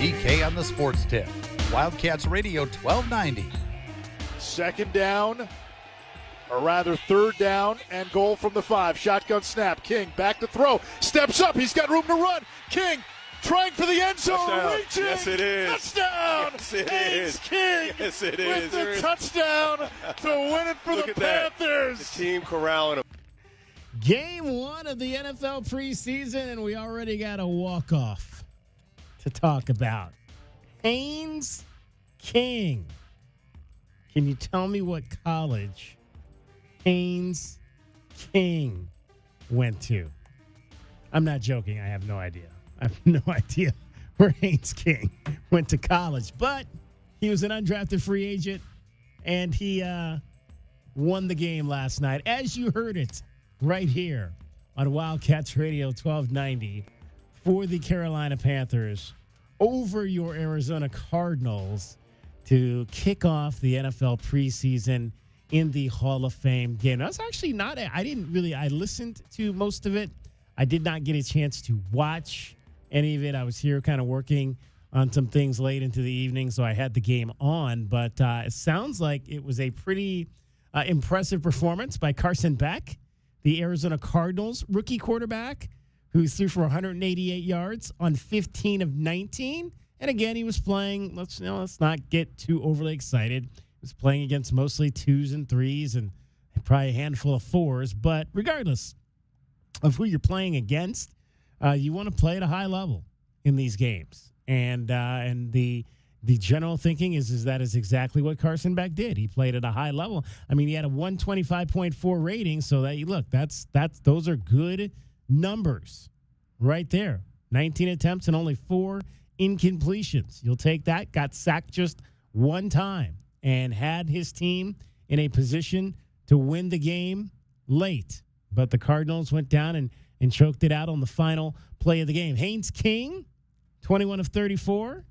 DK on the Sports Tip. Wildcats Radio 1290. Second down, or rather third down, and goal from the 5. Shotgun snap. King back to throw. Steps up. He's got room to run. King trying for the end zone. Touchdown. Reaching. Yes, it is. Touchdown. Yes, it Haynes is. King Yes, it with is. the touchdown to win it for Look the at that. Panthers. The team corralling them. Game 1 of the NFL preseason, and we already got a walk-off to talk about. Haynes King. Can you tell me what college Haynes King went to? I'm not joking. I have no idea. I have no idea where Haynes King went to college, but he was an undrafted free agent, and he won the game last night, as you heard it right here on Wildcats Radio 1290 for the Carolina Panthers over your Arizona Cardinals to kick off the NFL preseason in the Hall of Fame game. That's actually not, I listened to most of it. I did not get a chance to watch any of it. I was here kind of working on some things late into the evening, so I had the game on. But it sounds like it was a pretty impressive performance by Carson Beck, the Arizona Cardinals rookie quarterback, who threw for 188 yards on 15 of 19. And again, he was playing, let's not get too overly excited. He was playing against mostly 2s and 3s and probably a handful of 4s. But regardless of who you're playing against, you want to play at a high level in these games. And the general thinking is that is exactly what Carson Beck did. He played at a high level. I mean, he had a 125.4 rating, so those are good numbers right there. 19 attempts and only 4 incompletions. You'll take that. Got sacked just one time and had his team in a position to win the game late. But the Cardinals went down and choked it out on the final play of the game. Haynes King, 21 of 34,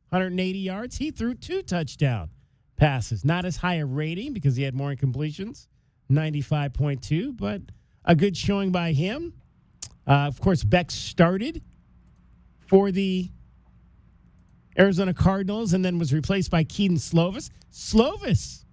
180 yards. He threw 2 touchdown passes. Not as high a rating because he had more incompletions, 95.2, but a good showing by him. Of course, Beck started for the Arizona Cardinals and then was replaced by Keaton Slovis. Slovis,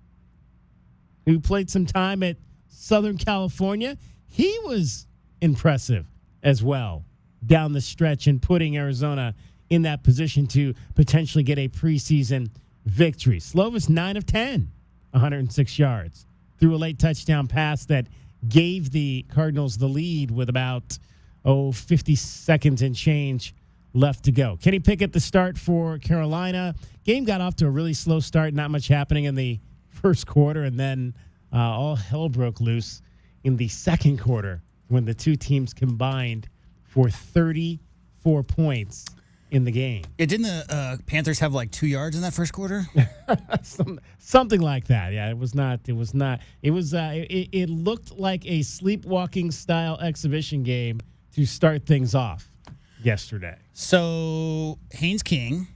who played some time at Southern California, he was impressive as well down the stretch and putting Arizona in that position to potentially get a preseason victory. Slovis, 9 of 10, 106 yards. Threw a late touchdown pass that gave the Cardinals the lead with about 50 seconds and change left to go. Kenny Pickett the start for Carolina. Game got off to a really slow start, not much happening in the first quarter, and then all hell broke loose in the second quarter when the two teams combined for 34 points in the game. Yeah, didn't the Panthers have like 2 yards in that first quarter? Something like that. Yeah, it was not. It looked like a sleepwalking style exhibition game to start things off yesterday. So Haynes King,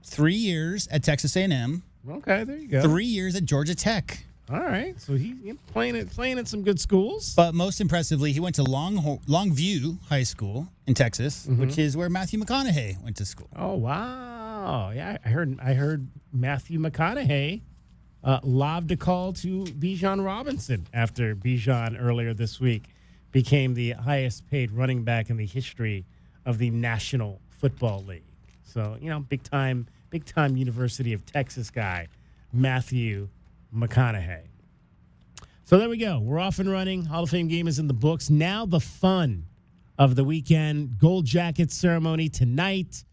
3 years at Texas A&M. Okay, there you go. 3 years at Georgia Tech. All right, so he's playing at some good schools. But most impressively, he went to Longview High School in Texas, which is where Matthew McConaughey went to school. Oh wow! Yeah, I heard Matthew McConaughey lobbed a call to Bijan Robinson after Bijan earlier this week became the highest paid running back in the history of the National Football League. So big time University of Texas guy, Matthew McConaughey. So there we go. We're off and running. Hall of Fame game is in the books. Now the fun of the weekend. Gold jacket ceremony tonight.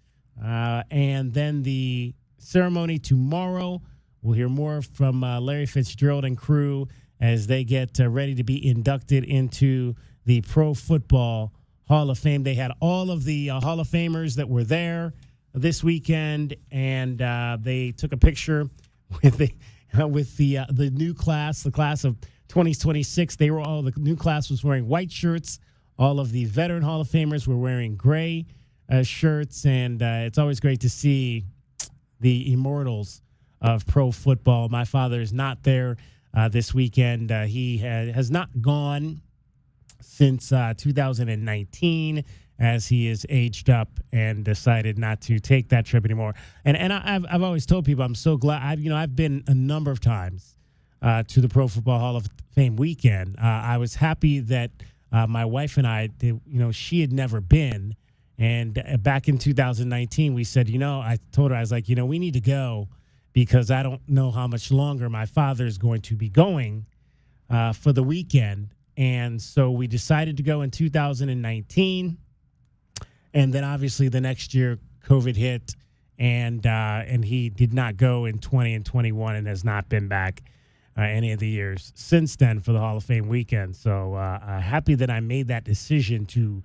And then the ceremony tomorrow. We'll hear more from Larry Fitzgerald and crew as they get ready to be inducted into the Pro Football Hall of Fame. They had all of the Hall of Famers that were there this weekend, and they took a picture with the new class, the class of 2026. The new class was wearing white shirts. All of the veteran Hall of Famers were wearing gray shirts, and it's always great to see the immortals of pro football. My father is not there this weekend. He has not gone since 2019, as he is aged up and decided not to take that trip anymore. And I've always told people I'm so glad. I've been a number of times to the Pro Football Hall of Fame weekend. I was happy that my wife and I, she had never been. And back in 2019, we said, I told her, I was like, we need to go because I don't know how much longer my father is going to be going for the weekend. And so we decided to go in 2019. And then obviously the next year, COVID hit, and he did not go in 20 and 21 and has not been back any of the years since then for the Hall of Fame weekend. So happy that I made that decision to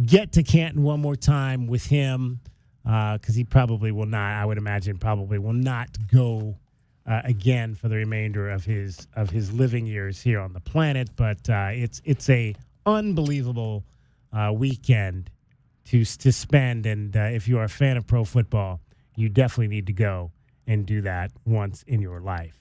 get to Canton one more time with him because he probably will not, I would imagine, probably will not go again for the remainder of his living years here on the planet. But it's a unbelievable weekend to spend. And if you are a fan of pro football, you definitely need to go and do that once in your life.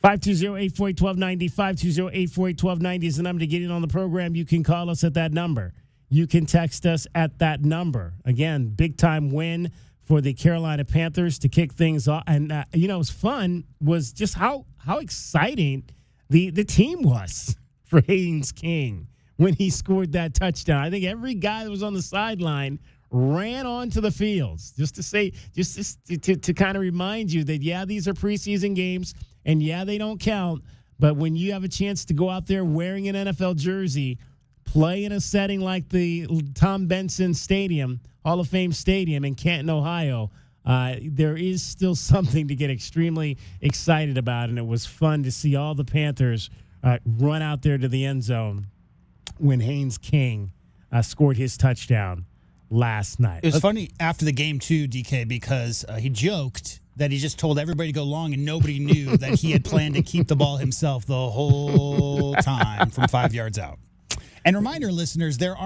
520-848-1290, 520-848-1290 is the number to get in on the program. You can call us at that number. You can text us at that number. Again, big-time win for the Carolina Panthers to kick things off. And, it was fun was just how exciting the team was for Haynes King when he scored that touchdown. I think every guy that was on the sideline ran onto the fields just to kind of remind you that, yeah, these are preseason games, and, yeah, they don't count. But when you have a chance to go out there wearing an NFL jersey, play in a setting like the Tom Benson Stadium, Hall of Fame Stadium in Canton, Ohio, there is still something to get extremely excited about, and it was fun to see all the Panthers run out there to the end zone when Haynes King scored his touchdown last night. It was funny after the game, too, DK, because he joked that he just told everybody to go long and nobody knew that he had planned to keep the ball himself the whole time from 5 yards out. And reminder, listeners, there's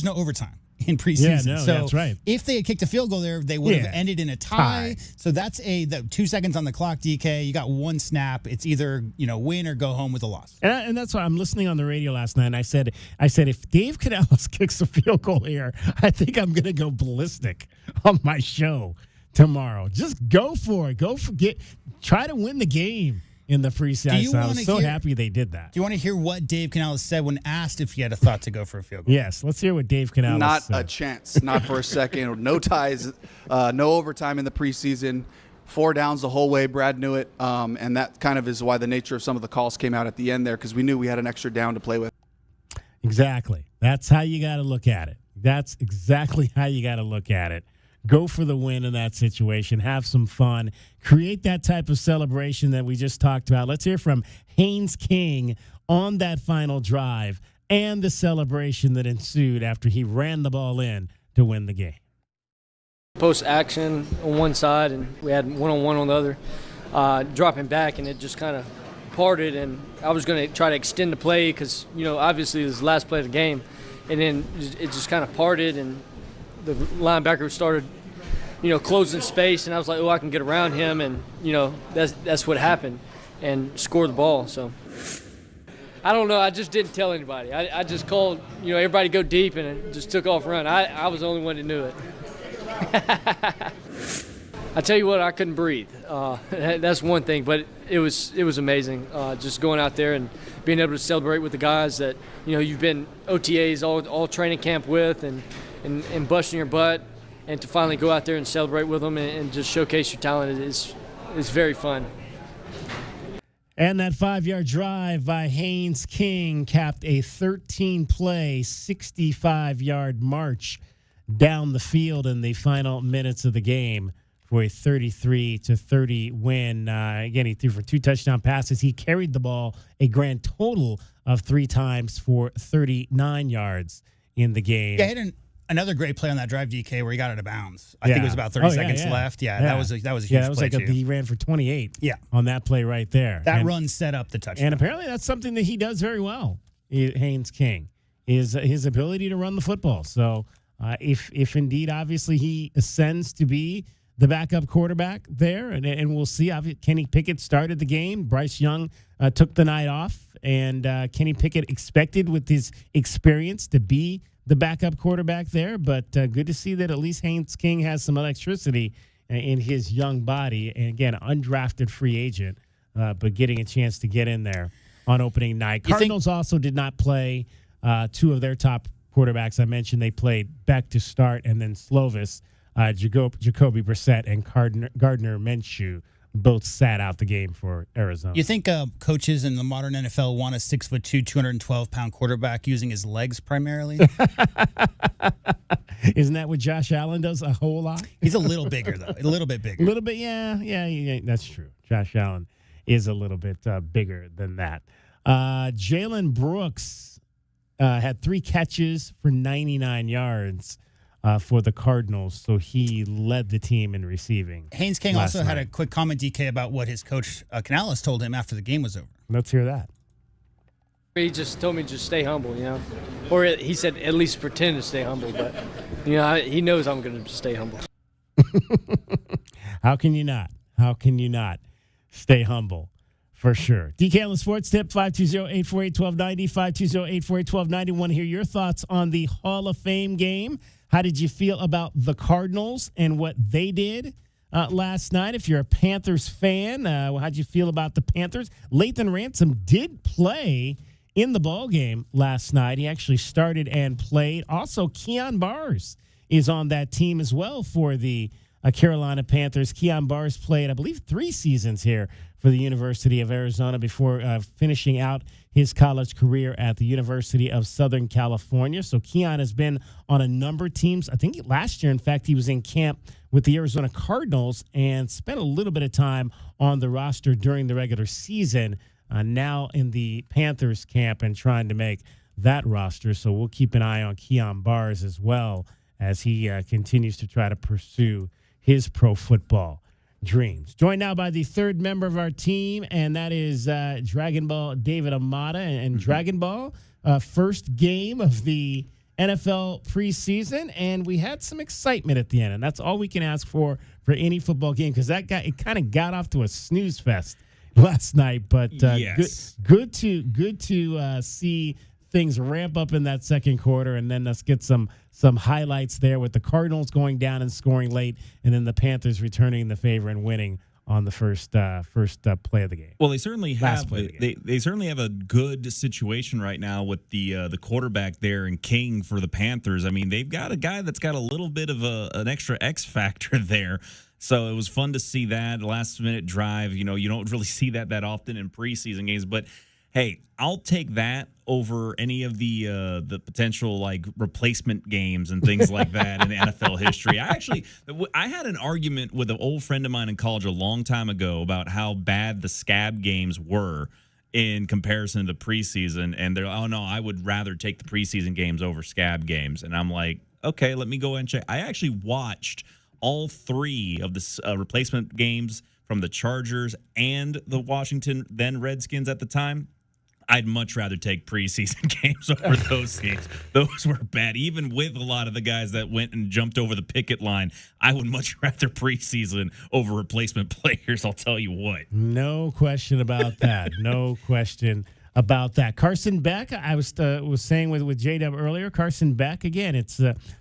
no overtime in preseason. Yeah, no, so that's right. If they had kicked a field goal there, they would have ended in a tie. So that's the 2 seconds on the clock, DK. You got one snap. It's either win or go home with a loss. And that's why I'm listening on the radio last night, and I said if Dave Canales kicks a field goal here, I think I'm going to go ballistic on my show tomorrow. Just go for it. Try to win the game in the preseason. I was so happy they did that. Do you want to hear what Dave Canales said when asked if he had a thought to go for a field goal? Yes, let's hear what Dave Canales said. Not a chance. Not for a second. No ties. No overtime in the preseason. 4 downs the whole way. Brad knew it. And that kind of is why the nature of some of the calls came out at the end there, because we knew we had an extra down to play with. Exactly. That's how you got to look at it. That's exactly how you got to look at it. Go for the win in that situation. Have some fun. Create that type of celebration that we just talked about. Let's hear from Haynes King on that final drive and the celebration that ensued after he ran the ball in to win the game. Post action on one side, and we had one-on-one on the other, dropping back, and it just kind of parted. And I was going to try to extend the play because, obviously it was the last play of the game. And then it just kind of parted, and the linebacker started, closing space, and I was like, I can get around him, and, that's what happened, and score the ball. So I don't know. I just didn't tell anybody. I just called, everybody go deep, and it just took off run. I was the only one that knew it. I tell you what, I couldn't breathe. That's one thing, but it was amazing. Just going out there and being able to celebrate with the guys that, you've been OTAs all training camp with, and busting your butt, and to finally go out there and celebrate with them and just showcase your talent is very fun. And that 5-yard drive by Haynes King capped a 13-play, 65-yard march down the field in the final minutes of the game for a 33-30 win. Again, he threw for 2 touchdown passes. He carried the ball a grand total of 3 times for 39 yards in the game. Yeah, he had another great play on that drive, DK, where he got out of bounds. I think it was about 30 seconds left. Yeah, that was a huge play, too. He ran for 28 on that play right there. That run set up the touchdown. And apparently that's something that he does very well, Haynes King, is his ability to run the football. So if indeed, obviously, he ascends to be the backup quarterback there, and we'll see. Kenny Pickett started the game. Bryce Young took the night off, and Kenny Pickett expected with his experience to be the backup quarterback there, but good to see that at least Haynes King has some electricity in his young body. And again, undrafted free agent, but getting a chance to get in there on opening night. Cardinals also did not play two of their top quarterbacks. I mentioned they played Beck to start, and then Slovis, Jacoby Brissett, and Gardner Minshew both sat out the game for Arizona. You think coaches in the modern NFL want a 6'2", 212-pound quarterback using his legs primarily? Isn't that what Josh Allen does a whole lot? He's a little bigger, though. A little bit bigger. A little bit, yeah, that's true. Josh Allen is a little bit bigger than that. Jalen Brooks had 3 catches for 99 yards for the Cardinals, so he led the team in receiving. Haynes King also had a quick comment, DK, about what his coach Canales told him after the game was over. Let's hear that. He just told me to just stay humble, or he said at least pretend to stay humble. But he knows I'm going to stay humble. How can you not? How can you not stay humble? For sure. DK on the Sports Tip, 520-848-1290, 520-848-1290. Want to hear your thoughts on the Hall of Fame game. How did you feel about the Cardinals and what they did last night? If you're a Panthers fan, how'd you feel about the Panthers? Lathan Ransom did play in the ball game last night. He actually started and played. Also, Keon Bars is on that team as well for the Carolina Panthers. Keon Bars played, I believe, 3 seasons here for the University of Arizona before finishing out his college career at the University of Southern California. So Keon has been on a number of teams. I think last year, in fact, he was in camp with the Arizona Cardinals and spent a little bit of time on the roster during the regular season. Now in the Panthers camp and trying to make that roster. So we'll keep an eye on Keon Bars as well as he continues to try to pursue his pro football dreams. Joined now by the third member of our team, and that is Dragon Ball David Amata. And Dragon Ball, first game of the NFL preseason, and we had some excitement at the end, and that's all we can ask for any football game, because it kind of got off to a snooze fest last night. But yes. good to see things ramp up in that second quarter, and then let's get some highlights there with the Cardinals going down and scoring late, and then the Panthers returning the favor and winning on the first play of the game. Well, they certainly have. They certainly have a good situation right now with the quarterback there and King for the Panthers. I mean, they've got a guy that's got a little bit of an extra X factor there. So it was fun to see that last minute drive. You don't really see that often in preseason games, but hey, I'll take that over any of the potential like replacement games and things like that in NFL history. I had an argument with an old friend of mine in college a long time ago about how bad the scab games were in comparison to the preseason, and they're, oh no, I would rather take the preseason games over scab games. And I'm like, okay, let me go and check. I actually watched all 3 of the replacement games from the Chargers and the Washington then Redskins at the time. I'd much rather take preseason games over those games. Those were bad. Even with a lot of the guys that went and jumped over the picket line, I would much rather preseason over replacement players, I'll tell you what. No question about that. No question about that. Carson Beck, I was saying with J-Dub earlier, Carson Beck, again, it's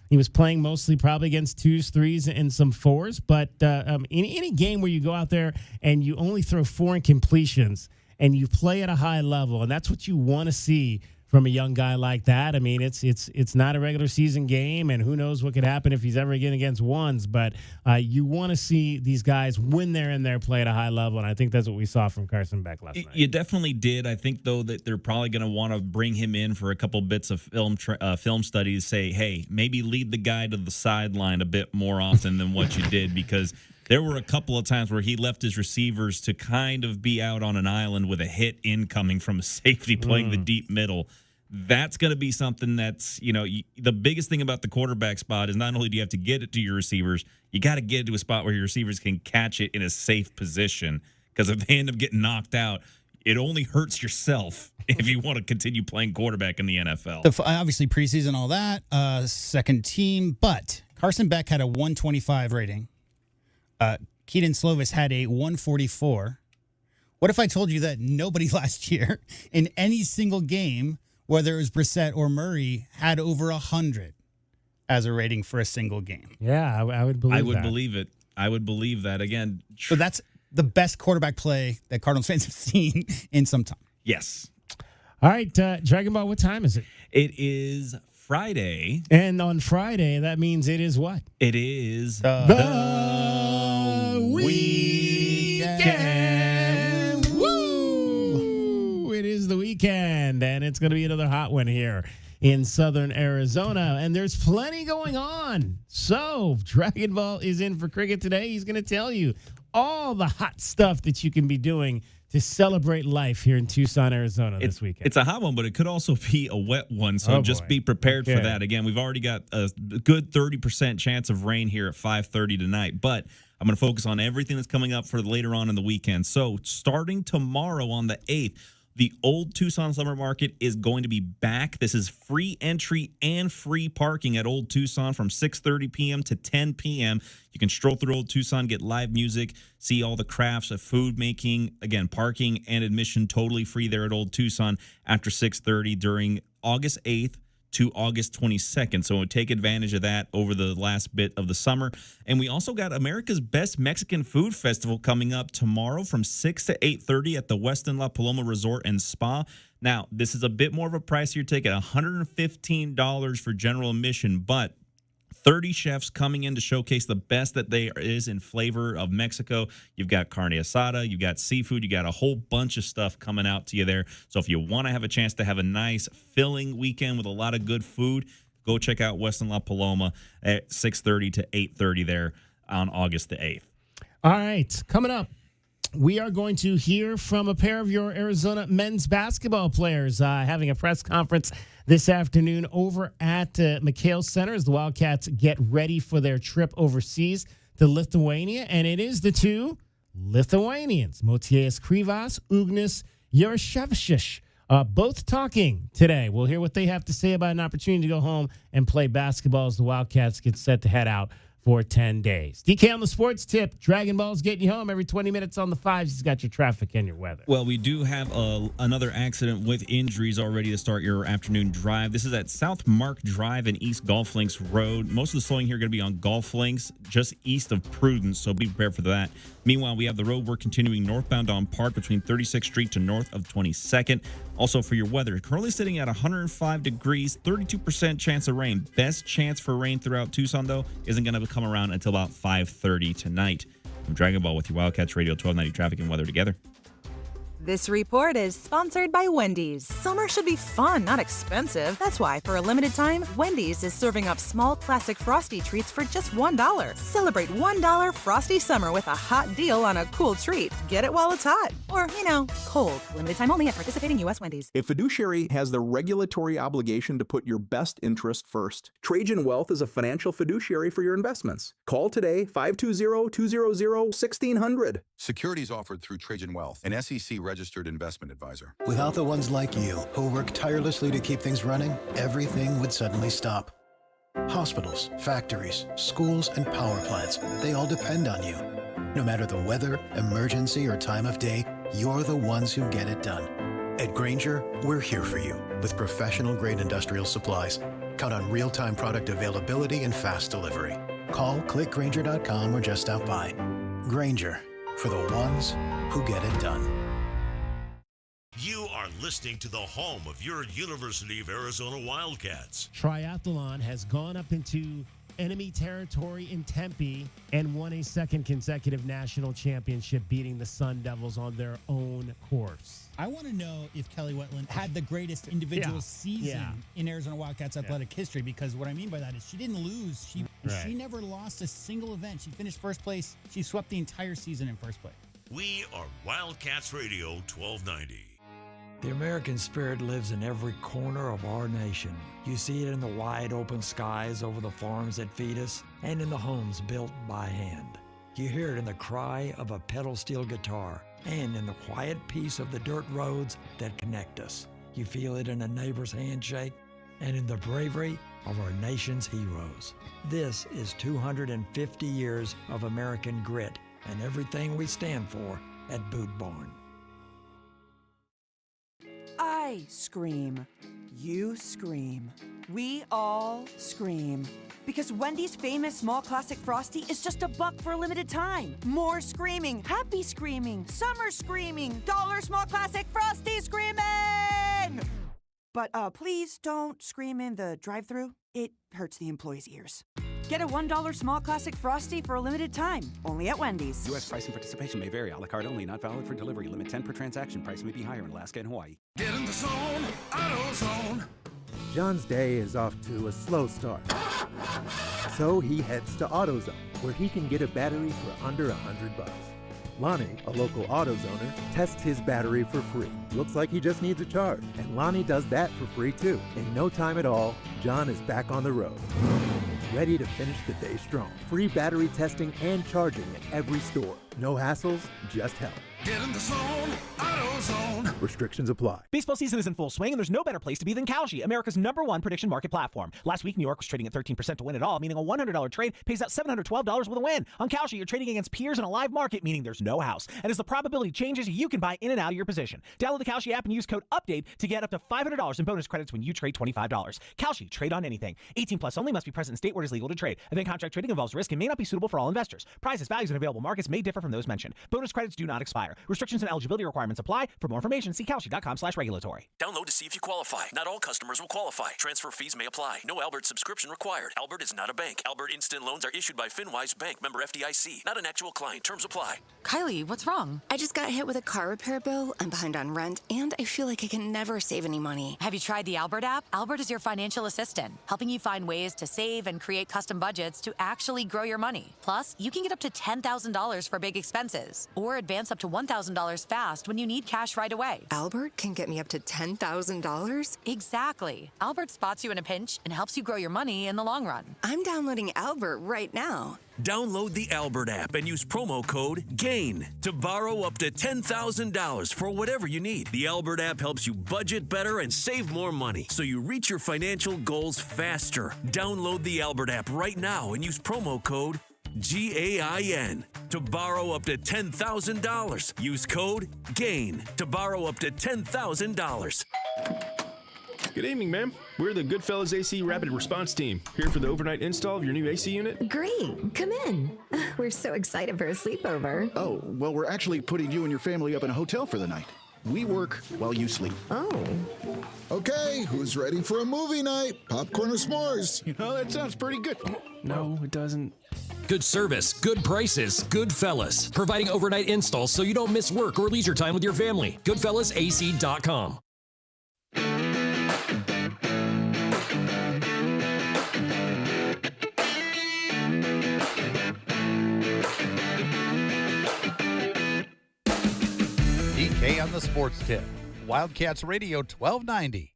he was playing mostly probably against 2s, 3s, and some 4s, but in any game where you go out there and you only throw 4 incompletions, and you play at a high level, and that's what you want to see from a young guy like that. I mean, it's not a regular season game, and who knows what could happen if he's ever again against 1s, but you want to see these guys when they're in there play at a high level, and I think that's what we saw from Carson Beck last night. You definitely did. I think, though, that they're probably going to want to bring him in for a couple bits of film studies, say, hey, maybe lead the guy to the sideline a bit more often than what you did, because there were a couple of times where he left his receivers to kind of be out on an island with a hit incoming from a safety playing the deep middle. That's going to be something that's, the biggest thing about the quarterback spot is not only do you have to get it to your receivers, you got to get it to a spot where your receivers can catch it in a safe position. Because if they end up getting knocked out, it only hurts yourself if you want to continue playing quarterback in the NFL. Obviously, preseason, all that, second team, but Carson Beck had a 125 rating. Keaton Slovis had a 144. What if I told you that nobody last year in any single game whether it was Brissett or Murray, had over 100 as a rating for a single game. Yeah, I would believe that. I would believe it. I would believe that. Again, So that's the best quarterback play that Cardinals fans have seen in some time. yes. All right, Dragon Ball, what time is it? It is Friday. And on Friday, that means it is what? It is The weekend. Woo! It is the weekend, and it's going to be another hot one here in southern Arizona, and there's plenty going on. So, Dragon Ball is in for cricket today. He's going to tell you all the hot stuff that you can be doing to celebrate life here in Tucson, Arizona this weekend. It's a hot one, but it could also be a wet one. So just be prepared for that. Again, we've already got a good 30% chance of rain here at 5:30 tonight. But I'm going to focus on everything that's coming up for later on in the weekend. So starting tomorrow on the 8th, the Old Tucson Summer Market is going to be back. This is free entry and free parking at Old Tucson from 6:30 p.m. to 10 p.m. You can stroll through Old Tucson, get live music, see all the crafts of food making. Again, parking and admission totally free there at Old Tucson after 6:30 during August 8th to August 22nd. So take advantage of that over the last bit of the summer. And we also got America's Best Mexican Food Festival coming up tomorrow from 6 to 8:30 at the Westin La Paloma Resort and Spa. Now, this is a bit more of a pricier ticket, $115 for general admission, but 30 chefs coming in to showcase the best that there is in flavor of Mexico. You've got carne asada, you've got seafood, you got a whole bunch of stuff coming out to you there. So if you want to have a chance to have a nice filling weekend with a lot of good food, go check out Westin La Paloma at 6:30 to 8:30 there on August the 8th. All right, coming up, we are going to hear from a pair of your Arizona men's basketball players having a press conference this afternoon over at McHale Center as the Wildcats get ready for their trip overseas to Lithuania. And it is the two Lithuanians, Motiejus Krivas, Ugnis Yaroshevich, both talking today. We'll hear what they have to say about an opportunity to go home and play basketball as the Wildcats get set to head out for 10 days. DK on the sports tip. Dragon Ball's getting you home every 20 minutes on the fives. He's got your traffic and your weather. Well, we do have another accident with injuries already to start your afternoon drive. This is at South Mark Drive and East Golf Links Road. Most of the slowing here going to be on Golf Links, just east of Prudence, so be prepared for that. Meanwhile, we have the road work continuing northbound on Park between 36th Street to north of 22nd. Also for your weather, currently sitting at 105 degrees, 32% chance of rain. Best chance for rain throughout Tucson, though, isn't going to come around until about 5:30 tonight. I'm Dragon Ball with your Wildcats Radio 1290 traffic and weather together. This report is sponsored by Wendy's. Summer should be fun, not expensive. That's why, for a limited time, Wendy's is serving up small classic Frosty treats for just $1. Celebrate $1 Frosty Summer with a hot deal on a cool treat. Get it while it's hot. Or, cold. Limited time only at participating U.S. Wendy's. A fiduciary has the regulatory obligation to put your best interest first. Trajan Wealth is a financial fiduciary for your investments. Call today, 520-200-1600. Securities offered through Trajan Wealth, an SEC registered investment advisor. Without the ones like you, who work tirelessly to keep things running, everything would suddenly stop. Hospitals, factories, schools, and power plants, they all depend on you. No matter the weather, emergency, or time of day, you're the ones who get it done. At Grainger, we're here for you with professional-grade industrial supplies. Count on real-time product availability and fast delivery. Call, clickgrainger.com, or just stop by. Grainger, for the ones who get it done. You are listening to the home of your University of Arizona Wildcats. Triathlon has gone up into enemy territory in Tempe and won a second consecutive national championship, beating the Sun Devils on their own course. I want to know if Kelly Wetland had the greatest individual season in Arizona Wildcats athletic history, because what I mean by that is she didn't lose. She never lost a single event. She finished first place. She swept the entire season in first place. We are Wildcats Radio 1290. The American spirit lives in every corner of our nation. You see it in the wide open skies over the farms that feed us and in the homes built by hand. You hear it in the cry of a pedal steel guitar and in the quiet peace of the dirt roads that connect us. You feel it in a neighbor's handshake and in the bravery of our nation's heroes. This is 250 years of American grit and everything we stand for at Boot Barn. I scream. You scream. We all scream. Because Wendy's famous small classic Frosty is just $1 for a limited time. More screaming, happy screaming, summer screaming, dollar small classic Frosty screaming! But please don't scream in the drive-thru. It hurts the employees' ears. Get a $1 small classic Frosty for a limited time, only at Wendy's. U.S. price and participation may vary. A la carte only, not valid for delivery. Limit 10 per transaction. Price may be higher in Alaska and Hawaii. Get in the zone, AutoZone. John's day is off to a slow start. So he heads to AutoZone, where he can get a battery for under $100. Lonnie, a local AutoZoner, tests his battery for free. Looks like he just needs a charge, and Lonnie does that for free too. In no time at all, John is back on the road, ready to finish the day strong. Free battery testing and charging at every store. No hassles, just help. Get in the zone, AutoZone. Restrictions apply. Baseball season is in full swing, and there's no better place to be than Kalshi, America's #1 prediction market platform. Last week, New York was trading at 13% to win it all, meaning a $100 trade pays out $712 with a win. On Kalshi, you're trading against peers in a live market, meaning there's no house. And as the probability changes, you can buy in and out of your position. Download the Kalshi app and use code UPDATE to get up to $500 in bonus credits when you trade $25. Kalshi, trade on anything. 18 plus only, must be present in state where it is legal to trade. Event contract trading involves risk and may not be suitable for all investors. Prices, values, and available markets may differ from those mentioned. Bonus credits do not expire. Restrictions and eligibility requirements apply. For more information, see Kalshi.com/regulatory. Download to see if you qualify. Not all customers will qualify. Transfer fees may apply. No Albert subscription required. Albert is not a bank. Albert Instant Loans are issued by FinWise Bank, member FDIC. Not an actual client. Terms apply. Kylie, what's wrong? I just got hit with a car repair bill. I'm behind on rent, and I feel like I can never save any money. Have you tried the Albert app? Albert is your financial assistant, helping you find ways to save and create custom budgets to actually grow your money. Plus, you can get up to $10,000 for big expenses, or advance up to $1,000 fast when you need cash right away. Albert can get me up to $10,000? Exactly. Albert spots you in a pinch and helps you grow your money in the long run. I'm downloading Albert right now. Download the Albert app and use promo code GAIN to borrow up to $10,000 for whatever you need. The Albert app helps you budget better and save more money so you reach your financial goals faster. Download the Albert app right now and use promo code GAIN to borrow up to $10,000. Use code GAIN to borrow up to $10,000. Good evening, ma'am. We're the Goodfellas AC Rapid Response Team, here for the overnight install of your new AC unit. Great. Come in. We're so excited for a sleepover. Oh, well, we're actually putting you and your family up in a hotel for the night. We work while you sleep. Oh. Okay, who's ready for a movie night? Popcorn or s'mores? You know, that sounds pretty good. No, it doesn't. Good service, good prices, Goodfellas. Providing overnight installs so you don't miss work or leisure time with your family. GoodfellasAC.com. DK on the Sports Tip. Wildcats Radio 1290.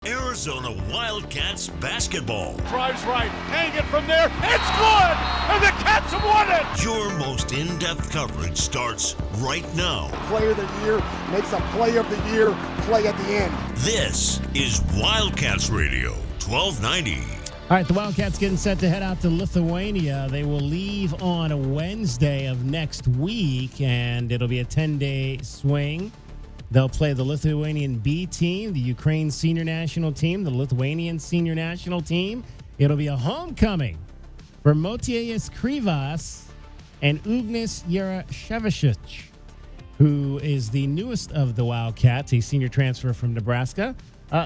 Arizona Wildcats basketball. Drives right, hang it from there, it's good! And the Cats have won it! Your most in-depth coverage starts right now. Player of the year makes a play of the year play at the end. This is Wildcats Radio 1290. All right, the Wildcats getting set to head out to Lithuania. They will leave on Wednesday of next week, and it'll be a 10-day swing. They'll play the Lithuanian B team, the Ukraine senior national team, the Lithuanian senior national team. It'll be a homecoming for Motiejus Krivas and Ugnis Yarashevich, who is the newest of the Wildcats, a senior transfer from Nebraska.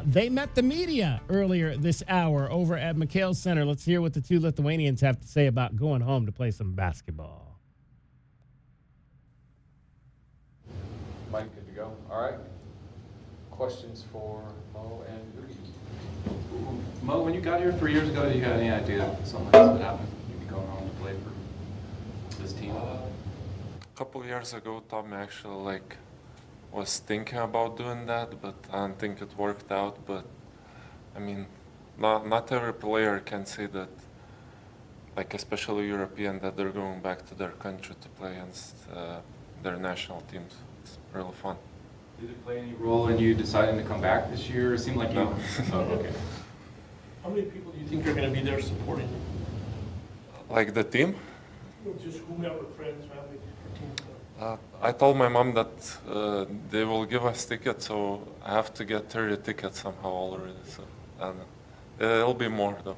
They met the media earlier this hour over at McHale Center. Let's hear what the two Lithuanians have to say about going home to play some basketball. Mike, good to go. All right. Questions for Mo and Ugi. Mo, when you got here 3 years ago, you had any idea something like this would happen? You'd be going home to play for this team? A couple years ago, Tommy actually was thinking about doing that, but I don't think it worked out. But I mean, not every player can say that, especially European, that they're going back to their country to play against their national teams. It's really fun. Did it play any role in you deciding to come back this year? It seemed like no. Oh, okay. How many people do you think are going to be there supporting you? The team? Just whomever, friends, family, team. I told my mom that they will give us tickets, so I have to get 30 tickets somehow already. So I don't know. It'll be more though.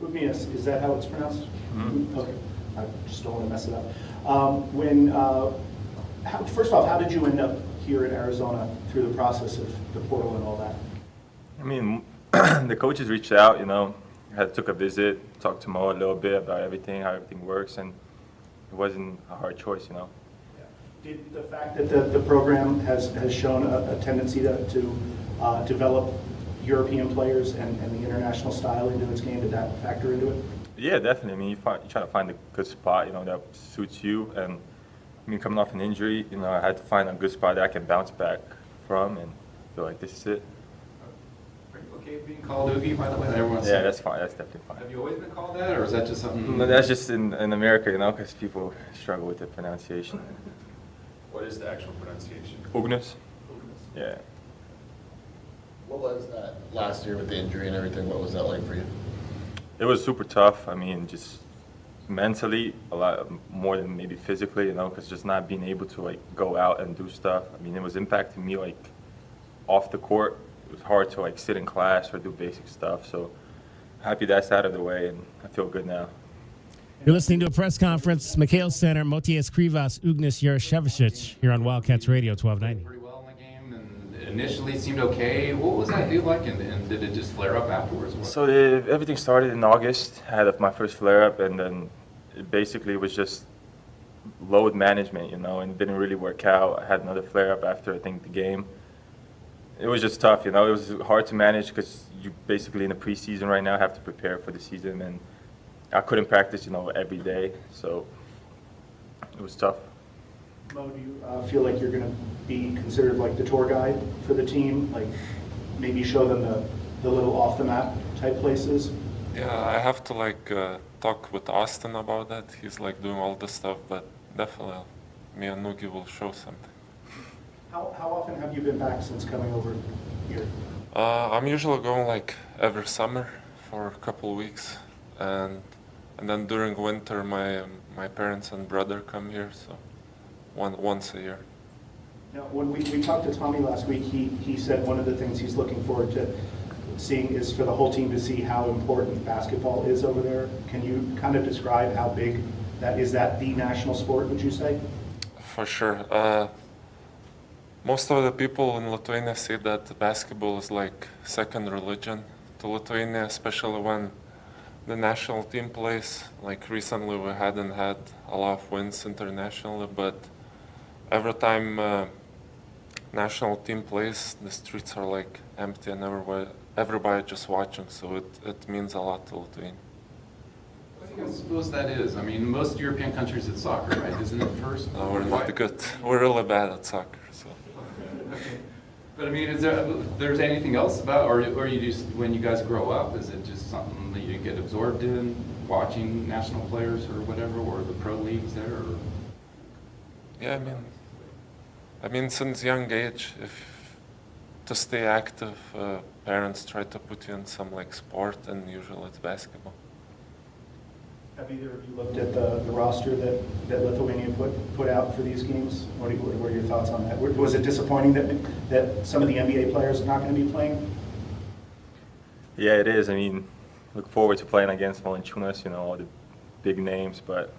Ugnius, is that how it's pronounced? Mm-hmm. Okay, I just don't want to mess it up. First off, how did you end up here in Arizona through the process of the portal and all that? I mean, the coaches reached out, I took a visit, talked to Mo a little bit about everything, how everything works, and it wasn't a hard choice, Did the fact that the program has shown a tendency to develop European players and the international style into its game, did that factor into it? Yeah, definitely. I mean, you try to find a good spot, that suits you. And I mean, coming off an injury, I had to find a good spot that I can bounce back from and feel like this is it. Are you okay being called Oogie, by the way? Yeah, that's fine. That's definitely fine. Have you always been called that, or is that just something? No, that's just in America, because people struggle with the pronunciation. What is the actual pronunciation? Ugnius. Yeah. What was that last year with the injury and everything? What was that like for you? It was super tough. I mean, just mentally, a lot more than maybe physically, because just not being able to go out and do stuff. I mean, it was impacting me off the court. It was hard to sit in class or do basic stuff. So happy that's out of the way, and I feel good now. You're listening to a press conference. Mikhail Center, Motiejus Krivas, Ugnius Juršević here on Wildcats Radio 1290. Pretty well in the game, and initially it seemed okay. What was that dude like, and did it just flare up afterwards? So everything started in August. I had my first flare-up, and then it basically was just load management, and it didn't really work out. I had another flare-up after, I think, the game. It was just tough, It was hard to manage because you basically in the preseason right now have to prepare for the season, and I couldn't practice, every day, so it was tough. Mo, do you feel like you're going to be considered like the tour guide for the team? Like maybe show them the little off the map type places? Yeah, I have to talk with Austin about that. He's doing all this stuff, but definitely me and Nugi will show something. How often have you been back since coming over here? I'm usually going every summer for a couple of weeks, and then during winter my parents and brother come here, so once a year. Now, when we talked to Tommy last week, he said one of the things he's looking forward to seeing is for the whole team to see how important basketball is over there. Can you kind of describe how big that is? That the national sport, would you say? For sure. Most of the people in Lithuania say that basketball is like second religion to Lithuania, especially when the national team plays. Recently we hadn't had a lot of wins internationally, but every time national team plays, the streets are empty and everybody just watching, so it means a lot to Lithuania. What do you suppose that is? I mean, most European countries it's soccer, right? Isn't it first? No, we're not good. We're really bad at soccer. So. Okay. But I mean, is there's anything else about, or you just, when you guys grow up, is it just something that you get absorbed in, watching national players or whatever, or the pro leagues there? Or? Yeah, I mean, since young age, to stay active, parents try to put you in some sport, and usually it's basketball. Have either of you looked at the roster that Lithuania put out for these games? What are your thoughts on that? Was it disappointing that some of the NBA players are not going to be playing? Yeah, it is. I mean, look forward to playing against Valančiūnas, all the big names, but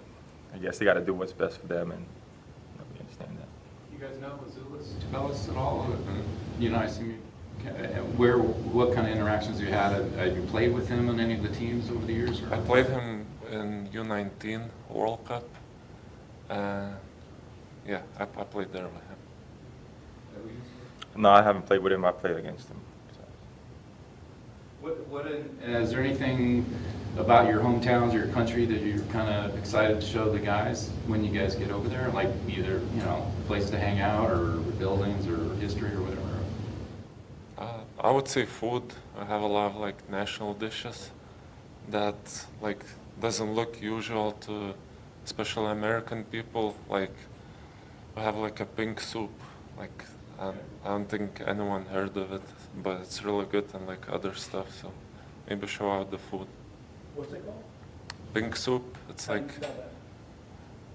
I guess they got to do what's best for them, and we understand that. You guys know Vazulis Tubelis at all? I see you. What kind of interactions you had? Have you played with him on any of the teams over the years? Or? I played him in U19 World Cup. Yeah, I played there with him. No, I haven't played with him. I played against him. Is there anything about your hometowns or your country that you're kind of excited to show the guys when you guys get over there? Like either, place to hang out or buildings or history or whatever? I would say food. I have a lot of national dishes that doesn't look usual to especially American people. I have a pink soup. I don't think anyone heard of it, but it's really good, and other stuff. So maybe show out the food. What's it called? pink soup. It's like,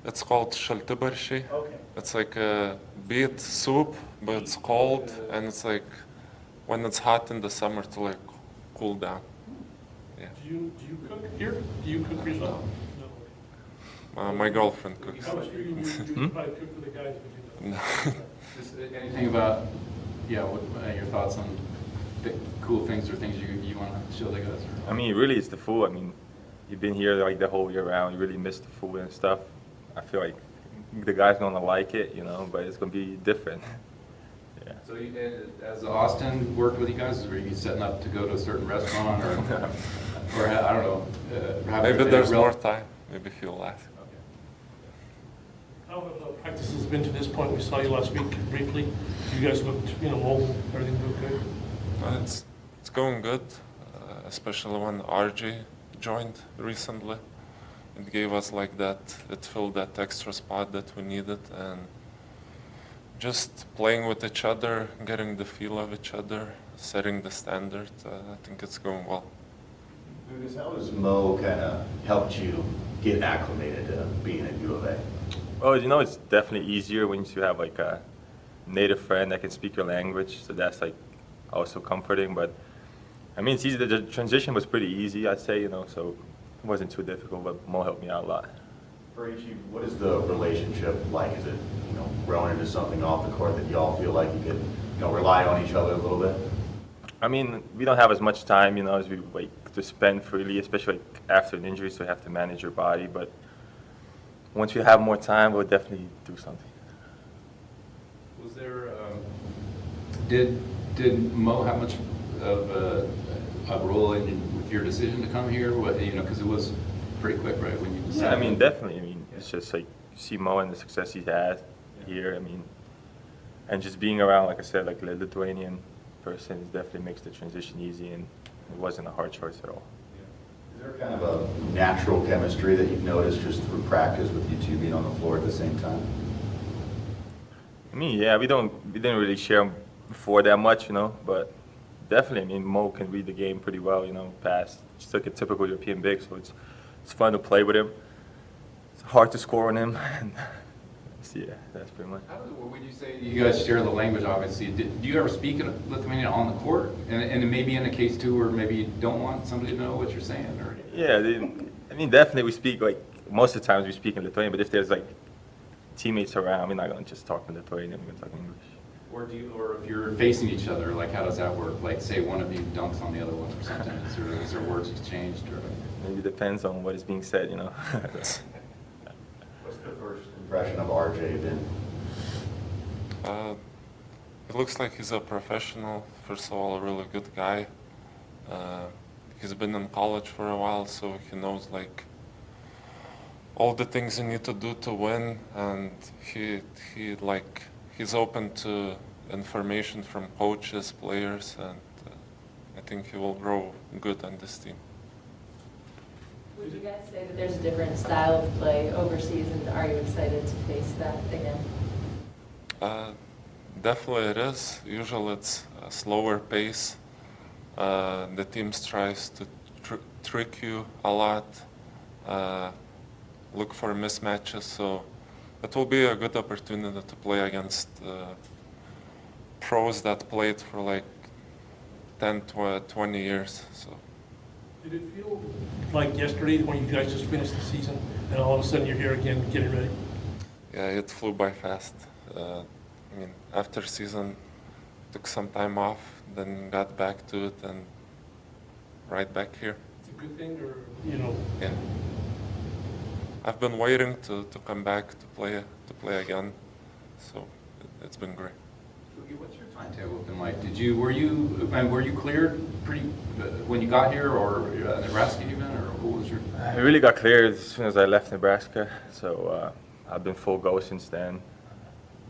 it's called shaltibarshi. Okay. It's like a beet soup, but it's cold, and it's like when it's hot in the summer to like cool down. Yeah. Do you cook here? Do you cook for yourself? No. My girlfriend cooks. How much do you probably cook for the guys? No. Just anything about, what your thoughts on cool things or things you want to show the guys? I mean, really, it's the food. I mean, you've been here like the whole year round. You really miss the food and stuff. I feel like the guys gonna like it, but it's gonna be different. Yeah. So, as Austin worked with you guys, were you setting up to go to a certain restaurant, or I don't know? Maybe there's more time. Maybe he'll laugh. How have the practices been to this point? We saw you last week briefly. You guys looked, mobile. Everything looked good. It's going good, especially when RJ joined recently. It gave us like that. It filled that extra spot that we needed, and just playing with each other, getting the feel of each other, setting the standard. I think it's going well. Lucas, how has Mo kind of helped you get acclimated to being at U of A? Well, it's definitely easier when you have like a native friend that can speak your language, so that's like also comforting. But I mean, it's easy. The transition was pretty easy, I'd say, so it wasn't too difficult, but Mo helped me out a lot. For each of you, what is the relationship like? Is it, growing into something off the court that you all feel like you could, rely on each other a little bit? I mean, we don't have as much time, as we like to spend freely, especially like after an injury, so you have to manage your body. But once we have more time, we'll definitely do something. Was there, did Mo have much of a role with your decision to come here? Because it was pretty quick, right, when you decided? Yeah, I mean, definitely. I mean, it's just like you see Mo and the success he's had here. I mean, and just being around, like I said, like a Lithuanian person, it definitely makes the transition easy, and it wasn't a hard choice at all. Is there kind of a natural chemistry that you've noticed just through practice with you two being on the floor at the same time? I mean, yeah, we didn't really share before that much, but definitely, I mean, Mo can read the game pretty well, pass. Just like a typical European big, so it's fun to play with him. It's hard to score on him. Yeah, that's pretty much. When you say you guys share the language, obviously, do you ever speak in Lithuanian on the court? And maybe in a case, too, where maybe you don't want somebody to know what you're saying? Or? Yeah, I mean, definitely we speak, like, most of the times we speak in Lithuanian, but if there's, like, teammates around, we're not going to just talk in Lithuanian, we're going to talk English. Or if you're facing each other, like, how does that work? Like, say one of you dunks on the other one or something, is there words exchanged? Or? Maybe it depends on what is being said, What's the first impression of RJ been? It looks like he's a professional. First of all, a really good guy. He's been in college for a while, so he knows like all the things you need to do to win, and he's open to information from coaches, players, and I think he will grow good on this team. Would you guys say that there's a different style of play overseas, and are you excited to face that again? Definitely it is. Usually it's a slower pace. The team tries to trick you a lot, look for mismatches, so it will be a good opportunity to play against pros that played for like 10, 20 years. So. Did it feel like yesterday when you guys just finished the season and all of a sudden you're here again getting ready? Yeah, it flew by fast. I mean, after season, took some time off, then got back to it and right back here. It's a good thing, or, Yeah. I've been waiting to come back to play again, so it's been great. What's your timetable been like? Were you cleared when you got here, or Nebraska even, or what was your? I really got cleared as soon as I left Nebraska, so I've been full go since then.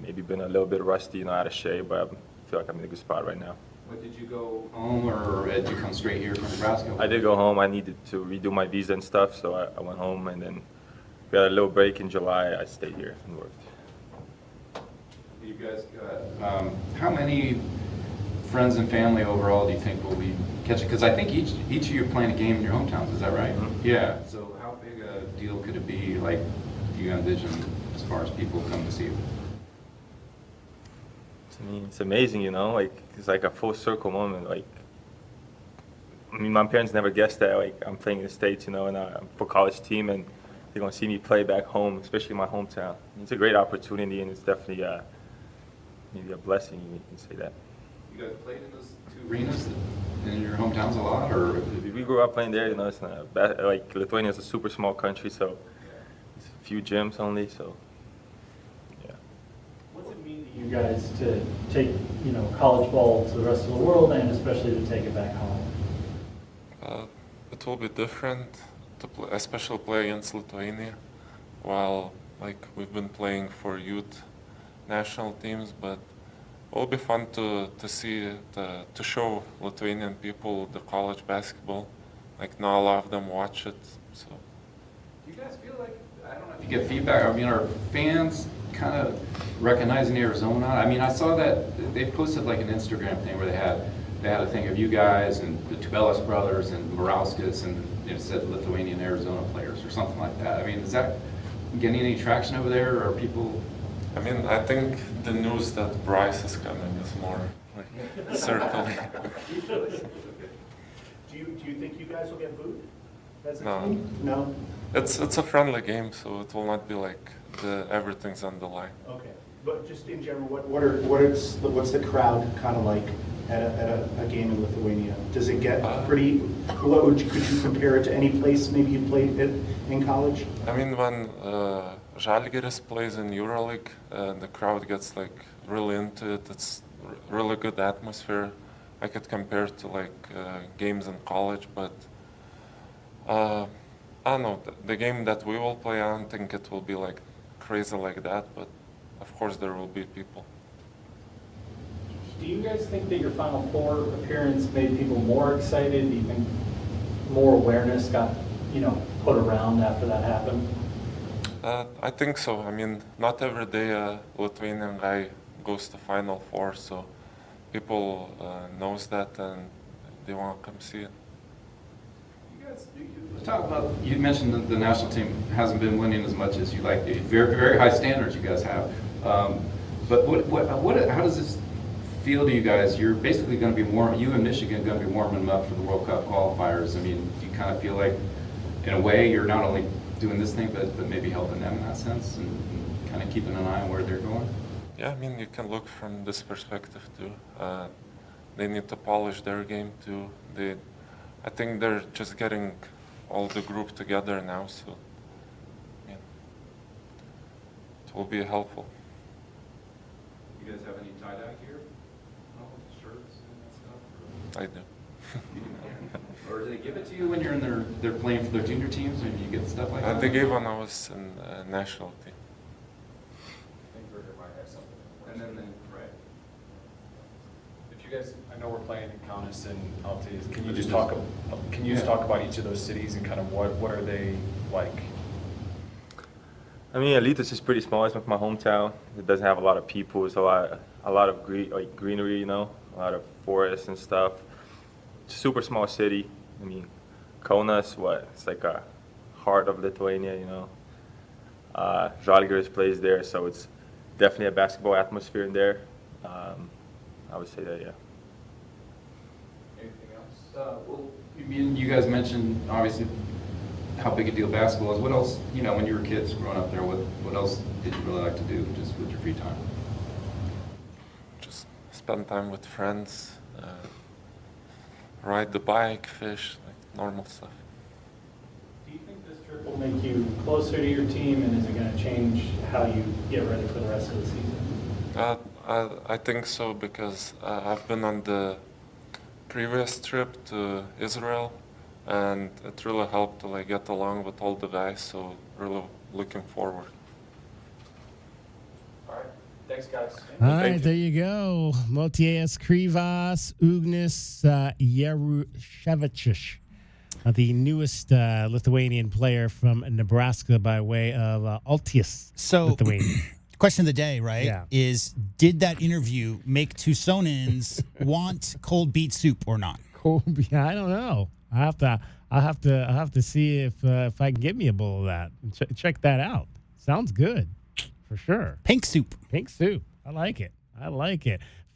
Maybe been a little bit rusty, out of shape, but I feel like I'm in a good spot right now. But did you go home, or did you come straight here from Nebraska? I did go home. I needed to redo my visa and stuff, so I went home, and then we had a little break in July. I stayed here and worked. You guys got, how many friends and family overall do you think will be catching? Because I think each of you are playing a game in your hometowns, is that right? Mm-hmm. Yeah. So how big deal could it be? Like, do you envision as far as people come to see you? I mean, it's amazing, you know. Like, it's like a full circle moment. Like, I mean, my parents never guessed that. Like, I'm playing in the States, you know, and I'm for college team, and they're gonna see me play back home, especially my hometown. It's a great opportunity, and it's definitely maybe a blessing. You can say that. You guys played in those two arenas in your hometowns a lot, or we grew up playing there. You know, it's not like Lithuania is a super small country, so it's a few gyms only. So. What's it mean to you guys to take, college ball to the rest of the world, and especially to take it back home? It will be different to play, especially play against Lithuania. While we've been playing for youth national teams, but it will be fun to see to show Lithuanian people the college basketball. Like, not a lot of them watch it, so. Do you guys feel like, I don't know if you get feedback, I mean, are fans kind of recognizing Arizona? I mean, I saw that they posted like an Instagram thing where they had a thing of you guys and the Tubelis brothers and Morauskas, and it said Lithuanian Arizona players or something like that. I mean, is that getting any traction over there, or are people? I mean, I think the news that Bryce is coming is more circling. Do you think you guys will get booed as a No. team? No? It's a friendly game, so it will not be like everything's on the line. Okay. But just in general, what's the crowd kind of like at a game in Lithuania? Does it get pretty? Could you compare it to any place maybe you played in college? I mean, when Žalgiris plays in EuroLeague, the crowd gets really into it. It's really good atmosphere. I could compare it to games in college, but I don't know. The game that we will play, I don't think it will be crazy like that, but of course there will be people. Do you guys think that your Final Four appearance made people more excited? Do you think more awareness got, put around after that happened? I think so. I mean, not every day a Lithuanian guy goes to Final Four, so people knows that and they want to come see it. Let's talk about, you mentioned that the national team hasn't been winning as much as you like. Very, very high standards you guys have. But how does this feel to you guys? You're basically going to be you and Michigan are going to be warming them up for the World Cup qualifiers. I mean, do you kind of feel like, in a way, you're not only doing this thing, but maybe helping them in that sense and kind of keeping an eye on where they're going? Yeah, I mean, you can look from this perspective too. They need to polish their game too. I think they're just getting all the group together now, so yeah, it will be helpful. You guys have any tie-dye gear? No, shirts and that stuff? I do. Or do they give it to you when you're in they're playing for their junior teams, or do you get stuff like that? They gave when I was in national team. I think Burger might have something. And then right. If you guys, I know we're playing in Kaunas and Altis. Can you just talk about each of those cities and kind of what are they like? I mean, Alytus is pretty small. It's my hometown. It doesn't have a lot of people. It's a lot of greenery, a lot of forests and stuff. It's a super small city. I mean, Kaunas, it's like a heart of Lithuania, Žalgiris plays there, so it's definitely a basketball atmosphere in there. I would say that, yeah. Anything else? Well, you guys mentioned, obviously, how big a deal basketball is. What else, when you were kids growing up there, what else did you really like to do just with your free time? Just spend time with friends, ride the bike, fish, normal stuff. Do you think this trip will make you closer to your team, and is it going to change how you get ready for the rest of the season? I think so, because I've been on the previous trip to Israel, and it really helped to get along with all the guys, so really looking forward. All right. Thanks, guys. All right, there you go. Motiejas Krivas, Ugnis Yarushevich, the newest Lithuanian player from Nebraska by way of Altis, Lithuania. Question of the day, right? Yeah. Is did that interview make Tucsonans want cold beet soup or not? Cold beet? I don't know. I'll have to see if I can get me a bowl of that and check that out. Sounds good, for sure. Pink soup. Pink soup. I like it.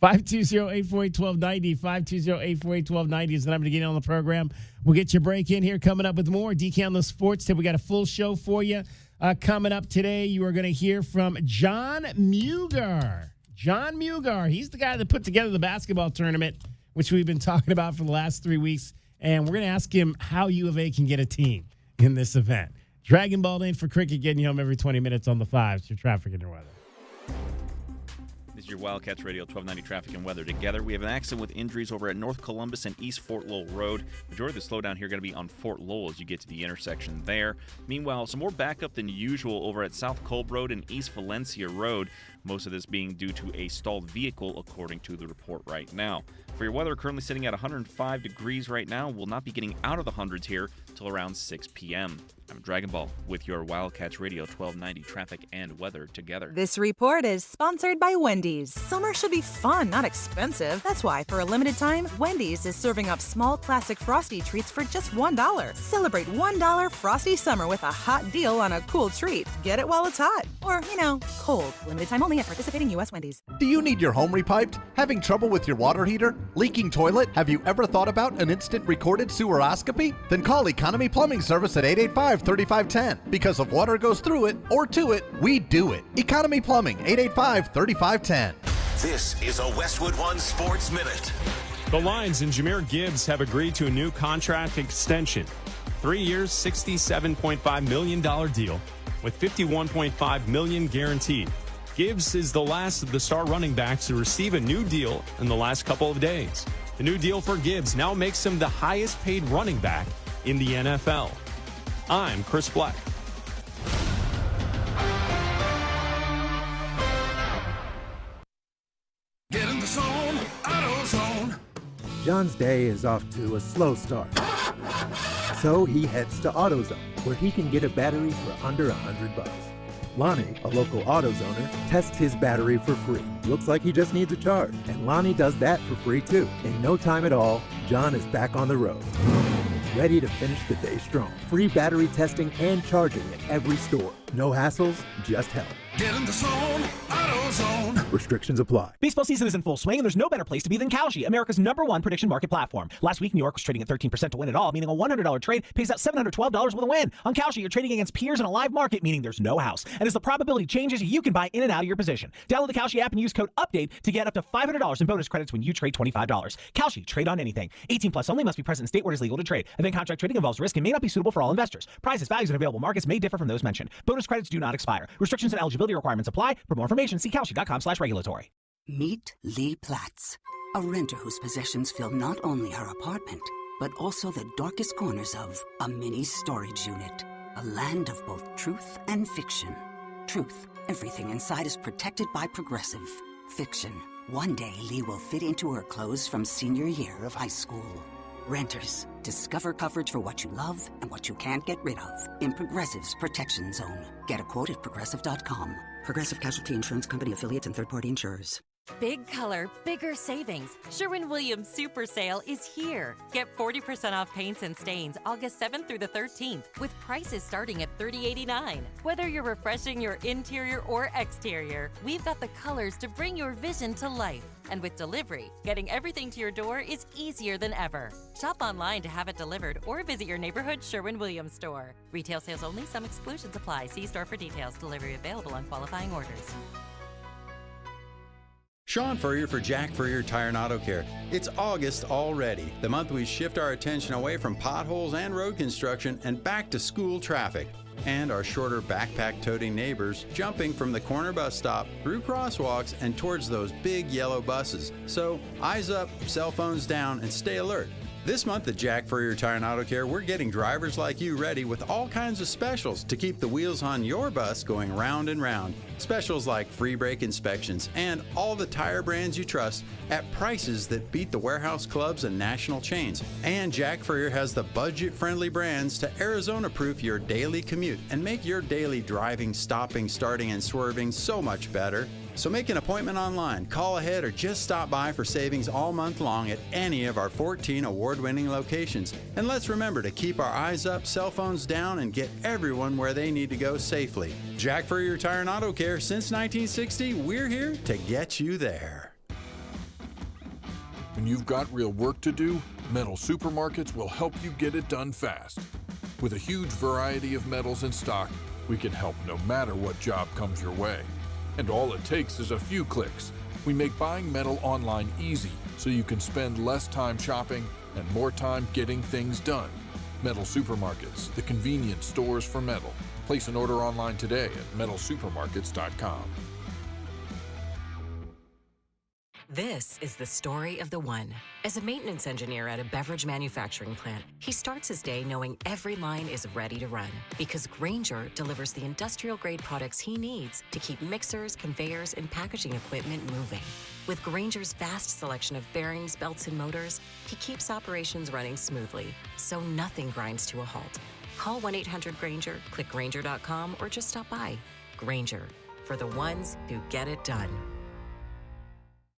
520-848-1290. 520-848-1290 is the number to get on the program. We'll get your break in here. Coming up with more DK on the Sports Tip. We got a full show for you. Coming up today, you are going to hear from John Mugar. John Mugar. He's the guy that put together the basketball tournament, which we've been talking about for the last 3 weeks. And we're going to ask him how U of A can get a team in this event. Dragon Ball in for cricket, getting you home every 20 minutes on the 5s. Your traffic and your weather. This is your Wildcats Radio 1290 traffic and weather together. We have an accident with injuries over at North Columbus and East Fort Lowell Road. Majority of the slowdown here going to be on Fort Lowell as you get to the intersection there. Meanwhile, some more backup than usual over at South Kolb Road and East Valencia Road. Most of this being due to a stalled vehicle, according to the report right now. For your weather, currently sitting at 105 degrees right now. Will not be getting out of the hundreds here till around 6 p.m. I'm Dragon Ball with your Wildcats Radio 1290 traffic and weather together. This report is sponsored by Wendy's. Summer should be fun, not expensive. That's why, for a limited time, Wendy's is serving up small classic Frosty treats for just $1. Celebrate $1 Frosty Summer with a hot deal on a cool treat. Get it while it's hot. Or, cold. Limited time only at participating U.S. Wendy's. Do you need your home repiped? Having trouble with your water heater? Leaking toilet? Have you ever thought about an instant recorded seweroscopy? Then call Economy Plumbing Service at 885-3510. Because if water goes through it or to it, we do it. Economy Plumbing, 885-3510. This is a Westwood One Sports Minute. The Lions and Jahmyr Gibbs have agreed to a new contract extension. 3 years, $67.5 million deal with $51.5 million guaranteed. Gibbs is the last of the star running backs to receive a new deal in the last couple of days. The new deal for Gibbs now makes him the highest paid running back in the NFL. I'm Chris Black. Get in the zone, AutoZone. John's day is off to a slow start. So he heads to AutoZone, where he can get a battery for under $100. Lonnie, a local AutoZoner, tests his battery for free. Looks like he just needs a charge, and Lonnie does that for free too. In no time at all, John is back on the road, ready to finish the day strong. Free battery testing and charging at every store. No hassles, just help. Get in the zone, AutoZone. Restrictions apply. Baseball season is in full swing, and there's no better place to be than Kalshi, America's #1 prediction market platform. Last week, New York was trading at 13% to win it all, meaning a $100 trade pays out $712 with a win. On Kalshi, you're trading against peers in a live market, meaning there's no house. And as the probability changes, you can buy in and out of your position. Download the Kalshi app and use code UPDATE to get up to $500 in bonus credits when you trade $25. Kalshi, trade on anything. 18 plus only, must be present in state where it is legal to trade. Event contract trading involves risk and may not be suitable for all investors. Prices, values, and available markets may differ from those mentioned. Bonus credits do not expire. Restrictions and eligibility requirements apply. For more information, see Kalshi.com/regulatory. Meet Lee Platts, a renter whose possessions fill not only her apartment, but also the darkest corners of a mini storage unit. A land of both truth and fiction. Truth, everything inside is protected by Progressive. Fiction, one day Lee will fit into her clothes from senior year of high school. Renters, discover coverage for what you love and what you can't get rid of in Progressive's Protection Zone. Get a quote at Progressive.com. Progressive Casualty Insurance Company, affiliates, and third-party insurers. Big color, bigger savings. Sherwin-Williams Super Sale is here. Get 40% off paints and stains August 7th through the 13th with prices starting at $30.89. Whether you're refreshing your interior or exterior, we've got the colors to bring your vision to life. And with delivery, getting everything to your door is easier than ever. Shop online to have it delivered or visit your neighborhood Sherwin-Williams store. Retail sales only, some exclusions apply. See store for details. Delivery available on qualifying orders. Sean Furrier for Jack Furrier Tire and Auto Care. It's August already, the month we shift our attention away from potholes and road construction and back to school traffic. And our shorter backpack-toting neighbors jumping from the corner bus stop through crosswalks and towards those big yellow buses. So eyes up, cell phones down, and stay alert. This month at Jack Furrier Tire and Auto Care, we're getting drivers like you ready with all kinds of specials to keep the wheels on your bus going round and round. Specials like free brake inspections and all the tire brands you trust at prices that beat the warehouse clubs and national chains. And Jack Furrier has the budget-friendly brands to Arizona-proof your daily commute and make your daily driving, stopping, starting, and swerving so much better. So make an appointment online, call ahead, or just stop by for savings all month long at any of our 14 award-winning locations. And let's remember to keep our eyes up, cell phones down, and get everyone where they need to go safely. Jack Furrier Tire and Auto Care, since 1960, we're here to get you there. When you've got real work to do, Metal Supermarkets will help you get it done fast. With a huge variety of metals in stock, we can help no matter what job comes your way. And all it takes is a few clicks. We make buying metal online easy so you can spend less time shopping and more time getting things done. Metal Supermarkets, the convenient stores for metal. Place an order online today at metalsupermarkets.com. This is the story of the one. As a maintenance engineer at a beverage manufacturing plant, he starts his day knowing every line is ready to run because Grainger delivers the industrial-grade products he needs to keep mixers, conveyors, and packaging equipment moving. With Grainger's vast selection of bearings, belts, and motors, he keeps operations running smoothly, so nothing grinds to a halt. Call 1-800-GRAINGER, click Grainger.com, or just stop by. Grainger, for the ones who get it done.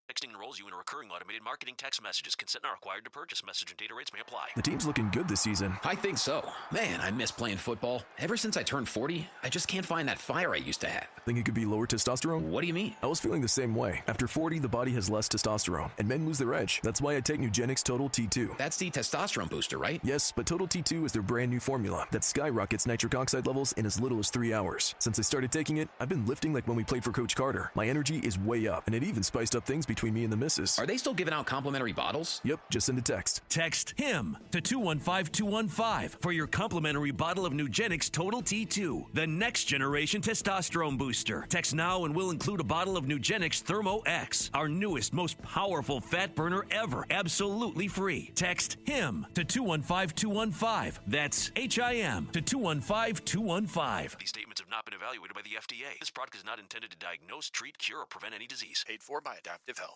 Texting enrolls you in a recurring automated marketing text messages. Consent not required to purchase. Message and data rates may apply. The team's looking good this season. I think so. Man, I miss playing football. Ever since I turned 40, I just can't find that fire I used to have. Think it could be lower testosterone? What do you mean? I was feeling the same way. After 40, the body has less testosterone, and men lose their edge. That's why I take Nugenix Total T2. That's the testosterone booster, right? Yes, but Total T2 is their brand new formula that skyrockets nitric oxide levels in as little as 3 hours. Since I started taking it, I've been lifting like when we played for Coach Carter. My energy is way up, and it even spiced up things between me and the missus. Are they still giving out complimentary bottles? Yep, just send a text. Text HIM to 215-215 for your complimentary bottle of Nugenix Total T2, the next generation testosterone booster. Text now and we'll include a bottle of Nugenix Thermo X, our newest, most powerful fat burner ever, absolutely free. Text HIM to 215-215. That's HIM to 215-215. These statements have not been evaluated by the FDA. This product is not intended to diagnose, treat, cure, or prevent any disease. Paid for by Adaptive Health.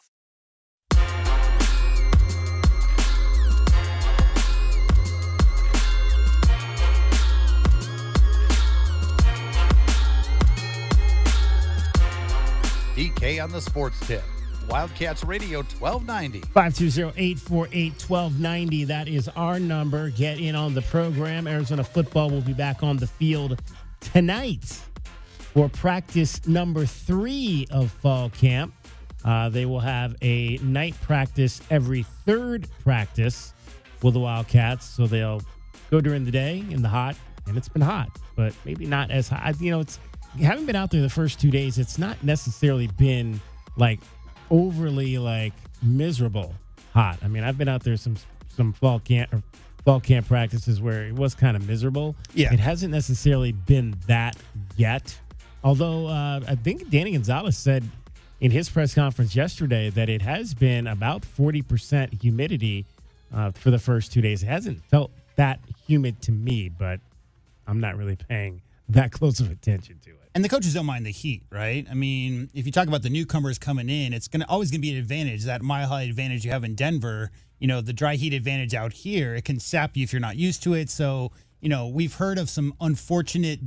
DK on the Sports Tip. Wildcats Radio 1290. 520-848-1290. That is our number. Get in on the program. Arizona football will be back on the field tonight for practice number 3 of fall camp. They will have a night practice every third practice with the Wildcats. So they'll go during the day in the hot, and it's been hot, but maybe not as hot. You know, having been out there the first 2 days, it's not necessarily been like overly like miserable hot. I mean, I've been out there some fall camp practices where it was kind of miserable. Yeah. It hasn't necessarily been that yet. Although I think Danny Gonzalez said in his press conference yesterday that it has been about 40% humidity for the first 2 days. It hasn't felt that humid to me, but I'm not really paying that close of attention to it. And the coaches don't mind the heat, right? I mean, if you talk about the newcomers coming in, it's always going to be an advantage, that mile high advantage you have in Denver. You know, the dry heat advantage out here, it can sap you if you're not used to it. So, you know, we've heard of some unfortunate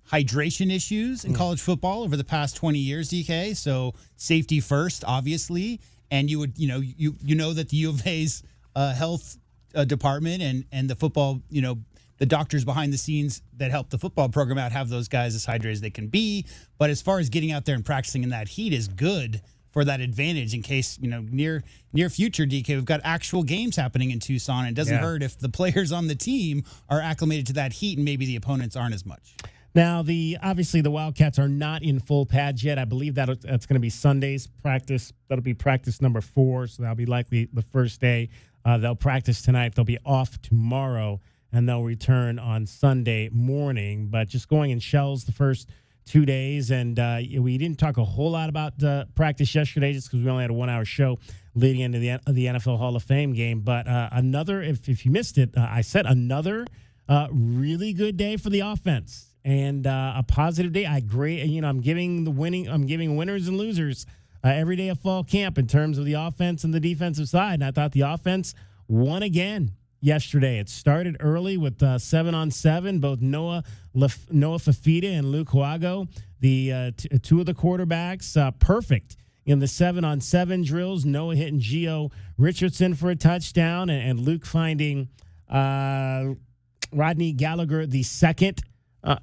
hydration issues in college football over the past 20 years, DK. So safety first, obviously. And you would, you know that the U of A's health department and the football, the doctors behind the scenes that help the football program out have those guys as hydrated as they can be. But as far as getting out there and practicing in that heat is good for that advantage in case, near future, DK, we've got actual games happening in Tucson. It doesn't hurt if the players on the team are acclimated to that heat and maybe the opponents aren't as much. Now, obviously the Wildcats are not in full pads yet. I believe that's going to be Sunday's practice. That'll be practice number 4, so that'll be likely the first day. They'll practice tonight. They'll be off tomorrow, and they'll return on Sunday morning. But just going in shells the first 2 days, and we didn't talk a whole lot about practice yesterday just because we only had a 1-hour show leading into the NFL Hall of Fame game. But another, if you missed it, I said another really good day for the offense. And a positive day. I agree. I'm giving winners and losers every day of fall camp in terms of the offense and the defensive side. And I thought the offense won again. yesterday. It started early with 7-on-7. Both Noah Fafita and Luke Huago, the two of the quarterbacks, perfect in the 7-on-7 drills. Noah hitting Gio Richardson for a touchdown, and Luke finding Rodney Gallagher the second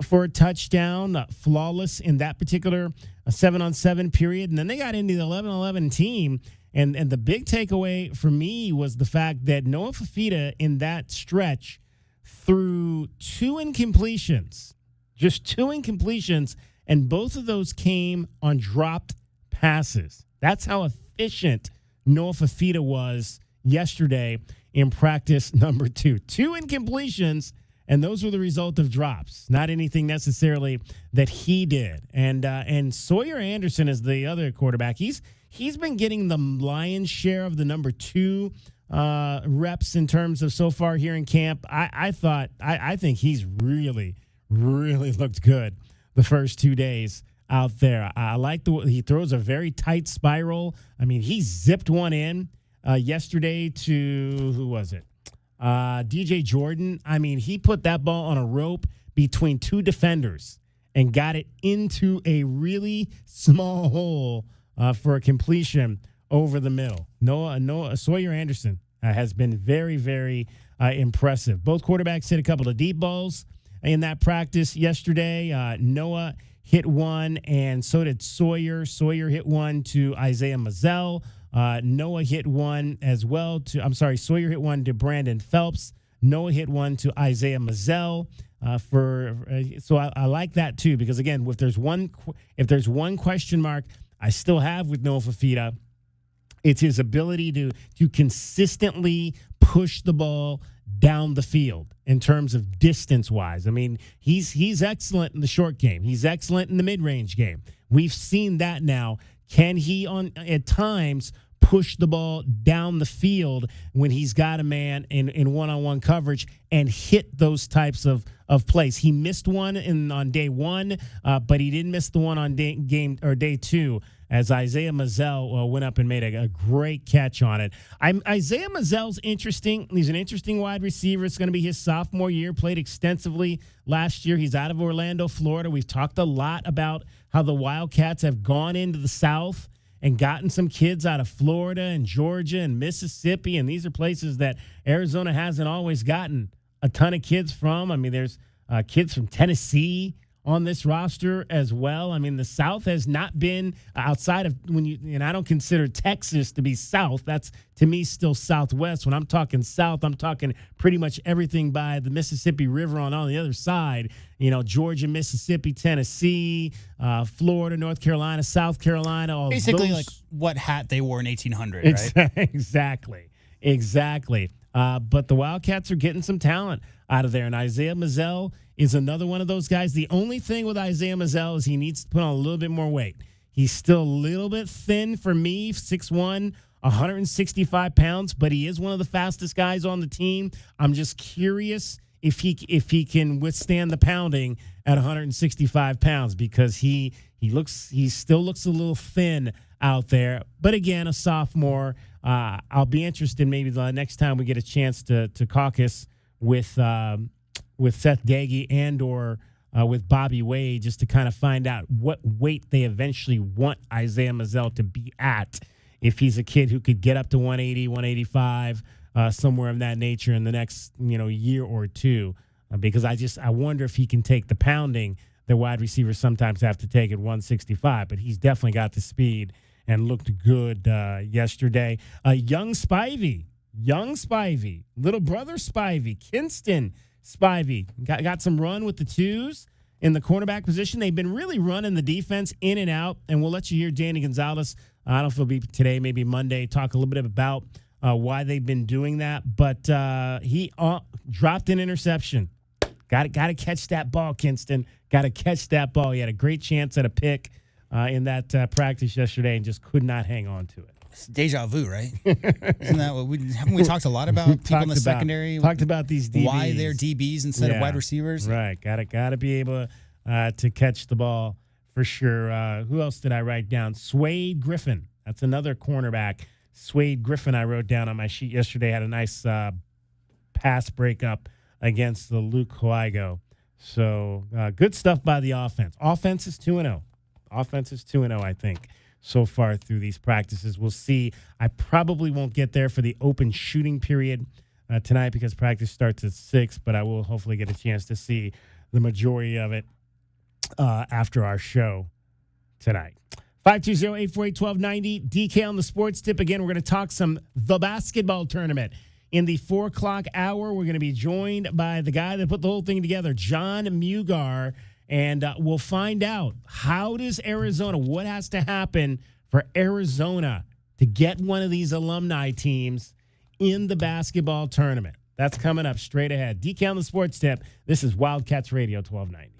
for a touchdown. Flawless in that particular 7-on-7 period. And then they got into the 11-11 team. And the big takeaway for me was the fact that Noah Fafita in that stretch threw 2 incompletions, just 2 incompletions, and both of those came on dropped passes. That's how efficient Noah Fafita was yesterday in practice number 2. 2 incompletions, and those were the result of drops, not anything necessarily that he did. And Sawyer Anderson is the other quarterback. He's been getting the lion's share of the number 2 reps in terms of so far here in camp. I think he's really, really looked good the first 2 days out there. I like he throws a very tight spiral. I mean, he zipped one in yesterday to, who was it? DJ Jordan. I mean, he put that ball on a rope between 2 defenders and got it into a really small hole for a completion over the middle. Noah Sawyer Anderson has been very, very impressive. Both quarterbacks hit a couple of deep balls in that practice yesterday. Noah hit one, and so did Sawyer. Sawyer hit one to Isaiah Mazzell. Noah hit one as well Sawyer hit one to Brandon Phelps. Noah hit one to Isaiah Mazzell. So I like that too, because again, if there's one question mark I still have with Noah Fafita, it's his ability to consistently push the ball down the field in terms of distance-wise. I mean, he's excellent in the short game. He's excellent in the mid-range game. We've seen that now. Can he, at times, push the ball down the field when he's got a man in one-on-one coverage and hit those types of plays? He missed one on day 1, but he didn't miss the one on day 2, as Isaiah Mazzell went up and made a great catch on it. Isaiah Mazzell's interesting. He's an interesting wide receiver. It's going to be his sophomore year. Played extensively last year. He's out of Orlando, Florida. We've talked a lot about how the Wildcats have gone into the South and gotten some kids out of Florida and Georgia and Mississippi, and these are places that Arizona hasn't always gotten a ton of kids from. I mean, there's kids from Tennessee on this roster as well. I mean, the South has not been outside of and I don't consider Texas to be South. That's, to me, still Southwest. When I'm talking South, I'm talking pretty much everything by the Mississippi River on the other side. Georgia, Mississippi, Tennessee, Florida, North Carolina, South Carolina. Basically, like what hat they wore in 1800, right? Exactly. But the Wildcats are getting some talent out of there, and Isaiah Mazzell is another one of those guys. The only thing with Isaiah Mazzell is he needs to put on a little bit more weight. He's still a little bit thin for me, 6'1", 165 pounds, but he is one of the fastest guys on the team. I'm just curious if he can withstand the pounding at 165 pounds, because he still looks a little thin out there. But again, a sophomore. I'll be interested maybe the next time we get a chance to caucus with Seth Gagey and or with Bobby Wade, just to kind of find out what weight they eventually want Isaiah Mazzell to be at, if he's a kid who could get up to 180, 185, somewhere of that nature in the next year or two, because I wonder if he can take the pounding that wide receivers sometimes have to take at 165. But he's definitely got the speed and looked good yesterday. Young Spivey, little brother Spivey, Kinston Spivey, got some run with the twos in the cornerback position. They've been really running the defense in and out, and we'll let you hear Danny Gonzalez. I don't know if it'll be today, maybe Monday, talk a little bit about why they've been doing that. But he dropped an interception. Got to catch that ball, Kinston. Got to catch that ball. He had a great chance at a pick in that practice yesterday and just could not hang on to it. It's deja vu, right? Isn't that what haven't we talked a lot about people in the secondary? Talked about these DBs. Why they're DBs instead of wide receivers? Right. Got to be able to catch the ball for sure. Who else did I write down? Swade Griffin. That's another cornerback. Swade Griffin I wrote down on my sheet yesterday. Had a nice pass breakup against the Luke Huigo. So good stuff by the offense. Offense is 2-0. Offense is 2-0, I think, so far through these practices. We'll see. I probably won't get there for the open shooting period tonight because practice starts at 6, but I will hopefully get a chance to see the majority of it after our show tonight. 520-848-1290, DK on the sports tip. Again, we're going to talk the basketball tournament. In the 4 o'clock hour, we're going to be joined by the guy that put the whole thing together, John Mugar, and we'll find out how does Arizona, what has to happen for Arizona to get one of these alumni teams in the basketball tournament. That's coming up straight ahead. DK on the sports tip. This is Wildcats Radio 1290.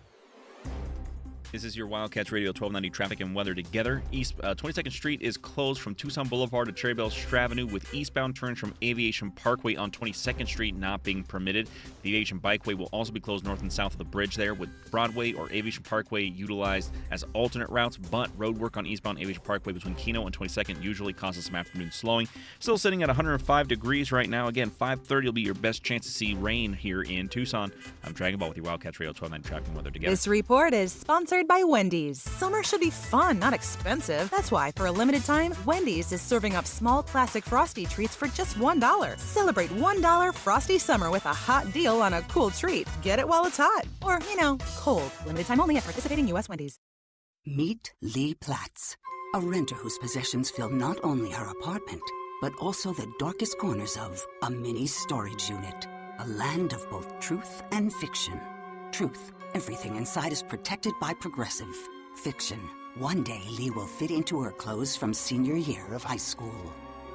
This is your Wildcats Radio 1290 traffic and weather together. 22nd Street is closed from Tucson Boulevard to Cherry Belle Avenue with eastbound turns from Aviation Parkway on 22nd Street not being permitted. The Aviation Bikeway will also be closed north and south of the bridge there with Broadway or Aviation Parkway utilized as alternate routes, but road work on eastbound Aviation Parkway between Keno and 22nd usually causes some afternoon slowing. Still sitting at 105 degrees right now. Again, 5:30 will be your best chance to see rain here in Tucson. I'm Dragon Ball with your Wildcats Radio 1290 traffic and weather together. This report is sponsored by Wendy's. Summer should be fun, not expensive. That's why, for a limited time, Wendy's is serving up small classic Frosty treats for just $1. Celebrate $1 Frosty Summer with a hot deal on a cool treat. Get it while it's hot. Or, cold. Limited time only at participating U.S. Wendy's. Meet Lee Platts, a renter whose possessions fill not only her apartment, but also the darkest corners of a mini storage unit. A land of both truth and fiction. Truth. Everything inside is protected by Progressive. Fiction. One day, Lee will fit into her clothes from senior year of high school.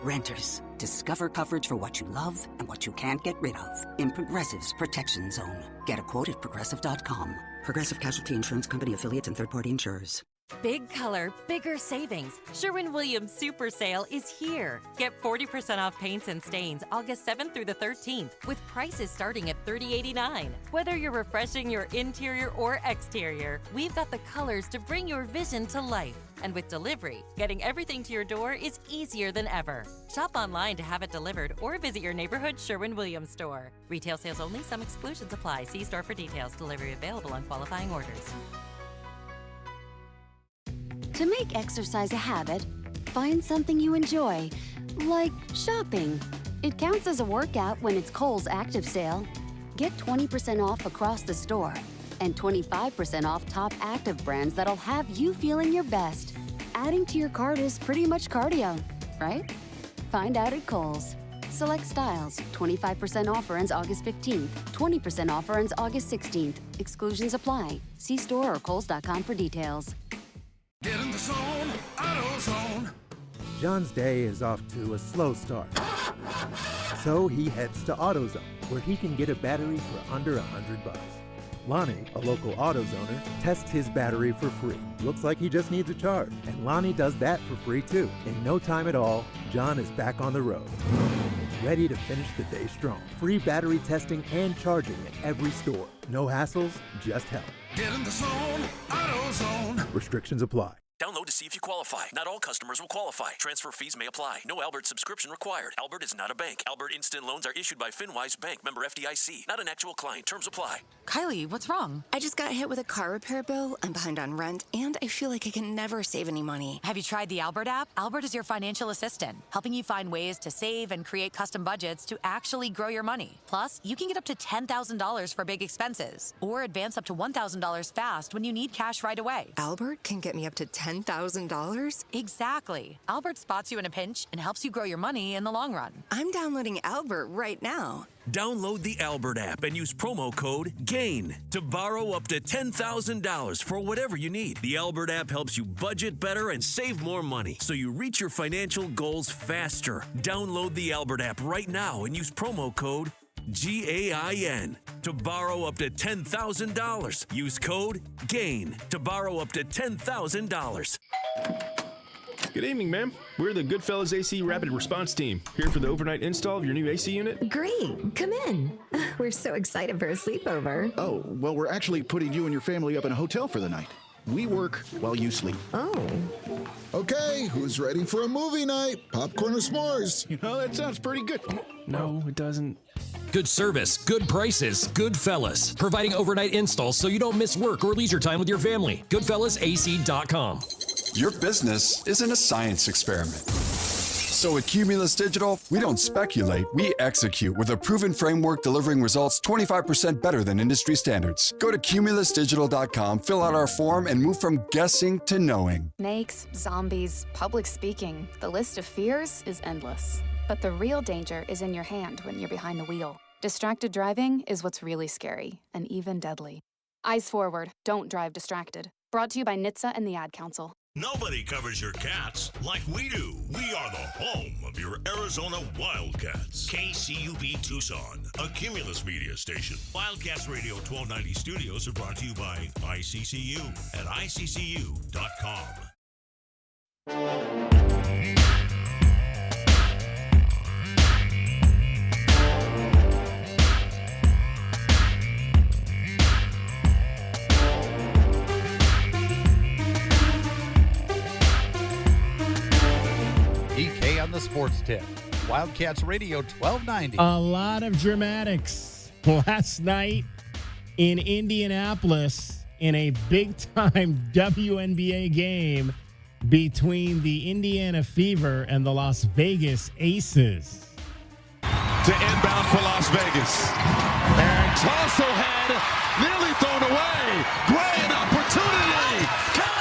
Renters, discover coverage for what you love and what you can't get rid of in Progressive's Protection Zone. Get a quote at Progressive.com. Progressive Casualty Insurance Company affiliates and third-party insurers. Big color, bigger savings. Sherwin-Williams Super Sale is here. Get 40% off paints and stains August 7th through the 13th with prices starting at $30.89. Whether you're refreshing your interior or exterior, we've got the colors to bring your vision to life. And with delivery, getting everything to your door is easier than ever. Shop online to have it delivered or visit your neighborhood Sherwin-Williams store. Retail sales only. Some exclusions apply. See store for details. Delivery available on qualifying orders. To make exercise a habit, find something you enjoy, like shopping. It counts as a workout when it's Kohl's Active Sale. Get 20% off across the store and 25% off top active brands that'll have you feeling your best. Adding to your cart is pretty much cardio, right? Find out at Kohl's. Select styles. 25% offer ends August 15th. 20% offer ends August 16th. Exclusions apply. See store or Kohls.com for details. Get in the zone, AutoZone. John's day is off to a slow start. So he heads to AutoZone, where he can get a battery for under $100. Lonnie, a local AutoZoner, tests his battery for free. Looks like he just needs a charge. And Lonnie does that for free too. In no time at all, John is back on the road. Ready to finish the day strong. Free battery testing and charging at every store. No hassles, just help. Get in the zone, AutoZone. Restrictions apply. Download to see if you qualify. Not all customers will qualify. Transfer fees may apply. No Albert subscription required. Albert is not a bank. Albert Instant Loans are issued by FinWise Bank, member FDIC. Not an actual client. Terms apply. Kylie, what's wrong? I just got hit with a car repair bill. I'm behind on rent, and I feel like I can never save any money. Have you tried the Albert app? Albert is your financial assistant, helping you find ways to save and create custom budgets to actually grow your money. Plus, you can get up to $10,000 for big expenses, or advance up to $1,000 fast when you need cash right away. Albert can get me up to $10,000? Exactly. Albert spots you in a pinch and helps you grow your money in the long run. I'm downloading Albert right now. Download the Albert app and use promo code GAIN to borrow up to $10,000 for whatever you need. The Albert app helps you budget better and save more money so you reach your financial goals faster. Download the Albert app right now and use promo code GAIN to borrow up to $10,000. Use code GAIN to borrow up to $10,000. Good evening, ma'am. We're the Goodfellas AC Rapid Response Team, here for the overnight install of your new AC unit. Great. Come in. We're so excited for a sleepover. Oh, well, we're actually putting you and your family up in a hotel for the night. We work while you sleep. Oh. Okay, who's ready for a movie night? Popcorn or s'mores? You know, that sounds pretty good. No, it doesn't. Good service, good prices, Goodfellas. Providing overnight installs so you don't miss work or leisure time with your family. GoodfellasAC.com. Your business isn't a science experiment. So at Cumulus Digital, we don't speculate, we execute with a proven framework delivering results 25% better than industry standards. Go to cumulusdigital.com, fill out our form, and move from guessing to knowing. Snakes, zombies, public speaking. The list of fears is endless. But the real danger is in your hand when you're behind the wheel. Distracted driving is what's really scary and even deadly. Eyes forward, don't drive distracted. Brought to you by NHTSA and the Ad Council. Nobody covers your cats like we do. We are the home of your Arizona Wildcats. KCUB Tucson, a Cumulus media station. Wildcats Radio 1290 studios are brought to you by ICCU at ICCU.com. EK on the sports tip. Wildcats Radio 1290. A lot of dramatics last night in Indianapolis in a big-time WNBA game between the Indiana Fever and the Las Vegas Aces. To inbound for Las Vegas. And Tulsa had nearly thrown away. Gray, an opportunity. Cash!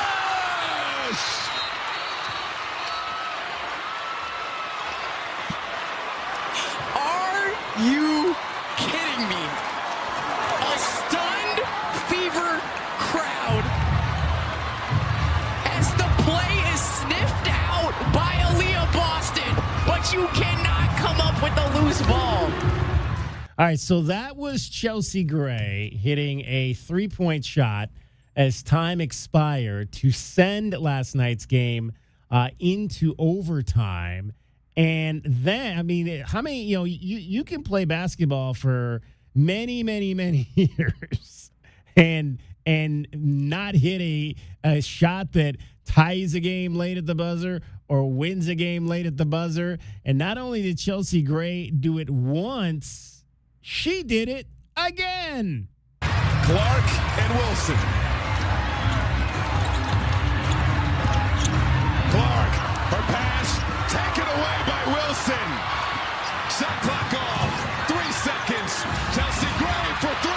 Are you kidding me? A stunned Fever crowd as the play is sniffed out by Aaliyah Boston, but you cannot come up with the loose ball. All right, so that was Chelsea Gray hitting a three-point shot as time expired to send last night's game into overtime. And then, I mean, how many, you can play basketball for many, many, many years and not hit a shot that ties a game late at the buzzer or wins a game late at the buzzer. And not only did Chelsea Gray do it once, she did it again. Clark and Wilson. Clark, her pass taken away by Wilson. Shot clock off. 3 seconds. Chelsea Gray for three.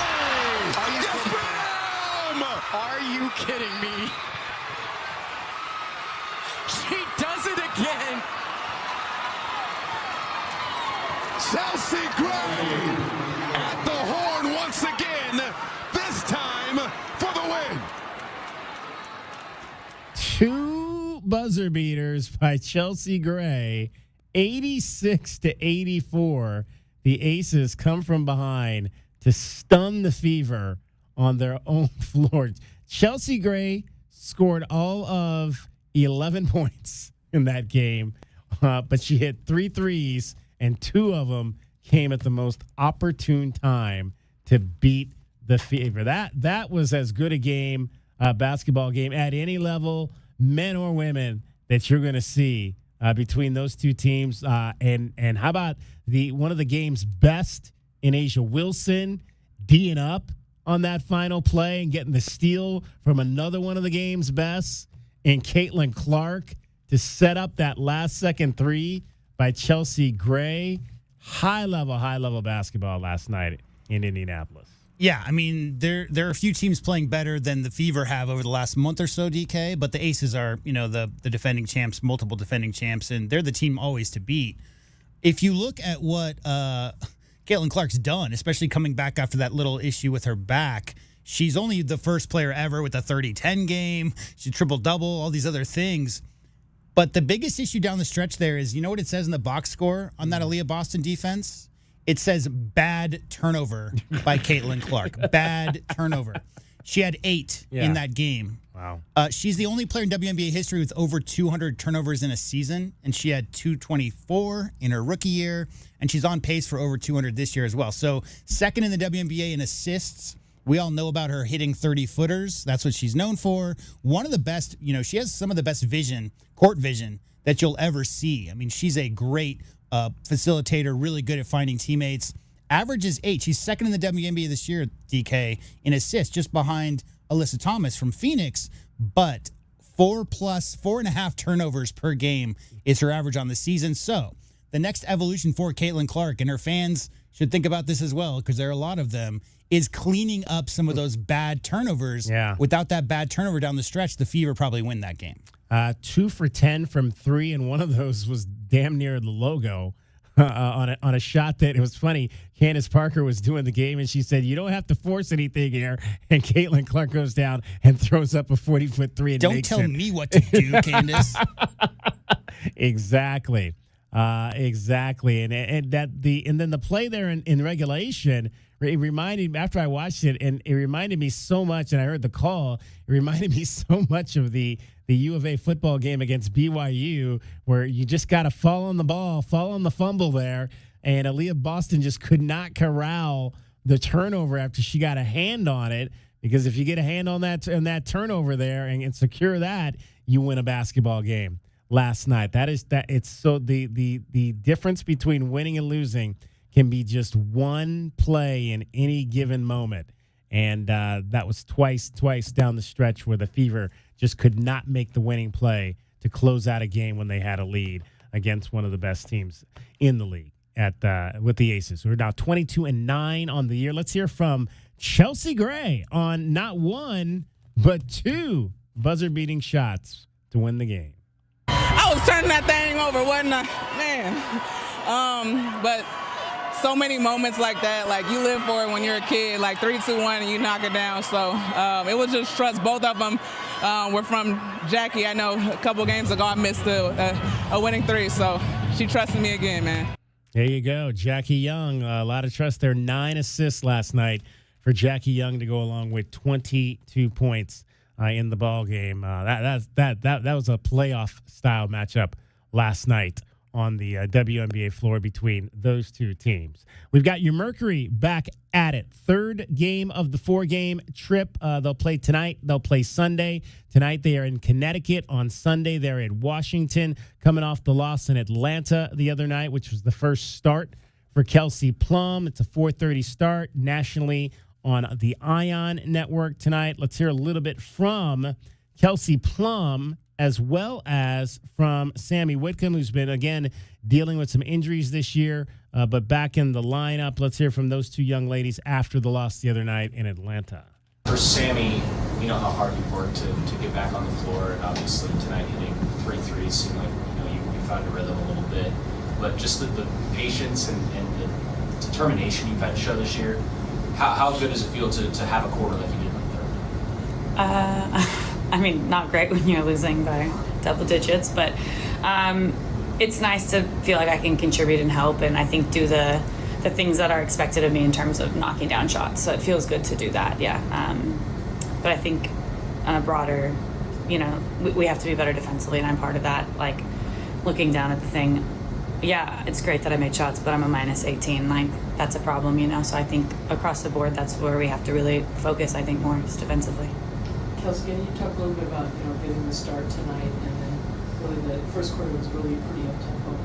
Yes, ma'am! Are you kidding me? She does it again. Chelsea Gray at the horn once again, this time for the win. 2 buzzer beaters by Chelsea Gray, 86-84. The Aces come from behind to stun the Fever on their own floor. Chelsea Gray scored all of 11 points in that game, but she hit 3 threes, and 2 of them came at the most opportune time to beat the Fever. That was as good a game, basketball game at any level, men or women, that you're going to see between those two teams. And how about one of the game's best in Asia Wilson D'ing up on that final play and getting the steal from another one of the game's best, and Caitlin Clark to set up that last-second three by Chelsea Gray. High-level basketball last night in Indianapolis. Yeah, I mean, there are a few teams playing better than the Fever have over the last month or so, DK, but the Aces are, the defending champs, multiple defending champs, and they're the team always to beat. If you look at what Caitlin Clark's done, especially coming back after that little issue with her back, she's only the first player ever with a 30-10 game. She triple-double, all these other things. But the biggest issue down the stretch there is, you know what it says in the box score on that Aaliyah Boston defense? It says bad turnover by Caitlin Clark. Bad turnover. She had 8 in that game. Wow. She's the only player in WNBA history with over 200 turnovers in a season, and she had 224 in her rookie year, and she's on pace for over 200 this year as well. So second in the WNBA in assists. We all know about her hitting 30-footers. That's what she's known for. One of the best, she has some of the best vision, court vision, that you'll ever see. I mean, she's a great facilitator, really good at finding teammates. Average is 8. She's second in the WNBA this year, DK, in assists, just behind Alyssa Thomas from Phoenix. But 4.5 turnovers per game is her average on the season. So the next evolution for Caitlin Clark, and her fans should think about this as well, because there are a lot of them, is cleaning up some of those bad turnovers. Yeah. Without that bad turnover down the stretch, the Fever probably win that game. 2 for 10 from 3, and one of those was damn near the logo on a shot that, it was funny. Candace Parker was doing the game, and she said, "You don't have to force anything here." And Caitlin Clark goes down and throws up a 40-foot 3. And Don't makes tell it. me what to do, Candace. Exactly. Exactly. And then the play there in regulation, it reminded me, after I watched it, and it reminded me so much, and I heard the call, it reminded me so much of the U of A football game against BYU, where you just got to fall on the ball, fall on the fumble there, and Aaliyah Boston just could not corral the turnover after she got a hand on it, because if you get a hand on that turnover there and secure that, you win a basketball game. Last night, it's so the difference between winning and losing can be just one play in any given moment, and that was twice down the stretch where the Fever just could not make the winning play to close out a game when they had a lead against one of the best teams in the league with the Aces, who are now 22-9 on the year. Let's hear from Chelsea Gray on not one but 2 buzzer-beating shots to win the game. I was turning that thing over, wasn't I? Man. But so many moments like that, like you live for it when you're a kid, like 3, 2, 1, and you knock it down. So it was just trust. Both of them were from Jackie. I know a couple games ago I missed a winning 3, so she trusted me again, man. There you go. Jackie Young, a lot of trust there. 9 assists last night for Jackie Young to go along with 22 points in the ball game. That was a playoff style matchup last night on the WNBA floor between those 2 teams. We've got your Mercury back at it. 3rd game of the 4-game trip. They'll play tonight. They'll play Sunday. Tonight they are in Connecticut. On Sunday they're in Washington, coming off the loss in Atlanta the other night, which was the first start for Kelsey Plum. It's a 4:30 start nationally on the Ion Network tonight. Let's hear a little bit from Kelsey Plum as well as from Sammy Whitcomb, who's been, again, dealing with some injuries this year, but back in the lineup. Let's hear from those 2 young ladies after the loss the other night in Atlanta. For Sammy, you know how hard you've worked to get back on the floor, and obviously tonight hitting 3 threes seemed like you found a rhythm a little bit. But just the patience and the determination you've had to show this year, how good does it feel to have a quarter like you did in the 3rd? I mean, not great when you're losing by double digits, but it's nice to feel like I can contribute and help, and I think do the things that are expected of me in terms of knocking down shots. So it feels good to do that, yeah. But I think on a broader, we have to be better defensively, and I'm part of that. Like, looking down at the thing, yeah, it's great that I made shots, but I'm a minus 18. Like, that's a problem, So I think across the board, that's where we have to really focus, I think, more just defensively. Kelsey, can you talk a little bit about getting the start tonight, and then really the first quarter was really pretty up tempo?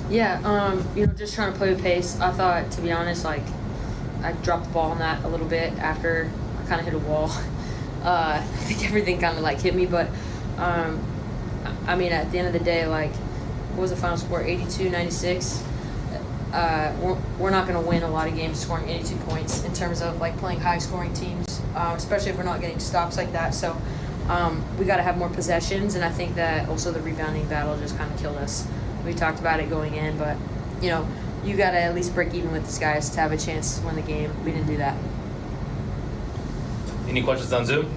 Yeah, just trying to play with pace. I thought, to be honest, I dropped the ball on that a little bit after I kind of hit a wall. I think everything kind of hit me, but I mean, at the end of the day, what was the final score? 82-96. We're not going to win a lot of games scoring 82 points in terms of playing high scoring teams, especially if we're not getting stops like that. So we got to have more possessions, and I think that also the rebounding battle just kind of killed us. We talked about it going in, but you got to at least break even with these guys to have a chance to win the game. We didn't do that. Any questions on Zoom?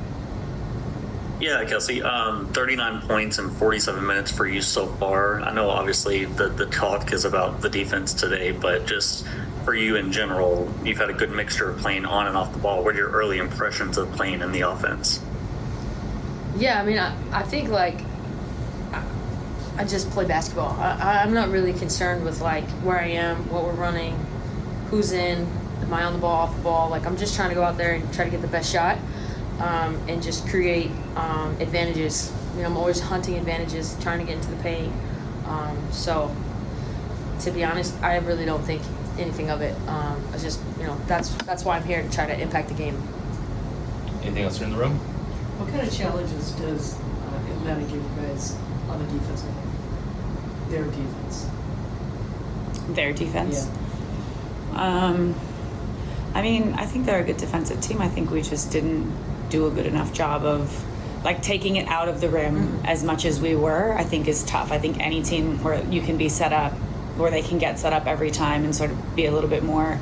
Yeah, Kelsey, 39 points in 47 minutes for you so far. I know obviously the talk is about the defense today, but just for you in general, you've had a good mixture of playing on and off the ball. What are your early impressions of playing in the offense? Yeah, I mean, I think I just play basketball. I'm not really concerned with where I am, what we're running, who's in, am I on the ball, off the ball. I'm just trying to go out there and try to get the best shot. And just create advantages. I'm always hunting advantages, trying to get into the paint. So, to be honest, I really don't think anything of it. It's just, that's why I'm here, to try to impact the game. Anything else in the room? What kind of challenges does Atlanta give you guys on the defensive end? Their defense. Their defense? Yeah. I mean, I think they're a good defensive team. I think we just didn't do a good enough job of taking it out of the rim as much as we were. I think is tough. I think any team where you can be set up, where they can get set up every time and sort of be a little bit more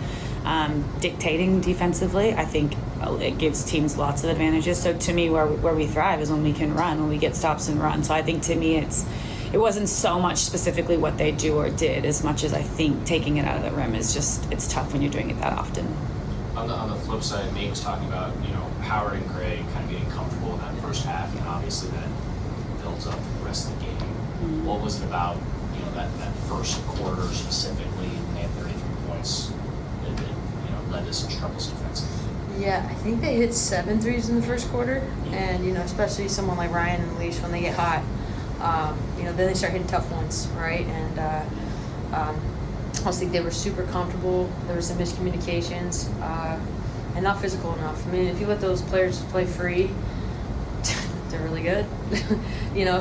dictating defensively, I think it gives teams lots of advantages. So to me, where we thrive is when we can run, when we get stops and run. So I think to me it wasn't so much specifically what they do or did as much as I think taking it out of the rim is just, it's tough when you're doing it that often. On the flip side, Nate was talking about, Howard and Gray kind of getting comfortable in that first half, and obviously that builds up the rest of the game. Mm-hmm. What was it about, that first quarter specifically, when they had 33 points, that led to some troubles defensively? Yeah, I think they hit 7 threes in the first quarter, and especially someone like Ryan and Leash, when they get hot, then they start hitting tough ones, right? And I just think they were super comfortable. There were some miscommunications, and not physical enough. I mean, if you let those players play free, they're really good.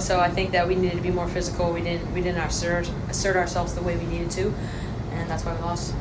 So I think that we needed to be more physical. We didn't assert ourselves the way we needed to, and that's why we lost.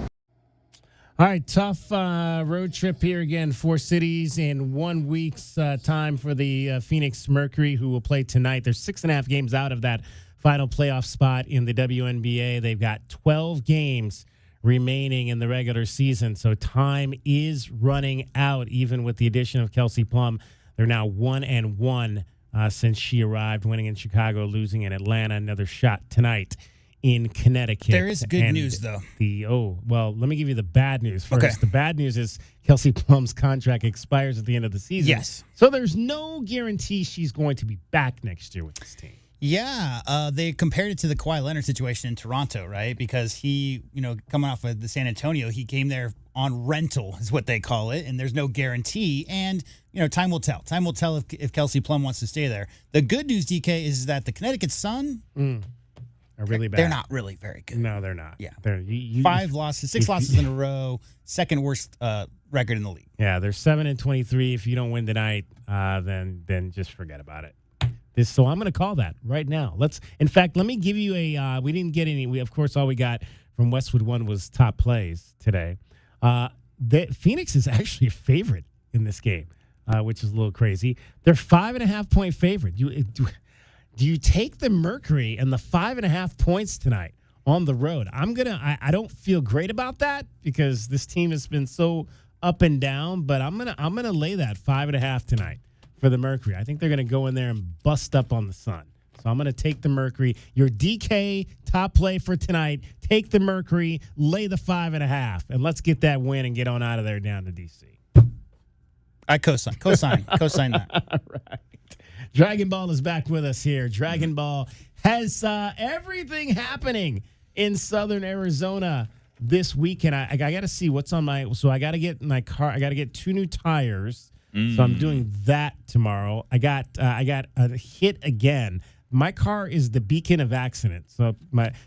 All right, tough road trip here again. 4 cities in 1 week's time for the Phoenix Mercury, who will play tonight. They're 6.5 games out of that final playoff spot in the WNBA. They've got 12 games remaining in the regular season, so time is running out, even with the addition of Kelsey Plum. They're now 1-1 since she arrived, winning in Chicago, losing in Atlanta. Another shot tonight in Connecticut. There is good news, though. Let me give you the bad news first. Okay. The bad news is Kelsey Plum's contract expires at the end of the season. Yes. So there's no guarantee she's going to be back next year with this team. Yeah, they compared it to the Kawhi Leonard situation in Toronto, right? Because he, coming off of the San Antonio, he came there on rental, is what they call it, and there's no guarantee. And, time will tell. Time will tell if Kelsey Plum wants to stay there. The good news, DK, is that the Connecticut Sun are really bad. They're not really very good. No, they're not. Yeah. They're, 6 losses in a row, second worst record in the league. Yeah, they're 7-23. If you don't win tonight, then just forget about it. So I'm going to call that right now. In fact, let me give you we didn't get any. Of course, all we got from Westwood One was top plays today. Phoenix is actually a favorite in this game, which is a little crazy. They're 5.5-point favorite. Do you take the Mercury and the 5.5 points tonight on the road? I don't feel great about that because this team has been so up and down, but I'm gonna lay that 5.5 tonight for the Mercury. I think they're going to go in there and bust up on the Sun. So I'm going to take the Mercury. Your DK top play for tonight, take the Mercury, lay the 5.5, and let's get that win and get on out of there down to D.C. I co-sign that. All right. Dragon Ball is back with us here. Dragon Ball has everything happening in Southern Arizona this weekend. I got to see what's on so I got to get my car. I got to get 2 new tires. So I'm doing that tomorrow. I got a hit again. My car is the beacon of accident. So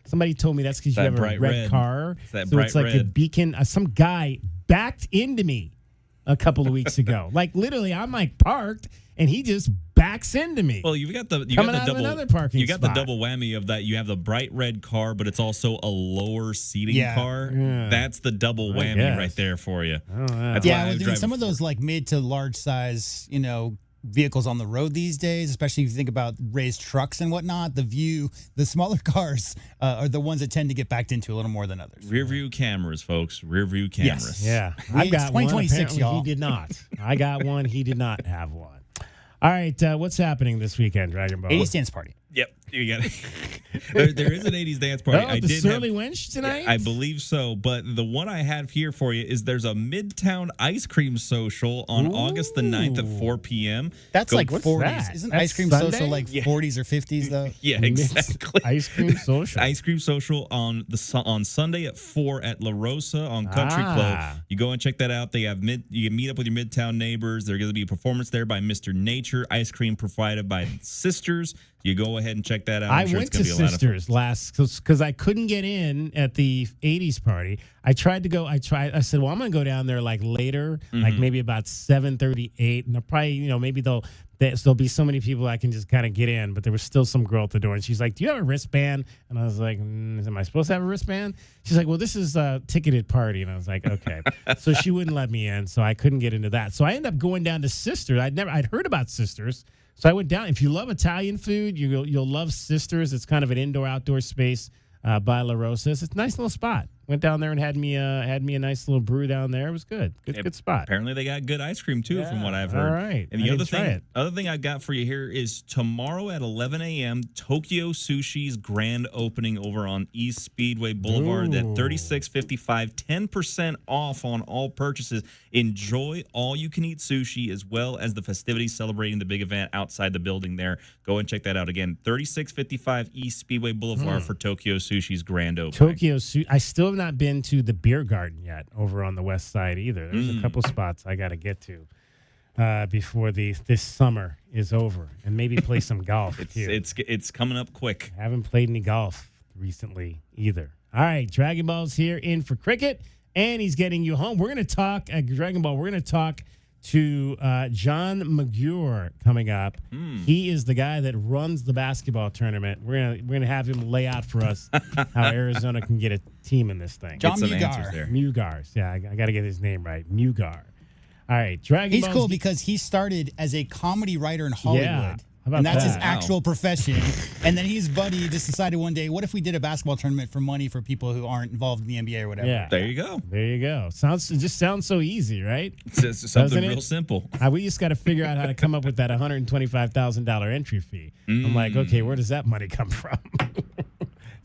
somebody told me that's because you have a red car. It's like a beacon. Some guy backed into me a couple of weeks ago. Like literally, I'm parked, and he just backs into me. Well, you got the double another parking. You got spot. the double whammy of that. You have the bright red car, but it's also a lower seating car. Yeah. That's the double whammy right there for you. That's Yeah, we're doing some of those mid to large size, vehicles on the road these days, especially if you think about raised trucks and whatnot. The smaller cars are the ones that tend to get backed into a little more than others. Rear view cameras, folks. Rear view cameras. Yes. Yeah. I got 2026, one. y'all. He did not. I got one. He did not have one. All right. What's happening this weekend, Dragon Ball? 80s dance party. Yep, you got it. There is an 80s dance party. Oh, the Surly Winch tonight? I believe so, but the one I have here for you is there's a Midtown Ice Cream Social on August the 9th at 4 p.m. That's like what's 40s. that? Isn't That's Ice Cream Sunday? Social like 40s or 50s, though? Yeah, exactly. Ice Cream Social. Ice Cream Social on Sunday at 4 at La Rosa on Country Club. You go and check that out. They have you can meet up with your Midtown neighbors. There's going to be a performance there by Mr. Nature. Ice cream provided by Sisters. You go ahead and check check that out. I I'm sure went it's to gonna be a lot of fun. Sisters because I couldn't get in at the 80s party. I tried to go. I said, well, I'm going to go down there like later, like maybe about 7:38, and they'll probably, maybe there'll be so many people I can just kind of get in. But there was still some girl at the door, and she's like, "Do you have a wristband?" And I was like, "Am I supposed to have a wristband?" She's like, "Well, this is a ticketed party," and I was like, "Okay." So she wouldn't let me in, so I couldn't get into that. So I ended up going down to Sisters. I'd heard about Sisters. So I went down. If you love Italian food, you'll love Sisters. It's kind of an indoor-outdoor space by La Rosa. It's a nice little spot. Went down there and had me a nice little brew down there. It was good. Good spot. Apparently they got good ice cream too, from what I've heard. All right. And the other thing I've got for you here is tomorrow at 11 a.m. Tokyo Sushi's grand opening over on East Speedway Boulevard at 3655. 10% off on all purchases. Enjoy all you can eat sushi as well as the festivities celebrating the big event outside the building there. Go and check that out again. 3655 East Speedway Boulevard for Tokyo Sushi's grand opening. Tokyo Sushi. I still have not been to the beer garden yet over on the west side either. There's a couple spots I got to get to before this summer is over, and maybe play some golf too. It's coming up quick. I haven't played any golf recently either. All right, Dragon Ball's here in for cricket, and he's getting you home. We're going to talk at Dragon Ball. We're going to talk to John McGure coming up. He is the guy that runs the basketball tournament. We're gonna have him lay out for us how Arizona can get a team in this thing. John Mugar. Mugars. Yeah, I got to get his name right. Mugar. All right, Dragon He's Ball's cool because he started as a comedy writer in Hollywood. Yeah. How about And that's his that? actual profession. And then his buddy just decided one day, what if we did a basketball tournament for money for people who aren't involved in the NBA or whatever? Yeah. There you go. There you go. It just sounds so easy, right? It's something Doesn't it? real simple. We just got to figure out how to come up with that $125,000 entry fee. I'm like, okay, where does that money come from?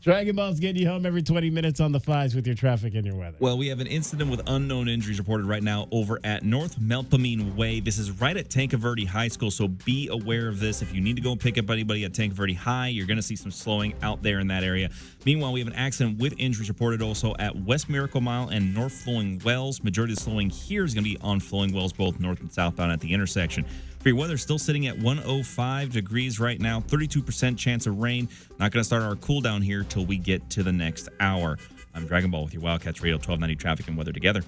Dragon Ball's getting you home every 20 minutes on the fives with your traffic and your weather. Well, we have an incident with unknown injuries reported right now over at North Melpomene Way. This is right at Tancaverde High School, so be aware of this. If you need to go and pick up anybody at Tancaverde High, you're going to see some slowing out there in that area. Meanwhile, we have an accident with injuries reported also at West Miracle Mile and North Flowing Wells. Majority of the slowing here is going to be on Flowing Wells, both north and southbound at the intersection. For your weather, still sitting at 105 degrees right now, 32% chance of rain. Not going to start our cool down here till we get to the next hour. I'm Dragon Ball with your Wildcats Radio 1290 traffic and weather together.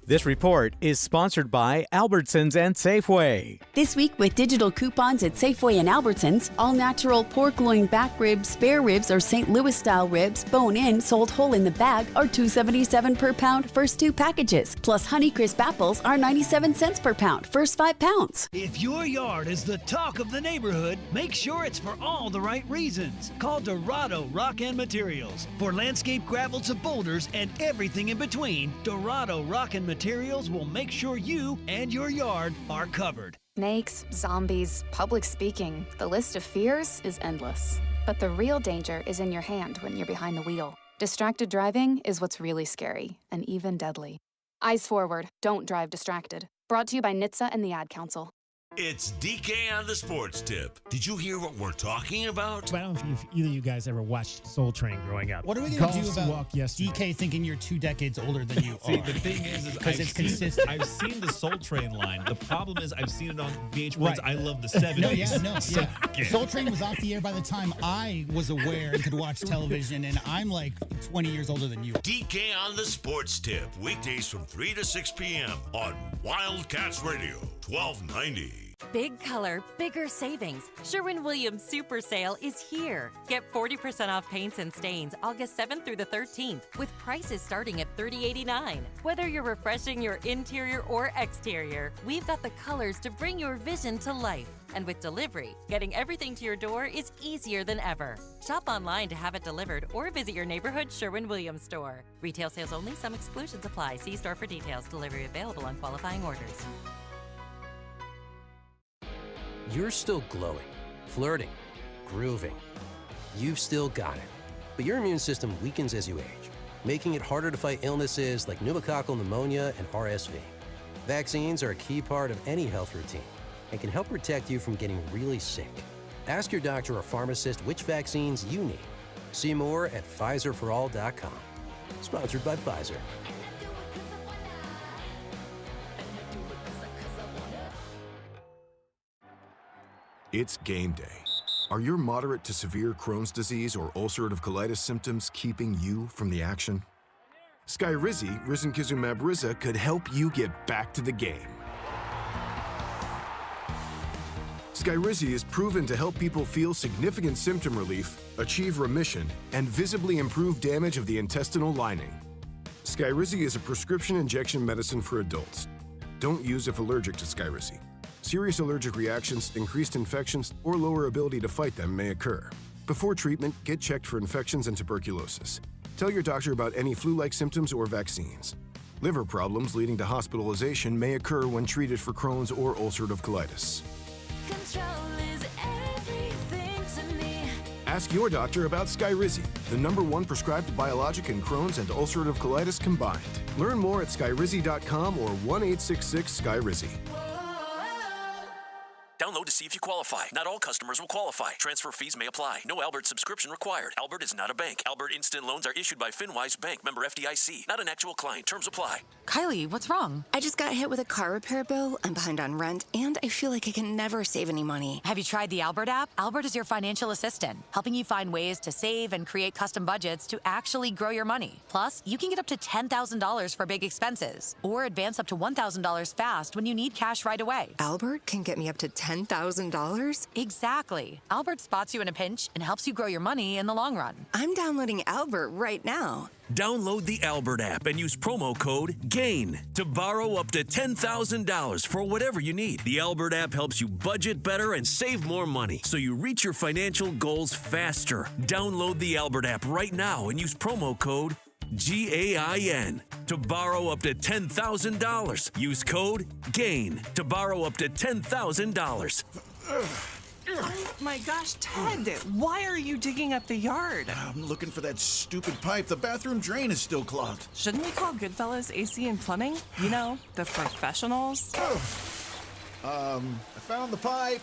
This report is sponsored by Albertsons and Safeway. This week with digital coupons at Safeway and Albertsons, all natural pork loin back ribs, spare ribs, or St. Louis style ribs, bone in, sold whole in the bag, are $2.77 per pound, first 2 packages. Plus Honeycrisp apples are 97 cents per pound, first 5 pounds. If your yard is the talk of the neighborhood, make sure it's for all the right reasons. Call Dorado Rock and Materials. For landscape gravel to boulders and everything in between, Dorado Rock and Materials will make sure you and your yard are covered. Snakes, zombies, public speaking. The list of fears is endless. But the real danger is in your hand when you're behind the wheel. Distracted driving is what's really scary and even deadly. Eyes forward, don't drive distracted. Brought to you by NHTSA and the Ad Council. It's DK on the Sports Tip. Did you hear what we're talking about? I don't know if either of you guys ever watched Soul Train growing up. What are we going to do Golf's about Walk Yesterday. DK thinking you're 2 decades older than you See, are? the thing is because it's consistent. I've seen the Soul Train line. The problem is I've seen it on VH1's Right. I Love the 70s. Soul Train was off the air by the time I was aware and could watch television, and I'm like 20 years older than you. DK on the Sports Tip. Weekdays from 3 to 6 p.m. on Wildcats Radio 1290. Big color, bigger savings. Sherwin-Williams Super Sale is here. Get 40% off paints and stains August 7th through the 13th with prices starting at $30.89. Whether you're refreshing your interior or exterior, we've got the colors to bring your vision to life. And with delivery, getting everything to your door is easier than ever. Shop online to have it delivered or visit your neighborhood Sherwin-Williams store. Retail sales only, some exclusions apply. See store for details. Delivery available on qualifying orders. You're still glowing, flirting, grooving. You've still got it. But your immune system weakens as you age, making it harder to fight illnesses like pneumococcal pneumonia and RSV. Vaccines are a key part of any health routine and can help protect you from getting really sick. Ask your doctor or pharmacist which vaccines you need. See more at PfizerForAll.com. Sponsored by Pfizer. It's game day. Are your moderate to severe Crohn's disease or ulcerative colitis symptoms keeping you from the action? Skyrizi, risankizumab Riza, could help you get back to the game. Skyrizi is proven to help people feel significant symptom relief, achieve remission, and visibly improve damage of the intestinal lining. Skyrizi is a prescription injection medicine for adults. Don't use if allergic to Skyrizi. Serious allergic reactions, increased infections, or lower ability to fight them may occur. Before treatment, get checked for infections and tuberculosis. Tell your doctor about any flu-like symptoms or vaccines. Liver problems leading to hospitalization may occur when treated for Crohn's or ulcerative colitis. Ask your doctor about Skyrizi, the #1 prescribed biologic in Crohn's and ulcerative colitis combined. Learn more at skyrizi.com or 1-866-SKYRIZI. Download to see if you qualify. Not all customers will qualify. Transfer fees may apply. No Albert subscription required. Albert is not a bank. Albert Instant Loans are issued by FinWise Bank, member FDIC. Not an actual client. Terms apply. Kylie, what's wrong? I just got hit with a car repair bill. I'm behind on rent, and I feel like I can never save any money. Have you tried the Albert app? Albert is your financial assistant, helping you find ways to save and create custom budgets to actually grow your money. Plus, you can get up to $10,000 for big expenses, or advance up to $1,000 fast when you need cash right away. Albert can get me up to $10,000? Exactly. Albert spots you in a pinch and helps you grow your money in the long run. I'm downloading Albert right now. Download the Albert app and use promo code GAIN to borrow up to $10,000 for whatever you need. The Albert app helps you budget better and save more money so you reach your financial goals faster. Download the Albert app right now and use promo code GAIN to borrow up to $10,000. Use code GAIN to borrow up to $10,000. Oh my gosh, Ted, why are you digging up the yard? I'm looking for that stupid pipe. The bathroom drain is still clogged. Shouldn't we call Goodfellas AC and Plumbing? You know, the professionals. I found the pipe.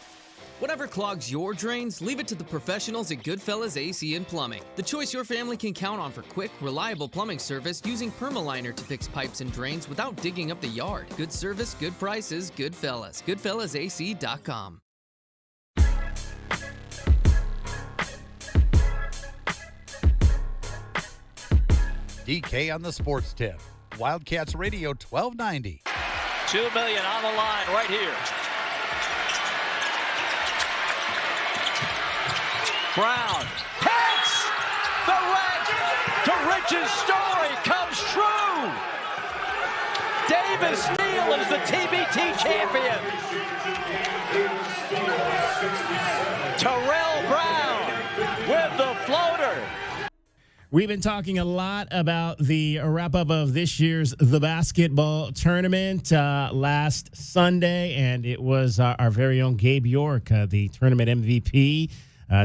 Whatever clogs your drains, leave it to the professionals at Goodfellas AC and Plumbing. The choice your family can count on for quick, reliable plumbing service using Permaliner to fix pipes and drains without digging up the yard. Good service, good prices, Goodfellas. GoodfellasAC.com. DK on the sports tip. Wildcats Radio 1290. $2 million on the line right here. Brown hits the red. DeRich's story comes true. Davis Neal is the TBT champion. Terrell Brown with the floater. We've been talking a lot about the wrap-up of this year's The Basketball Tournament last Sunday, and it was our very own Gabe York, the tournament MVP.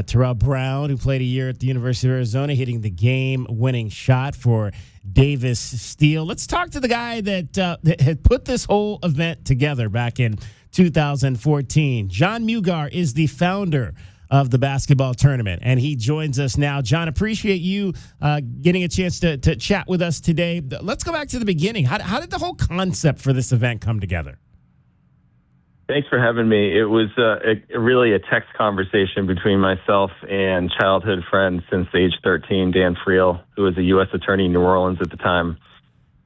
Terrell Brown, who played a year at the University of Arizona, hitting the game-winning shot for Davis Steele. Let's talk to the guy that had put this whole event together back in 2014. John Mugar is the founder of the basketball tournament, and he joins us now. John, appreciate you getting a chance to chat with us today. Let's go back to the beginning. How did the whole concept for this event come together? Thanks for having me. It was really a text conversation between myself and childhood friend since age 13, Dan Friel, who was a U.S. attorney in New Orleans at the time.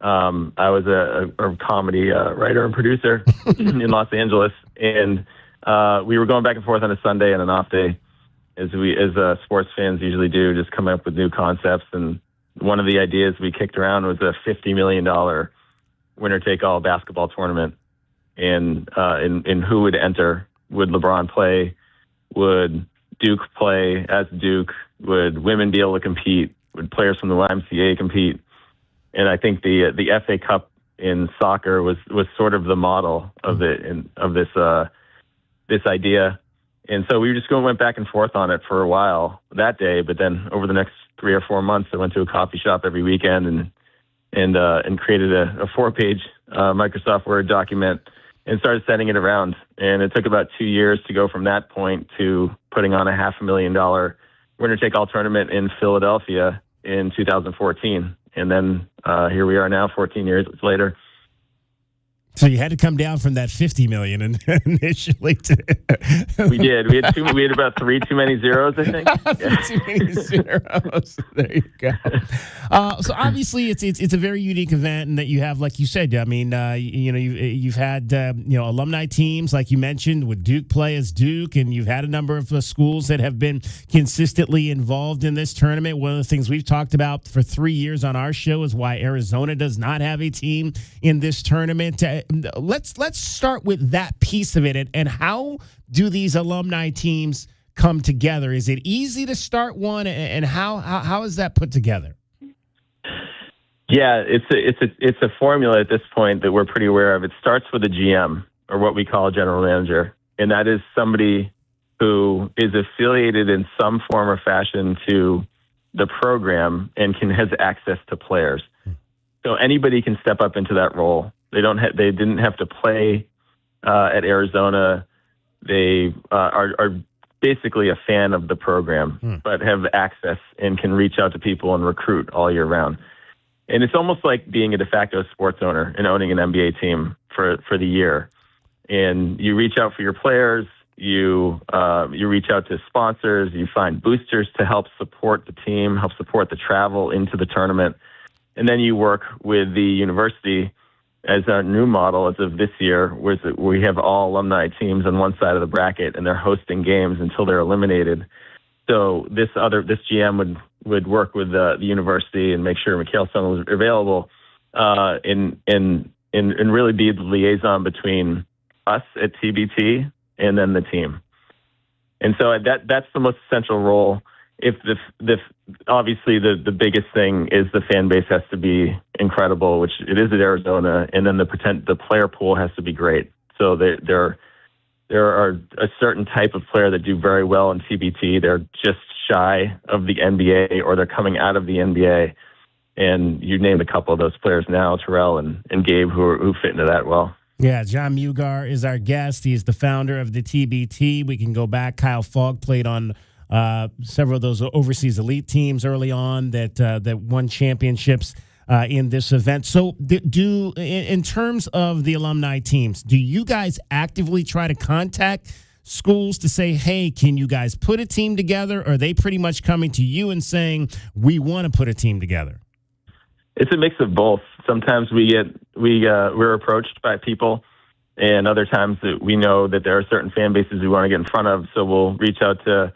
I was a comedy writer and producer in Los Angeles, and we were going back and forth on a Sunday and an off day, as sports fans usually do, just coming up with new concepts. And one of the ideas we kicked around was a $50 million winner-take-all basketball tournament. And who would enter? Would LeBron play? Would Duke play as Duke? Would women be able to compete? Would players from the YMCA compete? And I think the FA Cup in soccer was sort of the model of this idea. And so we just went back and forth on it for a while that day. But then over the next 3 or 4 months, I went to a coffee shop every weekend and created a 4-page Microsoft Word document and started sending it around. And it took about 2 years to go from that point to putting on a $500,000 winner-take-all tournament in Philadelphia in 2014. And then here we are now, 14 years later. So you had to come down from that $50 million initially. We did. We had about 3 too many zeros, I think. Too many zeros. There you go. So obviously, it's a very unique event, and that you have, like you said. I mean, you've had alumni teams, like you mentioned, with Duke play as Duke, and you've had a number of schools that have been consistently involved in this tournament. One of the things we've talked about for 3 years on our show is why Arizona does not have a team in this tournament. Let's start with that piece of it, and how do these alumni teams come together? Is it easy to start one, and how is that put together? Yeah, it's a formula at this point that we're pretty aware of. It starts with a GM, or what we call a general manager, and that is somebody who is affiliated in some form or fashion to the program and has access to players. So anybody can step up into that role. They didn't have to play at Arizona. They are basically a fan of the program, but have access and can reach out to people and recruit all year round. And it's almost like being a de facto sports owner and owning an NBA team for the year. And you reach out for your players. You reach out to sponsors. You find boosters to help support the team, help support the travel into the tournament. And then you work with the university as our new model as of this year, where we have all alumni teams on one side of the bracket, and they're hosting games until they're eliminated. So this GM would work with the university and make sure Mikhail Son was available, and really be the liaison between us at TBT and then the team. And so that's the most essential role. If obviously the biggest thing is the fan base has to be incredible, which it is at Arizona, and then the player pool has to be great. So there are a certain type of player that do very well in TBT. They're just shy of the NBA, or they're coming out of the NBA. And you named a couple of those players now, Terrell and Gabe, who fit into that well. Yeah, John Mugar is our guest. He is the founder of the TBT. We can go back. Kyle Fogg played on several of those overseas elite teams early on that won championships in this event. So in terms of the alumni teams, do you guys actively try to contact schools to say, hey, can you guys put a team together? Or are they pretty much coming to you and saying, we want to put a team together? It's a mix of both. Sometimes we're approached by people, and other times that we know that there are certain fan bases we want to get in front of. So we'll reach out to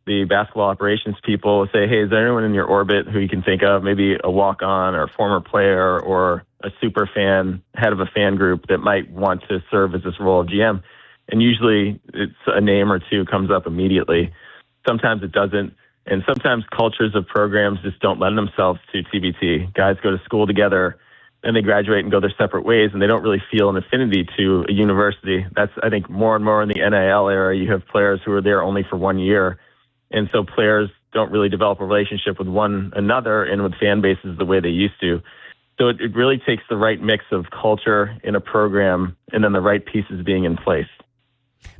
the basketball operations people, say, hey, is there anyone in your orbit who you can think of, maybe a walk-on or a former player or a super fan, head of a fan group that might want to serve as this role of GM? And usually it's a name or two comes up immediately. Sometimes it doesn't. And sometimes cultures of programs just don't lend themselves to TBT. Guys go to school together, then they graduate and go their separate ways, and they don't really feel an affinity to a university. That's, I think, more and more in the NIL era. You have players who are there only for 1 year. And so players don't really develop a relationship with one another and with fan bases the way they used to. So it really takes the right mix of culture in a program and then the right pieces being in place.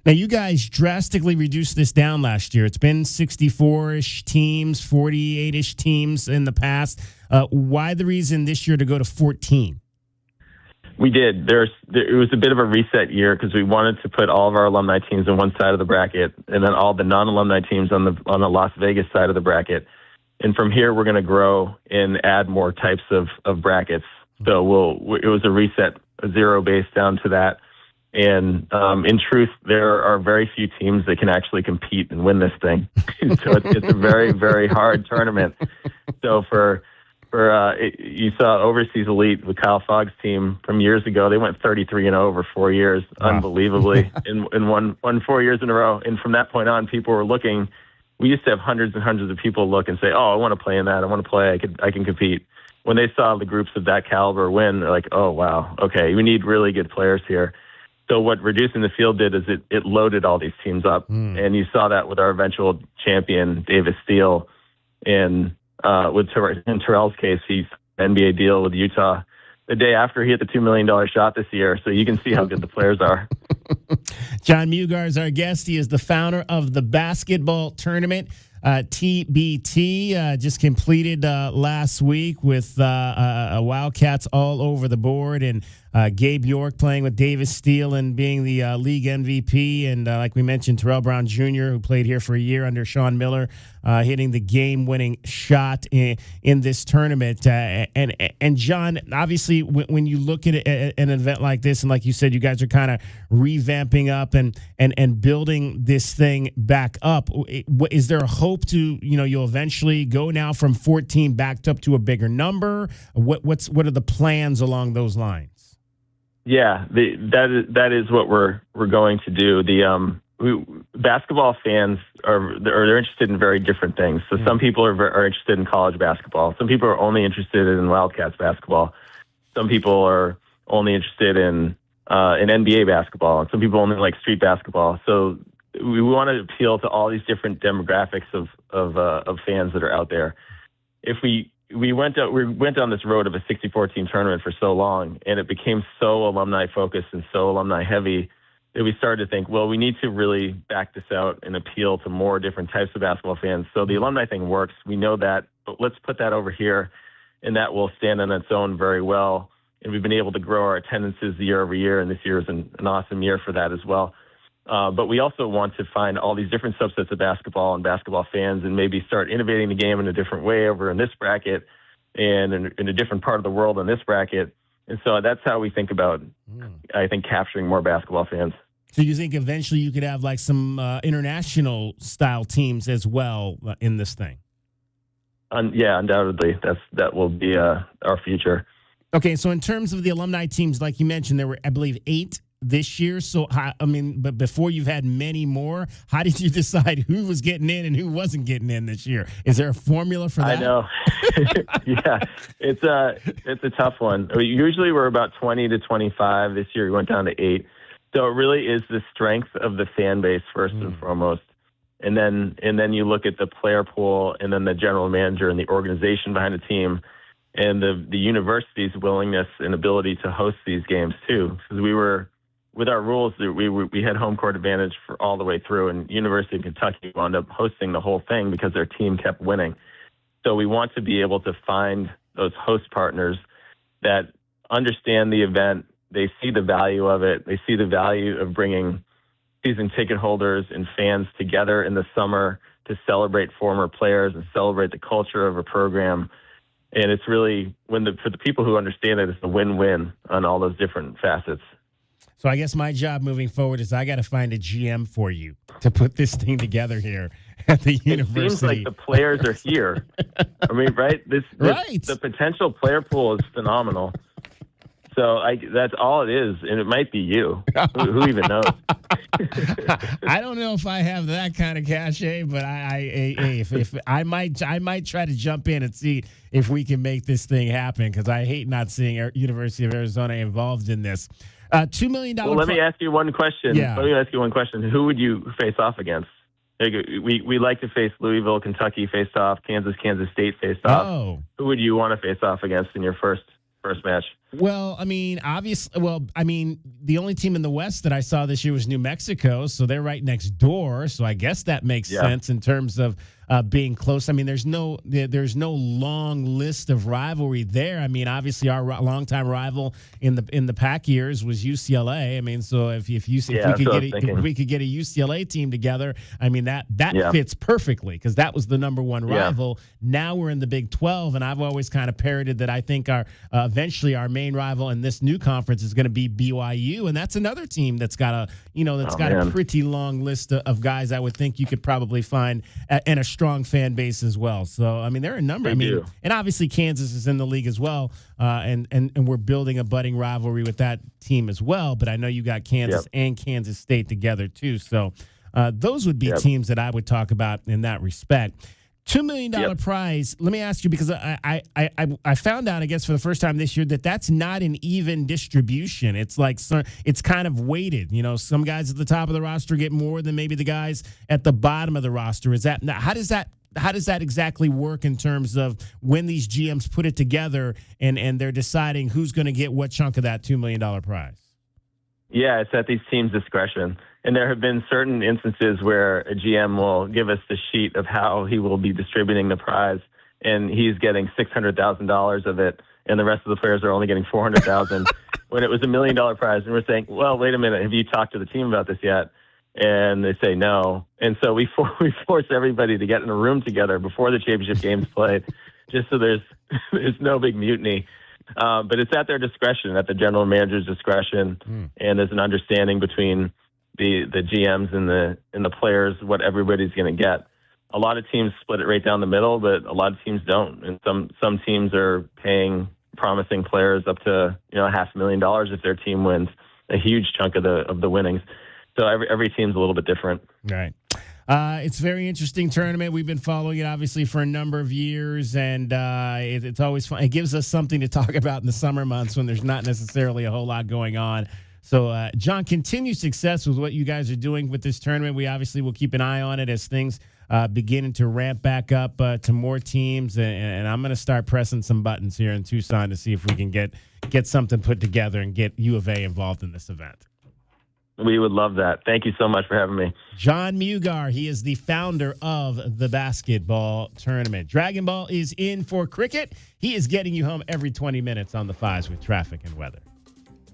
Now, you guys drastically reduced this down last year. It's been 64-ish teams, 48-ish teams in the past. Why the reason this year to go to 14? We did. It was a bit of a reset year because we wanted to put all of our alumni teams on one side of the bracket and then all the non-alumni teams on the Las Vegas side of the bracket. And from here, we're going to grow and add more types of brackets. So it was a reset, a zero base down to that. And in truth, there are very few teams that can actually compete and win this thing. So it's a very, very hard tournament. So you saw Overseas Elite with Kyle Fogg's team from years ago. They went 33-0 over 4 years, unbelievably, in won 4 years in a row. And from that point on, people were looking. We used to have hundreds and hundreds of people look and say, "Oh, I want to play in that. I want to play. I can compete." When they saw the groups of that caliber win, they're like, "Oh, wow, okay, we need really good players here." So what reducing the field did is it loaded all these teams up. And you saw that with our eventual champion, Davis Steele. And in Terrell's case, he's an NBA deal with Utah the day after he hit the $2 million shot this year. So you can see how good the players are. John Mugar is our guest. He is the founder of the basketball tournament. TBT just completed last week with Wildcats all over the board, and Gabe York playing with Davis Steele and being the league MVP. And like we mentioned, Terrell Brown Jr., who played here for a year under Sean Miller, hitting the game-winning shot in this tournament. And John, obviously, when you look at an event like this, and like you said, you guys are kind of revamping up and building this thing back up. Is there a hope to, you'll eventually go now from 14 back up to a bigger number? What are the plans along those lines? Yeah, that is what we're going to do. Basketball fans they're interested in very different things. So some people are interested in college basketball. Some people are only interested in Wildcats basketball. Some people are only interested in NBA basketball, and some people only like street basketball. So we want to appeal to all these different demographics of fans that are out there. If we went down this road of a 64-team tournament for so long, and it became so alumni-focused and so alumni-heavy that we started to think, well, we need to really back this out and appeal to more different types of basketball fans. So the alumni thing works. We know that, but let's put that over here, and that will stand on its own very well. And we've been able to grow our attendances year over year, and this year is an awesome year for that as well. But we also want to find all these different subsets of basketball and basketball fans and maybe start innovating the game in a different way over in this bracket and in a different part of the world in this bracket. And so that's how we think about, I think, capturing more basketball fans. So you think eventually you could have like some international style teams as well in this thing? Yeah, undoubtedly. That will be our future. Okay, so in terms of the alumni teams, like you mentioned, there were, I believe, 8 this year. So, but before you've had many more, how did you decide who was getting in and who wasn't getting in this year? Is there a formula for that? I know. Yeah, it's a tough one. Usually we're about 20 to 25. This year we went down to 8. So it really is the strength of the fan base first and foremost. And then you look at the player pool and then the general manager and the organization behind the team and the university's willingness and ability to host these games too. Because with our rules, we had home court advantage for all the way through, and University of Kentucky wound up hosting the whole thing because their team kept winning. So we want to be able to find those host partners that understand the event. They see the value of it. They see the value of bringing season ticket holders and fans together in the summer to celebrate former players and celebrate the culture of a program. And it's really, for the people who understand it, it's a win-win on all those different facets. So I guess my job moving forward is I got to find a GM for you to put this thing together here at the university. It seems like the players are here. I mean, right? Right. The potential player pool is phenomenal. So that's all it is, and it might be you. Who even knows? I don't know if I have that kind of cachet, but if I might try to jump in and see if we can make this thing happen, because I hate not seeing University of Arizona involved in this. $2 million. Well, let me ask you one question. Yeah. Let me ask you one question. Who would you face off against? We like to face Louisville, Kentucky face off, Kansas State face off. Oh. Who would you want to face off against in your first match? Well, I mean, the only team in the West that I saw this year was New Mexico, so they're right next door. So I guess that makes sense in terms of being close. I mean, there's no long list of rivalry there. I mean, obviously our longtime rival in the Pac years was UCLA. I mean, so if we could get a UCLA team together, I mean that fits perfectly because that was the number one rival. Now we're in the Big 12, and I've always kind of parroted that I think our eventually our main rival in this new conference is going to be BYU, and that's another team that's got a pretty long list of guys I would think you could probably find and a strong fan base as well. So I mean, there are a number. And obviously Kansas is in the league as well, and we're building a budding rivalry with that team as well. But I know you got Kansas and Kansas State together too. So those would be teams that I would talk about in that respect. $2 million prize. Let me ask you, because I found out, I guess, for the first time this year that's not an even distribution. It's like it's kind of weighted. You know, some guys at the top of the roster get more than maybe the guys at the bottom of the roster. How does that exactly work in terms of when these GMs put it together and they're deciding who's going to get what chunk of that $2 million prize? Yeah, it's at these teams' discretion. And there have been certain instances where a GM will give us the sheet of how he will be distributing the prize, and he's getting $600,000 of it, and the rest of the players are only getting $400,000 when it was $1 million prize. And we're saying, well, wait a minute, have you talked to the team about this yet? And they say no. And so we force everybody to get in a room together before the championship game's played, just so there's no big mutiny. But it's at their discretion, at the general manager's discretion, and there's an understanding between the GMs and the players what everybody's going to get. A lot of teams split it right down the middle, but a lot of teams don't. And some teams are paying promising players up to $500,000 if their team wins a huge chunk of the winnings. So every team's a little bit different. Right. It's a very interesting tournament. We've been following it, obviously, for a number of years, and it's always fun. It gives us something to talk about in the summer months when there's not necessarily a whole lot going on. So, John, continue success with what you guys are doing with this tournament. We obviously will keep an eye on it as things begin to ramp back up to more teams, and I'm going to start pressing some buttons here in Tucson to see if we can get something put together and get U of A involved in this event. We would love that. Thank you so much for having me. John Mugar, he is the founder of the basketball tournament. Dragon Ball is in for cricket. He is getting you home every 20 minutes on the fives with traffic and weather.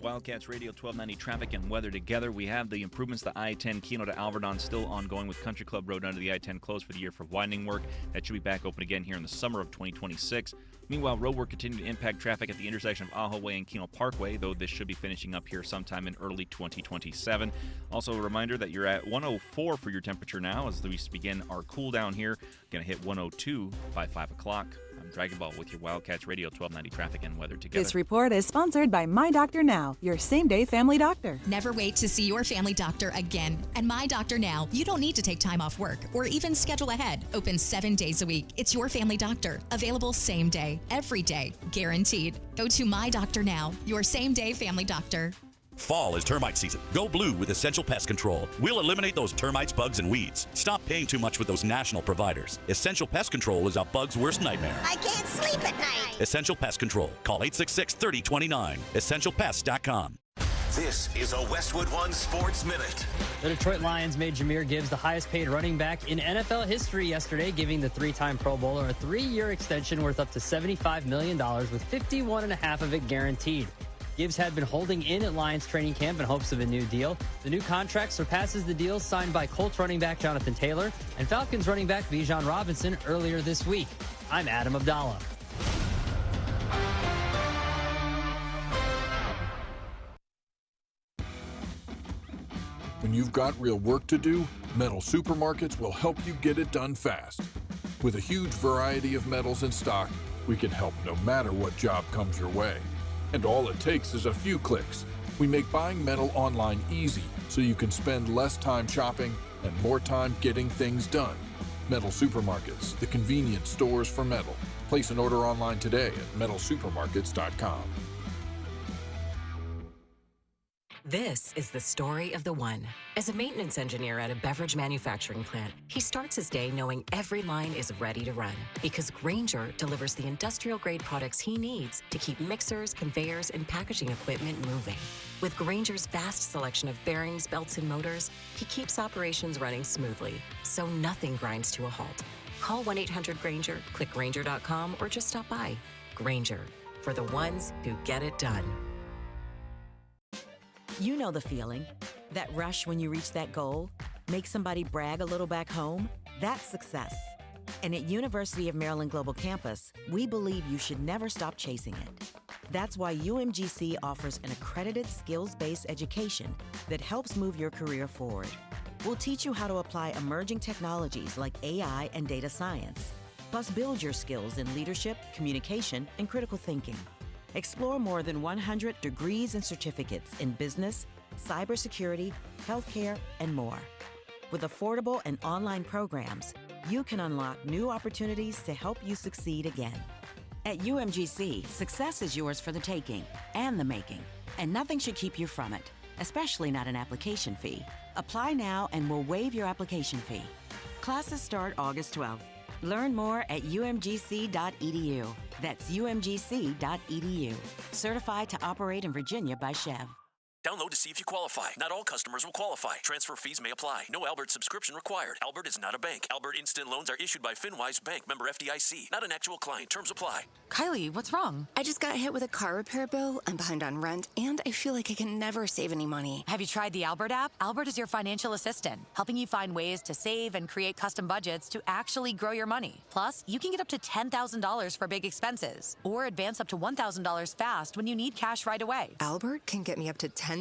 Wildcats Radio 1290 traffic and weather together. We have the improvements to I-10 Keno to Alverdon still ongoing with Country Club Road under the I-10 closed for the year for widening work. That should be back open again here in the summer of 2026. Meanwhile, road work continued to impact traffic at the intersection of Ajo Way and Keno Parkway, though this should be finishing up here sometime in early 2027. Also, a reminder that you're at 104 for your temperature now as we begin our cool down here. Going to hit 102 by 5 o'clock. I'm Dragon Ball with your Wildcats Radio 1290 traffic and weather together. This report is sponsored by My Doctor Now, your same-day family doctor. Never wait to see your family doctor again. And My Doctor Now, you don't need to take time off work or even schedule ahead. Open 7 days a week. It's your family doctor. Available same day, every day, guaranteed. Go to My Doctor Now, your same-day family doctor. Fall is termite season. Go blue with Essential Pest Control. We'll eliminate those termites, bugs, and weeds. Stop paying too much with those national providers. Essential Pest Control is a bug's worst nightmare. I can't sleep at night. Essential Pest Control. Call 866-3029. EssentialPest.com. This is a Westwood One Sports Minute. The Detroit Lions made Jahmyr Gibbs the highest-paid running back in NFL history yesterday, giving the three-time Pro Bowler a 3-year extension worth up to $75 million, with $51.5 of it guaranteed. Gibbs had been holding in at Lions training camp in hopes of a new deal. The new contract surpasses the deal signed by Colts running back Jonathan Taylor and Falcons running back Bijan Robinson earlier this week. I'm Adam Abdallah. When you've got real work to do, Metal Supermarkets will help you get it done fast. With a huge variety of metals in stock, we can help no matter what job comes your way. And all it takes is a few clicks. We make buying metal online easy so you can spend less time shopping and more time getting things done. Metal Supermarkets, the convenient stores for metal. Place an order online today at metalsupermarkets.com. This is the story of the one. As a maintenance engineer at a beverage manufacturing plant, he starts his day knowing every line is ready to run because Grainger delivers the industrial-grade products he needs to keep mixers, conveyors, and packaging equipment moving. With Grainger's vast selection of bearings, belts, and motors, he keeps operations running smoothly, so nothing grinds to a halt. Call 1-800-GRAINGER, click Grainger.com, or just stop by. Grainger, for the ones who get it done. You know the feeling. That rush when you reach that goal, make somebody brag a little back home, that's success. And at University of Maryland Global Campus, we believe you should never stop chasing it. That's why UMGC offers an accredited skills-based education that helps move your career forward. We'll teach you how to apply emerging technologies like AI and data science, plus build your skills in leadership, communication, and critical thinking. Explore more than 100 degrees and certificates in business, cybersecurity, healthcare, and more. With affordable and online programs, you can unlock new opportunities to help you succeed again. At UMGC, success is yours for the taking and the making, and nothing should keep you from it, especially not an application fee. Apply now and we'll waive your application fee. Classes start August 12th. Learn more at umgc.edu. That's umgc.edu. Certified to operate in Virginia by Chev. Download to see if you qualify. Not all customers will qualify. Transfer fees may apply. No Albert subscription required. Albert is not a bank. Albert Instant Loans are issued by FinWise Bank, member FDIC. Not an actual client. Terms apply. Kylie, what's wrong? I just got hit with a car repair bill. I'm behind on rent, and I feel like I can never save any money. Have you tried the Albert app? Albert is your financial assistant, helping you find ways to save and create custom budgets to actually grow your money. Plus, you can get up to $10,000 for big expenses, or advance up to $1,000 fast when you need cash right away. Albert can get me up to $10,000?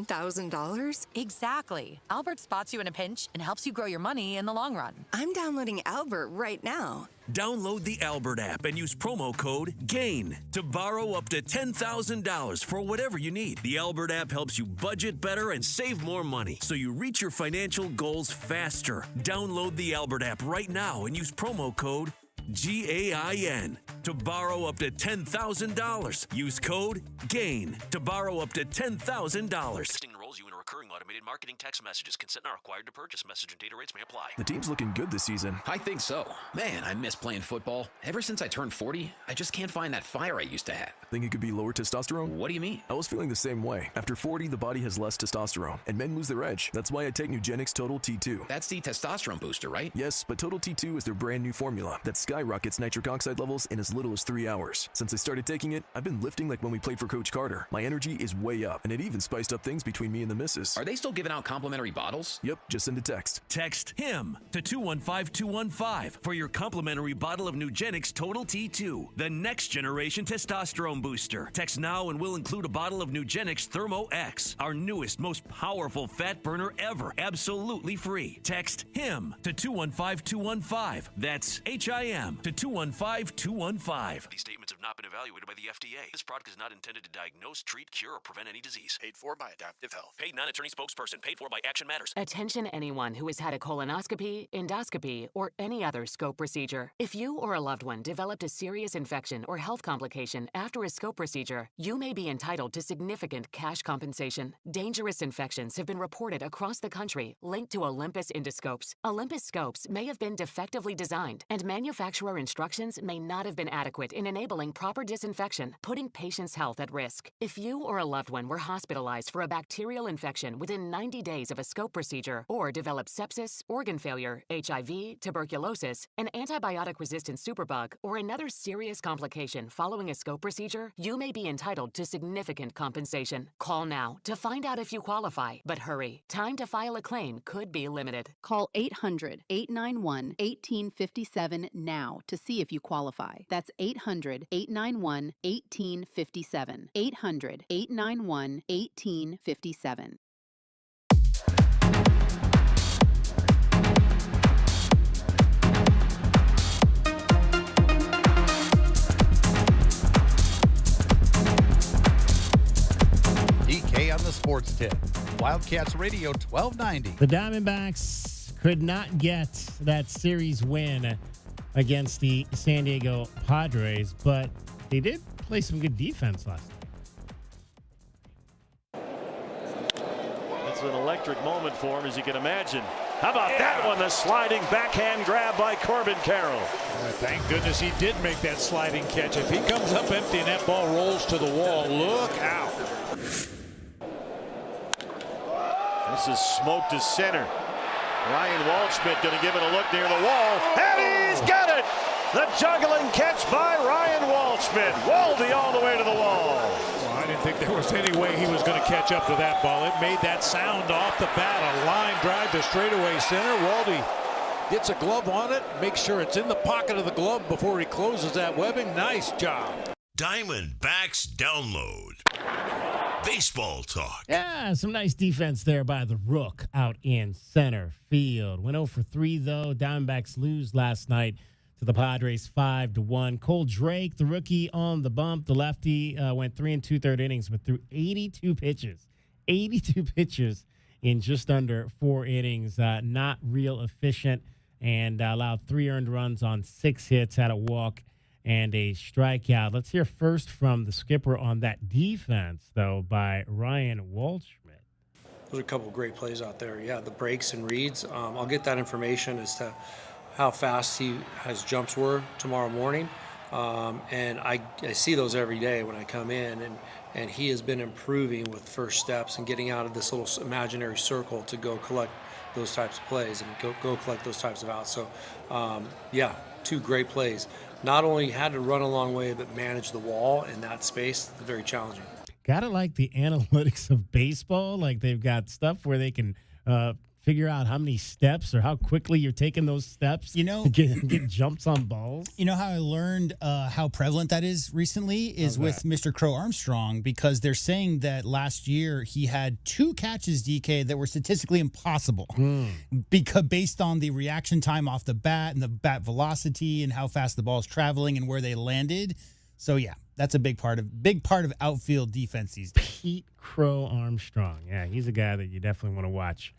Exactly. Albert spots you in a pinch and helps you grow your money in the long run. I'm downloading Albert right now. Download the Albert app and use promo code GAIN to borrow up to $10,000 for whatever you need. The Albert app helps you budget better and save more money so you reach your financial goals faster. Download the Albert app right now and use promo code GAIN to borrow up to $10,000. Use code GAIN to borrow up to $10,000. Texting enrolls you in a recurring automated marketing text messages. Consent not required to purchase. Message and data rates may apply. The team's looking good this season. I think so. Man, I miss playing football. Ever since I turned 40, I just can't find that fire I used to have. Think it could be lower testosterone? What do you mean? I was feeling the same way. After 40, the body has less testosterone, and men lose their edge. That's why I take Nugenix Total T2. That's the testosterone booster, right? Yes, but Total T2 is their brand new formula that skyrockets nitric oxide levels in as little as 3 hours. Since I started taking it, I've been lifting like when we played for Coach Carter. My energy is way up, and it even spiced up things between me and the missus. Are they still giving out complimentary bottles? Yep, just send a text. Text HIM to 215215 for your complimentary bottle of Nugenix Total T2, the next generation testosterone booster. Text now and we'll include a bottle of Nugenix Thermo X, our newest, most powerful fat burner ever, absolutely free. Text HIM to 215215. That's HIM to 215215. These statements have not been evaluated by the FDA. This product is not intended to diagnose, treat, cure, or prevent any disease. Paid for by Adaptive Health. Paid non-attorney spokesperson. Paid for by Action Matters. Attention anyone who has had a colonoscopy, endoscopy, or any other scope procedure. If you or a loved one developed a serious infection or health complication after a scope procedure, you may be entitled to significant cash compensation. Dangerous infections have been reported across the country linked to Olympus endoscopes. Olympus scopes may have been defectively designed, and manufacturer instructions may not have been adequate in enabling proper disinfection, putting patients' health at risk. If you or a loved one were hospitalized for a bacterial infection within 90 days of a scope procedure, or developed sepsis, organ failure, HIV, tuberculosis, an antibiotic-resistant superbug, or another serious complication following a scope procedure, you may be entitled to significant compensation. Call now to find out if you qualify, but hurry. Time to file a claim could be limited. Call 800-891-1857 now to see if you qualify. That's 800-891-1857. 800-891-1857. DK on the Sports Tip. Wildcats Radio 1290. The Diamondbacks could not get that series win against the San Diego Padres, but they did play some good defense last night. It's an electric moment for him, as you can imagine. How about that one? The sliding backhand grab by Corbin Carroll. Thank goodness he did make that sliding catch. If he comes up empty and that ball rolls to the wall, look out. This is smoked to center. Ryan Waldschmidt going to give it a look near the wall. And he's got it! The juggling catch by Ryan Waldschmidt. Waldy all the way to the wall. Well, I didn't think there was any way he was going to catch up to that ball. It made that sound off the bat. A line drive to straightaway center. Waldy gets a glove on it. Makes sure it's in the pocket of the glove before he closes that webbing. Nice job. Diamondbacks Download. Baseball talk. Yeah, some nice defense there by the Rook out in center field. Went 0 for 3, though. Diamondbacks lose last night to the Padres 5-1. Cole Drake, the rookie on the bump. The lefty went 3 2/3 innings, but threw 82 pitches. 82 pitches in just under 4 innings. Not real efficient, and allowed 3 earned runs on 6 hits, had a walk and a strikeout. Let's hear first from the skipper on that defense, though, by Ryan Waldschmidt. Those are a couple of great plays out there. Yeah, the breaks and reads. I'll get that information as to how fast his jumps were tomorrow morning. And I see those every day when I come in, and he has been improving with first steps and getting out of this little imaginary circle to go collect those types of plays and go collect those types of outs. So, yeah, 2 great plays. Not only had to run a long way, but manage the wall in that space. Very challenging. Gotta like the analytics of baseball. Like they've got stuff where they can figure out how many steps or how quickly you're taking those steps. You know, to get jumps on balls. You know how I learned how prevalent that is recently is with Mr. Crow Armstrong, because they're saying that last year he had 2 catches, DK, that were statistically impossible because based on the reaction time off the bat and the bat velocity and how fast the ball's traveling and where they landed. So yeah, that's a big part of outfield defense these days. Pete Crow Armstrong. Yeah, he's a guy that you definitely want to watch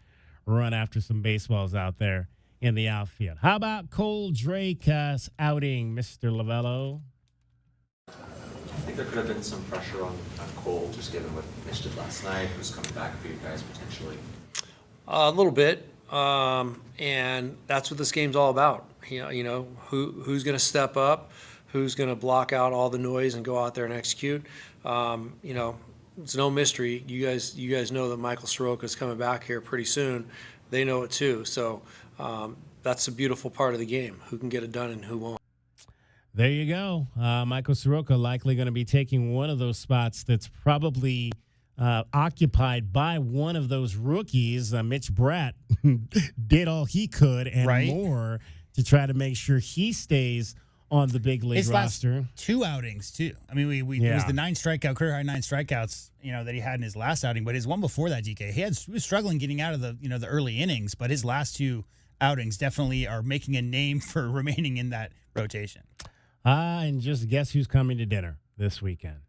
run after some baseballs out there in the outfield. How about Cole Drake's outing, Mr. Lavello? I think there could have been some pressure on Cole, just given what Mitch did last night. Who's coming back for you guys potentially? A little bit, and that's what this game's all about. You know, who's going to step up, who's going to block out all the noise and go out there and execute. You know, it's no mystery. You guys know that Michael Soroka is coming back here pretty soon. They know it too. So that's a beautiful part of the game. Who can get it done and who won't. There you go. Michael Soroka likely going to be taking one of those spots that's probably occupied by one of those rookies. Mitch Bratt did all he could and more to try to make sure he stays on the big league roster. Last 2 outings too. I mean, it was the 9 strikeout career high 9 strikeouts, that he had in his last outing. But his one before that, DK, he was struggling getting out of the early innings. But his last 2 outings definitely are making a name for remaining in that rotation. And just guess who's coming to dinner this weekend?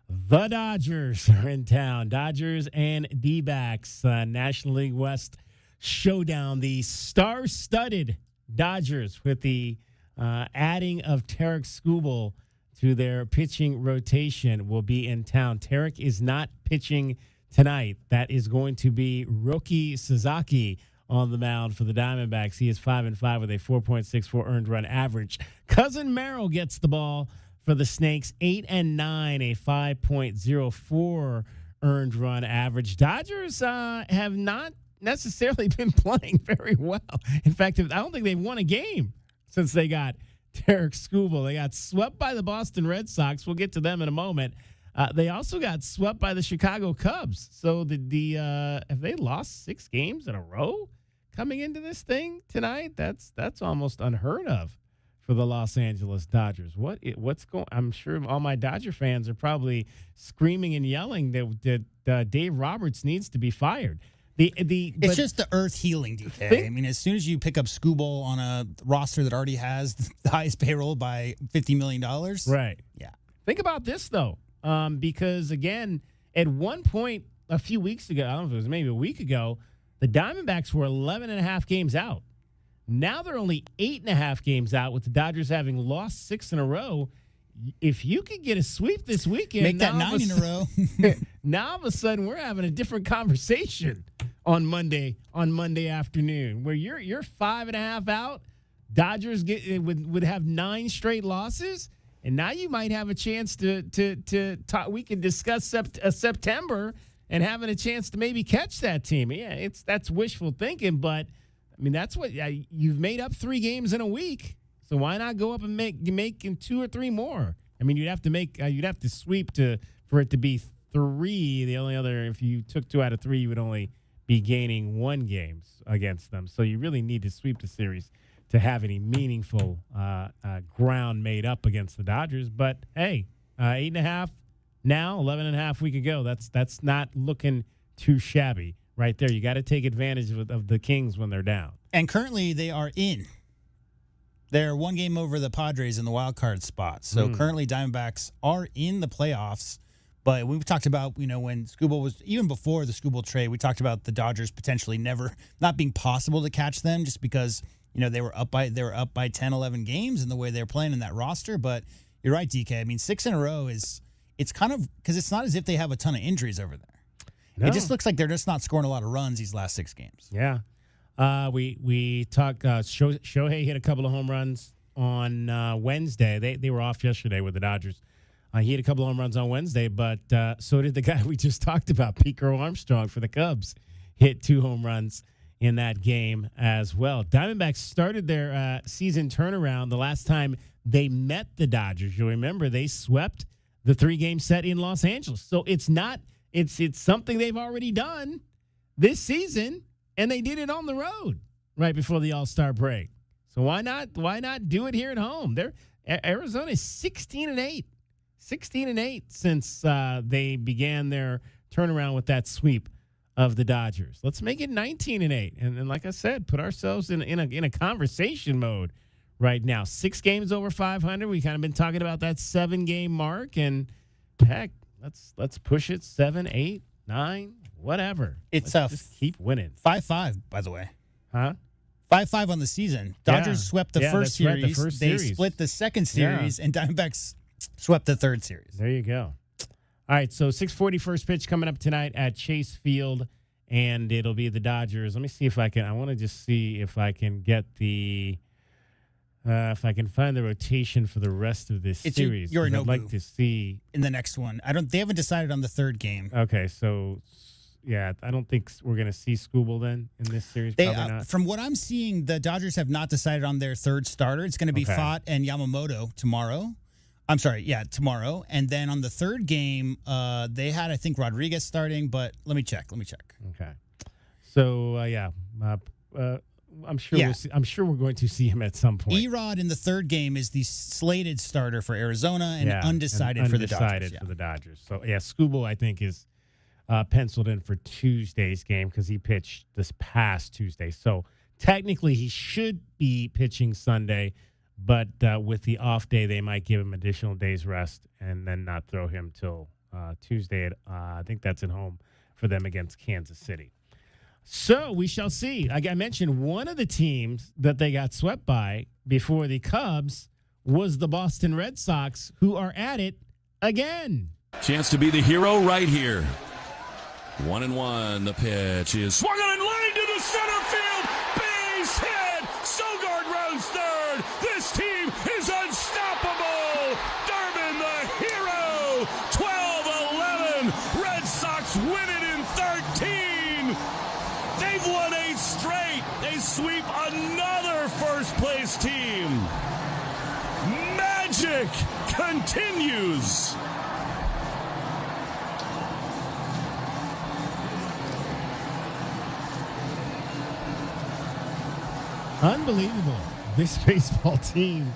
The Dodgers are in town. Dodgers and D-backs, National League West showdown. The star-studded Dodgers with the adding of Tarek Skubal to their pitching rotation will be in town. Tarek is not pitching tonight. That is going to be Roki Sasaki on the mound for the Diamondbacks. He is 5-5 with a 4.64 earned run average. Cousin Merrill gets the ball for the Snakes, 8-9, a 5.04 earned run average. Dodgers have not necessarily been playing very well. In fact, I don't think they've won a game since they got Tarek Skubal. They got swept by the Boston Red Sox. We'll get to them in a moment. They also got swept by the Chicago Cubs. So have they lost 6 games in a row coming into this thing tonight? That's almost unheard of for the Los Angeles Dodgers. What's going? I'm sure all my Dodger fans are probably screaming and yelling that Dave Roberts needs to be fired. It's just the earth healing, DK. I mean, as soon as you pick up Skubal on a roster that already has the highest payroll by $50 million. Right. Yeah. Think about this, though, because, again, at one point a few weeks ago, I don't know if it was maybe a week ago, the Diamondbacks were 11.5 games out. Now they're only 8.5 games out, with the Dodgers having lost 6 in a row. If you could get a sweep this weekend, make that 9 in a row. Now all of a sudden we're having a different conversation on Monday afternoon, where you're 5.5 out. Dodgers would have 9 straight losses, and now you might have a chance to talk. We can discuss September and having a chance to maybe catch that team. Yeah, that's wishful thinking, but I mean that's what you've made up 3 games in a week. So why not go up and make 2 or 3 more? I mean, you'd have to sweep for it to be 3. The only other, if you took 2 out of 3, you would only be gaining 1 game against them. So you really need to sweep the series to have any meaningful ground made up against the Dodgers. But hey, 8.5 now, 11.5 week ago. That's not looking too shabby right there. You got to take advantage of the Kings when they're down. And currently they are in. They're 1 game over the Padres in the wild card spot. So currently Diamondbacks are in the playoffs. But we've talked about, when Skubal was, even before the Skubal trade, we talked about the Dodgers potentially not being possible to catch them just because, they were up by 10, 11 games in the way they're playing in that roster. But you're right, DK. I mean, 6 in a row it's kind of, because it's not as if they have a ton of injuries over there. No. It just looks like they're just not scoring a lot of runs these last 6 games. Yeah. We talked. Shohei hit a couple of home runs on Wednesday. They were off yesterday with the Dodgers. He had a couple home runs on Wednesday, but so did the guy we just talked about, Pete Crow Armstrong for the Cubs. Hit 2 home runs in that game as well. Diamondbacks started their season turnaround the last time they met the Dodgers. You'll remember they swept the 3-game set in Los Angeles. So it's something they've already done this season, and they did it on the road right before the All-Star break. So why not do it here at home? Arizona is 16-8. 16-8 since they began their turnaround with that sweep of the Dodgers. Let's make it 19-8, and like I said, put ourselves in a conversation mode right now. 6 games over 500. We kind of been talking about that 7-game mark, and heck, let's push it 7, 8, 9, whatever. It's just keep winning. 5-5, by the way. Huh? 5-5 on the season. Dodgers swept the first series. Right, the first they series. split the second series, and Diamondbacks swept the third series. There you go. All right, so 6:40 first pitch coming up tonight at Chase Field, and it'll be the Dodgers. Let me see if I can. I want to just see if I can get the. If I can find the rotation for the rest of this series. I'd like to see in the next one. They haven't decided on the third game. Okay, so yeah, I don't think we're going to see Skubal then in this series. Probably not. From what I'm seeing, the Dodgers have not decided on their third starter. It's going to be Fott and Yamamoto tomorrow. I'm sorry, tomorrow. And then on the third game, they had, I think, Rodriguez starting, but let me check. Okay. So, I'm sure I'm sure we're going to see him at some point. Erod in the third game is the slated starter for Arizona and undecided for the Dodgers. Undecided for the Dodgers. So, Skubal, I think, is penciled in for Tuesday's game because he pitched this past Tuesday. So, technically, he should be pitching Sunday. But with the off day, they might give him additional days rest and then not throw him till Tuesday. I think that's at home for them against Kansas City. So we shall see. Like I mentioned, one of the teams that they got swept by before the Cubs was the Boston Red Sox, who are at it again. Chance to be the hero right here. 1-1. The pitch is swung on in line to the center field. Base hit. Sogard rows third. This team is unstoppable. Durbin, the hero. 12-11. Red Sox win it in 13. They've won 8 straight. They sweep another first-place team. Magic continues. Unbelievable. This baseball team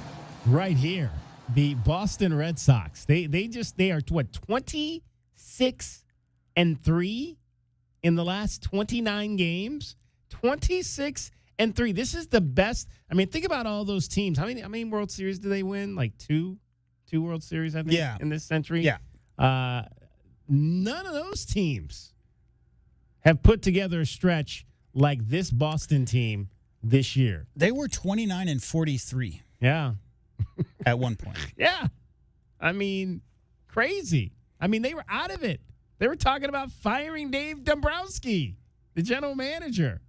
right here, the Boston Red Sox. They are what, 26-3 in the last 29 games? 26-3. This is the best. I mean, think about all those teams. How many World Series do they win? Like two World Series, I think, in this century. Yeah. None of those teams have put together a stretch like this Boston team this year. They were 29-43. Yeah. At one point. Yeah. I mean, crazy. I mean, they were out of it. They were talking about firing Dave Dombrowski, the general manager,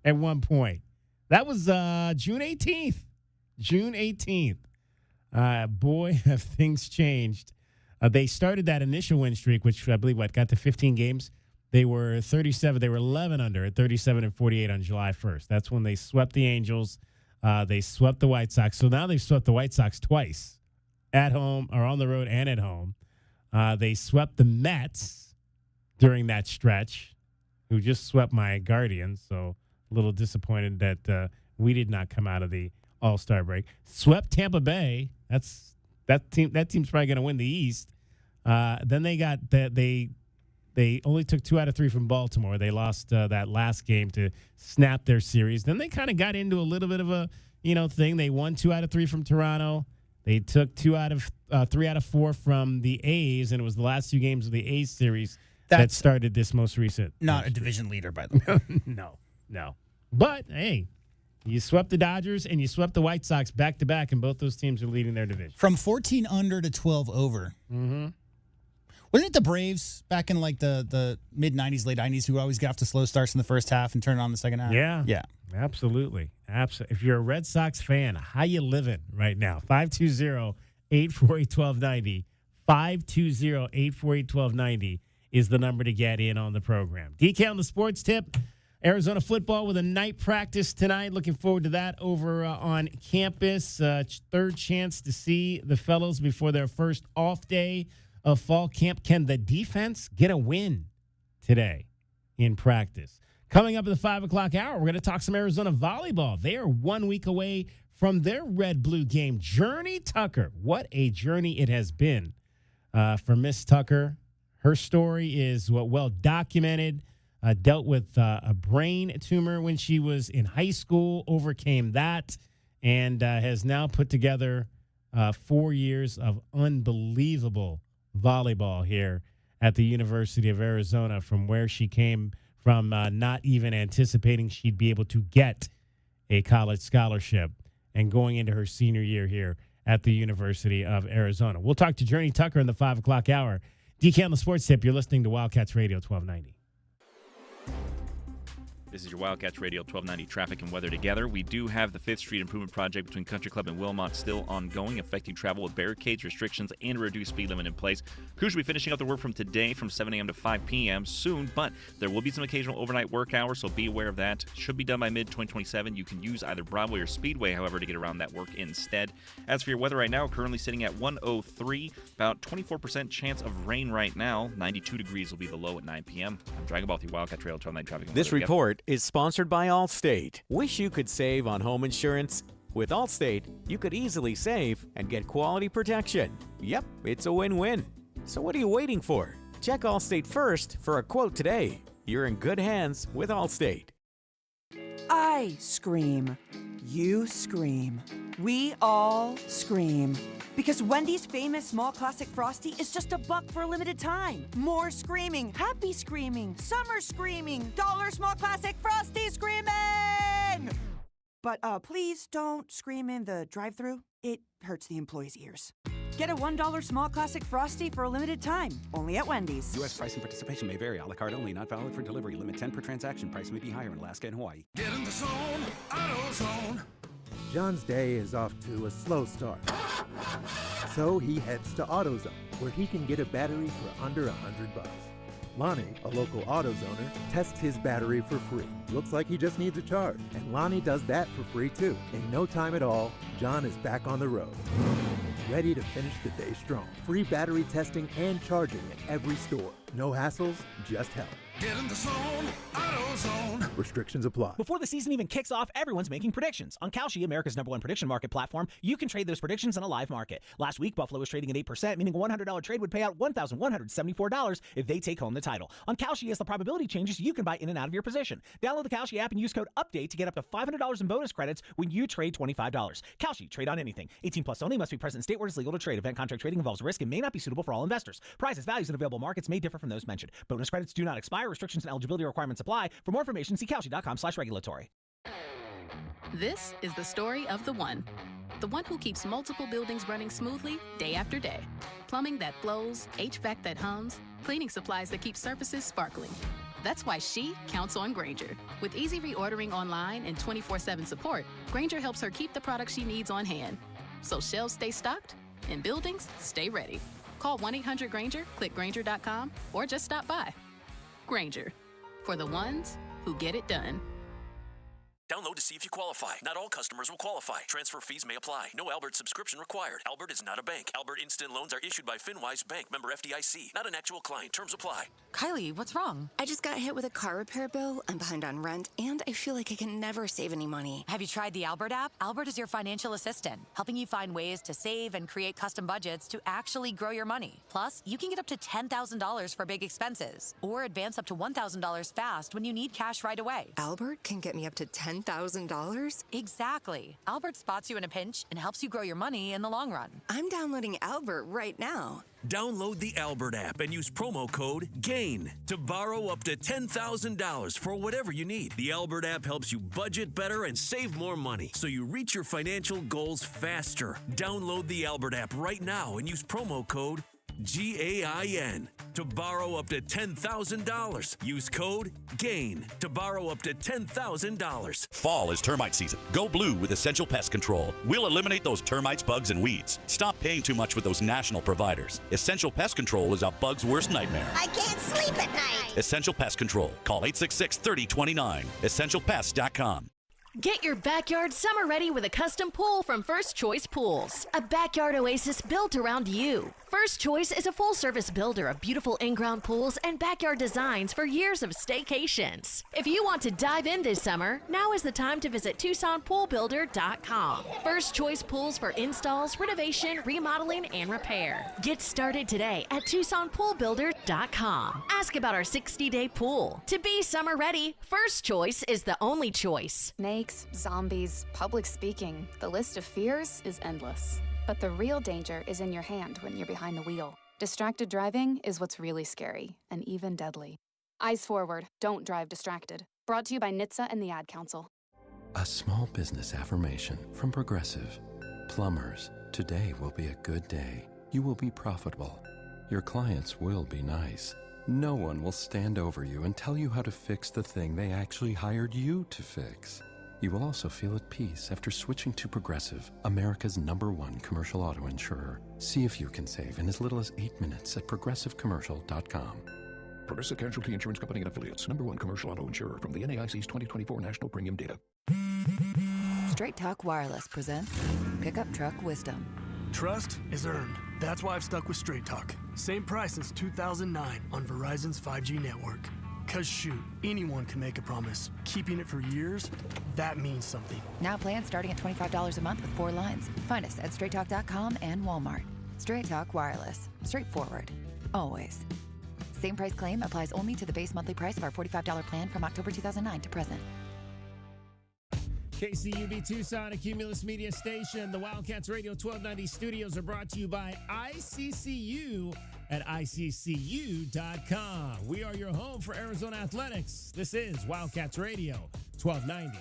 at one point. That was June 18th. June 18th. Boy, have things changed. They started that initial win streak, which I believe, got to 15 games. They were 37. They were 11 under at 37-48 on July 1st. That's when they swept the Angels. They swept the White Sox. So now they've swept the White Sox twice, at home or on the road and at home. They swept the Mets during that stretch, who just swept my Guardians. So a little disappointed that we did not come out of the All-Star break. Swept Tampa Bay. That team's probably going to win the East. Then they only took 2 out of 3 from Baltimore. They lost that last game to snap their series. Then they kind of got into a little bit of a thing. They won 2 out of 3 from Toronto. They took 3 out of 4 from the A's, and it was the last 2 games of the A's series that started this most recent. Not a division leader, by the way. No. But hey, you swept the Dodgers and you swept the White Sox back to back, and both those teams are leading their division. From 14 under to 12 over. Mm-hmm. Wasn't it the Braves back in like the mid 90s, late 90s who always got off to slow starts in the first half and turn it on in the second half? Yeah. Yeah. Absolutely. If you're a Red Sox fan, how you living right now? 520-848-1290. 520-848-1290 is the number to get in on the program. DK on the sports tip. Arizona football with a night practice tonight. Looking forward to that over on campus. Third chance to see the fellows before their first off day of fall camp. Can the defense get a win today in practice? Coming up at the 5 o'clock hour, we're going to talk some Arizona volleyball. They are 1 week away from their red-blue game. Journey Tucker. What a journey it has been for Miss Tucker. Her story is well documented. Dealt with a brain tumor when she was in high school, overcame that, and has now put together 4 years of unbelievable volleyball here at the University of Arizona, from where she came from not even anticipating she'd be able to get a college scholarship and going into her senior year here at the University of Arizona. We'll talk to Journey Tucker in the 5 o'clock hour. DK on the Sports Tip, you're listening to Wildcats Radio 1290. This is your Wildcats Radio 1290 traffic and weather together. We do have the 5th Street Improvement Project between Country Club and Wilmot still ongoing, affecting travel with barricades, restrictions, and a reduced speed limit in place. Crews will be finishing up the work from today from 7 a.m. to 5 p.m. soon, but there will be some occasional overnight work hours, so be aware of that. Should be done by mid-2027. You can use either Broadway or Speedway, however, to get around that work instead. As for your weather right now, currently sitting at 103, about 24% chance of rain right now. 92 degrees will be the low at 9 p.m. I'm Dragon Ball through Wildcats Radio 1290 traffic and weather. This report is sponsored by Allstate. Wish you could save on home insurance? With Allstate, you could easily save and get quality protection. Yep, it's a win-win. So what are you waiting for? Check Allstate first for a quote today. You're in good hands with Allstate. I scream. You scream. We all scream. Because Wendy's famous small classic Frosty is just $1 for a limited time. More screaming, happy screaming, summer screaming, dollar small classic Frosty screaming! But please don't scream in the drive-thru. It hurts the employees' ears. Get a $1 small classic Frosty for a limited time, only at Wendy's. U.S. price and participation may vary. A la carte only, not valid for delivery. Limit 10 per transaction. Price may be higher in Alaska and Hawaii. Get in the zone, AutoZone. John's day is off to a slow start. So he heads to AutoZone, where he can get a battery for under $100. Lonnie, a local AutoZoner, tests his battery for free. Looks like he just needs a charge. And Lonnie does that for free too. In no time at all, John is back on the road. Ready to finish the day strong. Free battery testing and charging at every store. No hassles, just help. Get in the zone, AutoZone. Restrictions apply. Before the season even kicks off, everyone's making predictions. On Kalshi, America's #1 prediction market platform, you can trade those predictions in a live market. Last week, Buffalo was trading at 8%, meaning a $100 trade would pay out $1,174 if they take home the title. On Kalshi, as the probability changes, you can buy in and out of your position. Download the Kalshi app and use code UPDATE to get up to $500 in bonus credits when you trade $25. Kalshi, trade on anything. 18 plus only, must be present in state where it's legal to trade. Event contract trading involves risk and may not be suitable for all investors. Prices, values, and available markets may differ from those mentioned. Bonus credits do not expire. Restrictions and eligibility requirements apply. For more information, see Kalshi.com/regulatory. This is the story of the one who keeps multiple buildings running smoothly day after day. Plumbing that flows, HVAC that hums, cleaning supplies that keep surfaces sparkling. That's why she counts on Grainger. With easy reordering online and 24/7 support, Grainger helps her keep the products she needs on hand. So shelves stay stocked and buildings stay ready. Call 1-800-GRAINGER, click Grainger.com, or just stop by. Grainger, for the ones who get it done. Download to see if you qualify. Not all customers will qualify. Transfer fees may apply. No Albert subscription required. Albert is not a bank. Albert Instant Loans are issued by FinWise Bank, member FDIC. Not an actual client. Terms apply. Kylie, what's wrong? I just got hit with a car repair bill. I'm behind on rent, and I feel like I can never save any money. Have you tried the Albert app? Albert is your financial assistant, helping you find ways to save and create custom budgets to actually grow your money. Plus, you can get up to $10,000 for big expenses, or advance up to $1,000 fast when you need cash right away. Albert can get me up to $10,000? Exactly. Albert spots you in a pinch and helps you grow your money in the long run. I'm downloading Albert right now. Download the Albert app and use promo code GAIN to borrow up to $10,000 for whatever you need. The Albert app helps you budget better and save more money so you reach your financial goals faster. Download the Albert app right now and use promo code GAIN. To borrow up to $10,000. Use code GAIN to borrow up to $10,000. Fall is termite season. Go blue with Essential Pest Control. We'll eliminate those termites, bugs, and weeds. Stop paying too much with those national providers. Essential Pest Control is a bug's worst nightmare. I can't sleep at night. Essential Pest Control. Call 866-3029. EssentialPest.com. Get your backyard summer ready with a custom pool from First Choice Pools. A backyard oasis built around you. First Choice is a full-service builder of beautiful in-ground pools and backyard designs for years of staycations. If you want to dive in this summer, now is the time to visit TucsonPoolBuilder.com. First Choice Pools for installs, renovation, remodeling, and repair. Get started today at TucsonPoolBuilder.com. Ask about our 60-day pool. To be summer ready, First Choice is the only choice. Snakes, zombies, public speaking. The list of fears is endless. But the real danger is in your hand when you're behind the wheel. Distracted driving is what's really scary and even deadly. Eyes forward, don't drive distracted. Brought to you by NHTSA and the Ad Council. A small business affirmation from Progressive. Plumbers, today will be a good day. You will be profitable. Your clients will be nice. No one will stand over you and tell you how to fix the thing they actually hired you to fix. You will also feel at peace after switching to Progressive, America's #1 commercial auto insurer. See if you can save in as little as 8 minutes at progressivecommercial.com. Progressive Casualty Insurance Company and Affiliates. #1 commercial auto insurer from the NAIC's 2024 National Premium Data. Straight Talk Wireless presents Pickup Truck Wisdom. Trust is earned. That's why I've stuck with Straight Talk. Same price since 2009 on Verizon's 5G network. Cause shoot, anyone can make a promise. Keeping it for years, that means something. Now plans starting at $25 a month with 4 lines. Find us at straighttalk.com and Walmart. Straight Talk Wireless. Straightforward. Always. Same price claim applies only to the base monthly price of our $45 plan from October 2009 to present. KCUB Tucson, a Cumulus Media station. The Wildcats Radio 1290 studios are brought to you by ICCU at ICCU.com. We are your home for Arizona athletics. This is Wildcats Radio 1290.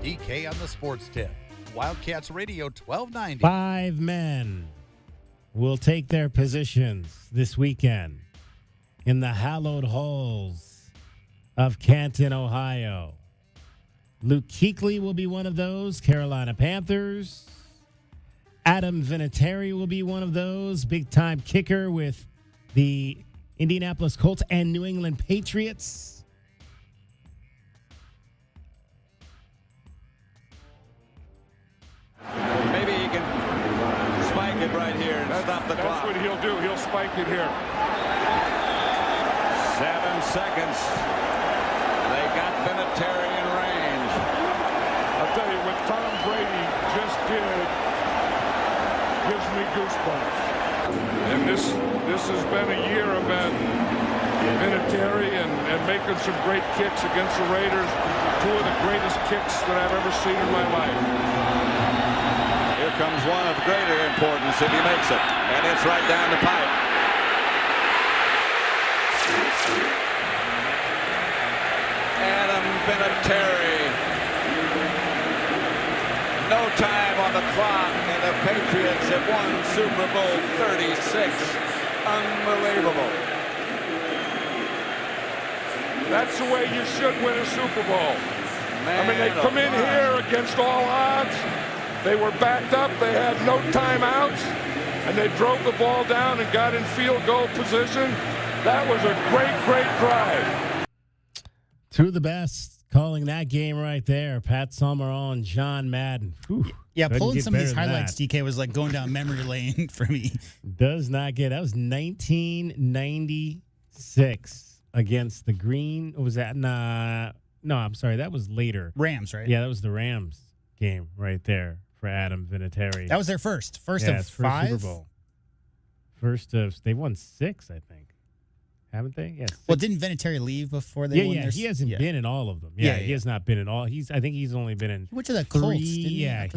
DK on the sports tip. Wildcats Radio 1290. 5 men will take their positions this weekend in the hallowed halls of Canton, Ohio. Luke Kuechly will be one of those, Carolina Panthers. Adam Vinatieri will be one of those, big-time kicker with the Indianapolis Colts and New England Patriots. Maybe he can spike it right here and stop the clock. That's what he'll do. He'll spike it here. 7 seconds. They got Vinatieri in range. I'll tell you, what Tom Brady just did gives me goosebumps. And this has been a year about Vinatieri and making some great kicks against the Raiders. 2 of the greatest kicks that I've ever seen in my life. Here comes one of greater importance if he makes it. And it's right down the pipe. Adam Vinatieri. No time on the clock, and the Patriots have won Super Bowl 36. Unbelievable. That's the way you should win a Super Bowl. I mean, they come in here against all odds. They were backed up. They had no timeouts, and they drove the ball down and got in field goal position. That was a great, great drive. 2 of the best calling that game right there. Pat Summerall and John Madden. Whew, yeah, pulling some of these highlights, DK, was like going down memory lane for me. Does not get. That was 1996 against the Green. What was that? No, I'm sorry. That was later. Rams, right? Yeah, that was the Rams game right there for Adam Vinatieri. That was their first of 5? Super Bowl. First of, they won 6, I think. Haven't they? Yes. Well, didn't Vinatieri leave before they won their... He hasn't been in all of them. Yeah, he has not been in all. I think he's only been in He went to the 3. Colts, didn't he? Yeah,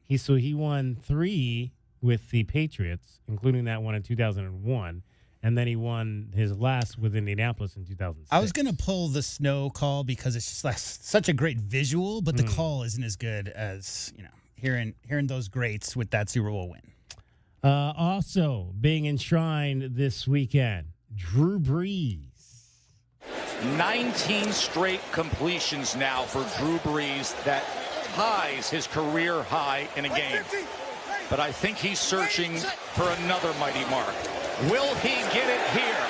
he won 3 with the Patriots, including that one in 2001. And then he won his last with Indianapolis in 2006. I was going to pull the snow call because it's just like such a great visual, but the call isn't as good as, hearing those greats with that Super Bowl win. Also being enshrined this weekend, Drew Brees. 19 straight completions now for Drew Brees. That ties his career high in a game. But I think he's searching for another mighty mark. Will he get it here?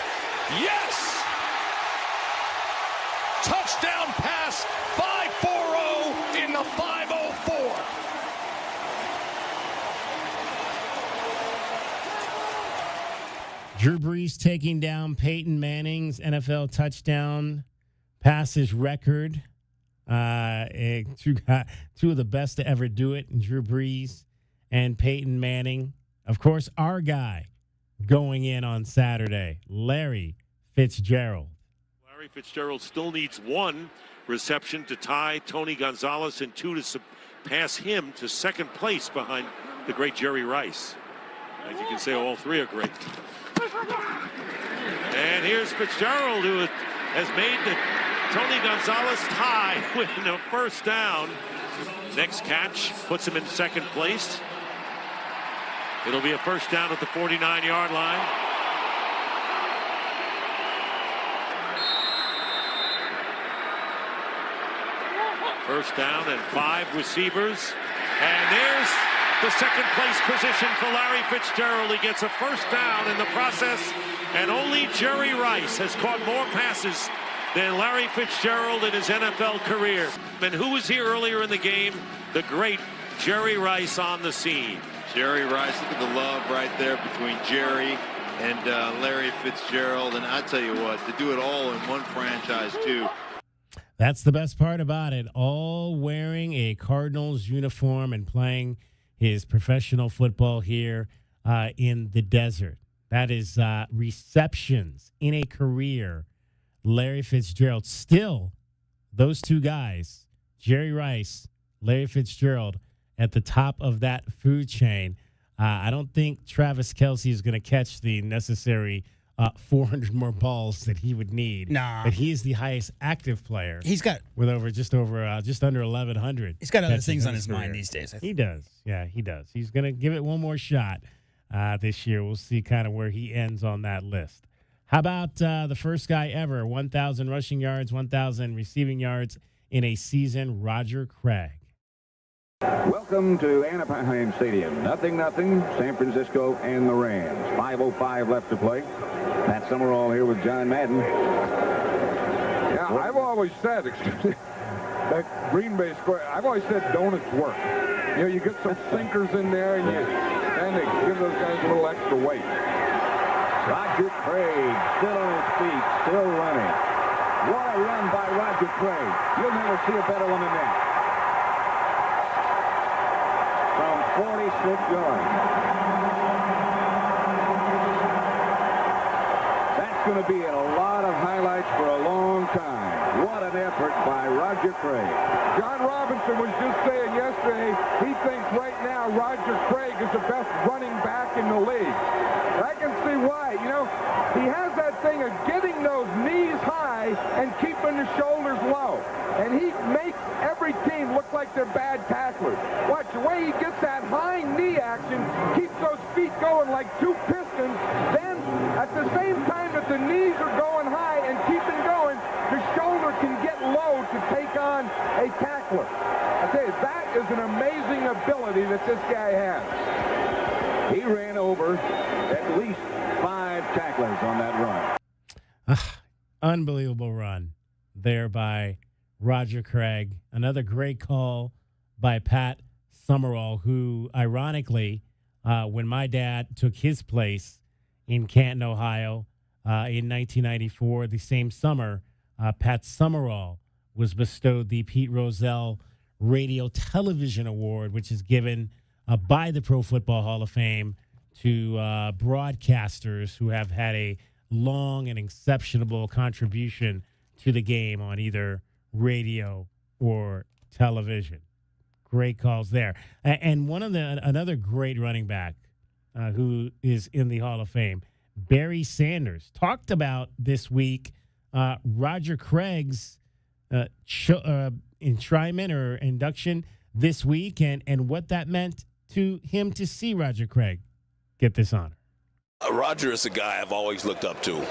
Yes! Touchdown pass, 5-4-0 in the 5-0-4. Drew Brees taking down Peyton Manning's NFL touchdown passes record. Two of the best to ever do it, Drew Brees and Peyton Manning. Of course, our guy going in on Saturday, Larry Fitzgerald. Larry Fitzgerald still needs one reception to tie Tony Gonzalez and two to surpass him to second place behind the great Jerry Rice. As you can say, all three are great. And here's Fitzgerald, who has made the Tony Gonzalez tie with a first down. Next catch puts him in second place. It'll be a first down at the 49-yard line. First down and 5 receivers. And there's the second place position for Larry Fitzgerald. He gets a first down in the process, and only Jerry Rice has caught more passes than Larry Fitzgerald in his NFL career. And who was here earlier in the game? The great Jerry Rice on the scene. Jerry Rice, look at the love right there between Jerry and Larry Fitzgerald. And I tell you what, to do it all in one franchise, too. That's the best part about it. All wearing a Cardinals uniform and playing his professional football here in the desert. That is receptions in a career. Larry Fitzgerald. Still, those two guys, Jerry Rice, Larry Fitzgerald, at the top of that food chain. I don't think Travis Kelce is going to catch the necessary 400 more balls that he would need. Nah. But he is the highest active player. He's got with just under 1,100. He's got other things on his mind these days. I think. He does. Yeah, he does. He's going to give it one more shot this year. We'll see kind of where he ends on that list. How about the first guy ever, 1,000 rushing yards, 1,000 receiving yards in a season, Roger Craig. Welcome to Anaheim Stadium. 0-0, San Francisco and the Rams. 5:05 left to play. Pat Summerall here with John Madden. Yeah, I've always said that Green Bay Square, I've always said donuts work. You get some sinkers in there and they give those guys a little extra weight. Roger Craig still on his feet, still running. What a run by Roger Craig. You'll never see a better one than that. From 46 yards. That's going to be in a lot of highlights for a long time. What an effort by Roger Craig. John Robinson was just saying yesterday he thinks right now Roger Craig is the best running back in the league. And I can see why. He has that thing of getting those knees high and keeping the shoulders low. And he makes every team look like they're bad tacklers. Watch the way he gets that high knee action, keeps those feet going like two pistons. Then at the same time that the knees are going high and keeping going, the shoulder can get low to take on a tackler. I tell you, that is an amazing ability that this guy has. He ran over at least 5 tacklers on that run. Unbelievable run there by Roger Craig. Another great call by Pat Summerall, who, ironically, when my dad took his place in Canton, Ohio, in 1994, the same summer, Pat Summerall was bestowed the Pete Rozelle Radio Television Award, which is given by the Pro Football Hall of Fame to broadcasters who have had a long and exceptional contribution to the game on either radio or television. Great calls there. And another great running back who is in the Hall of Fame. Barry Sanders talked about this week Roger Craig's enshrinement or induction this week and what that meant to him to see Roger Craig get this honor. Roger is a guy I've always looked up to,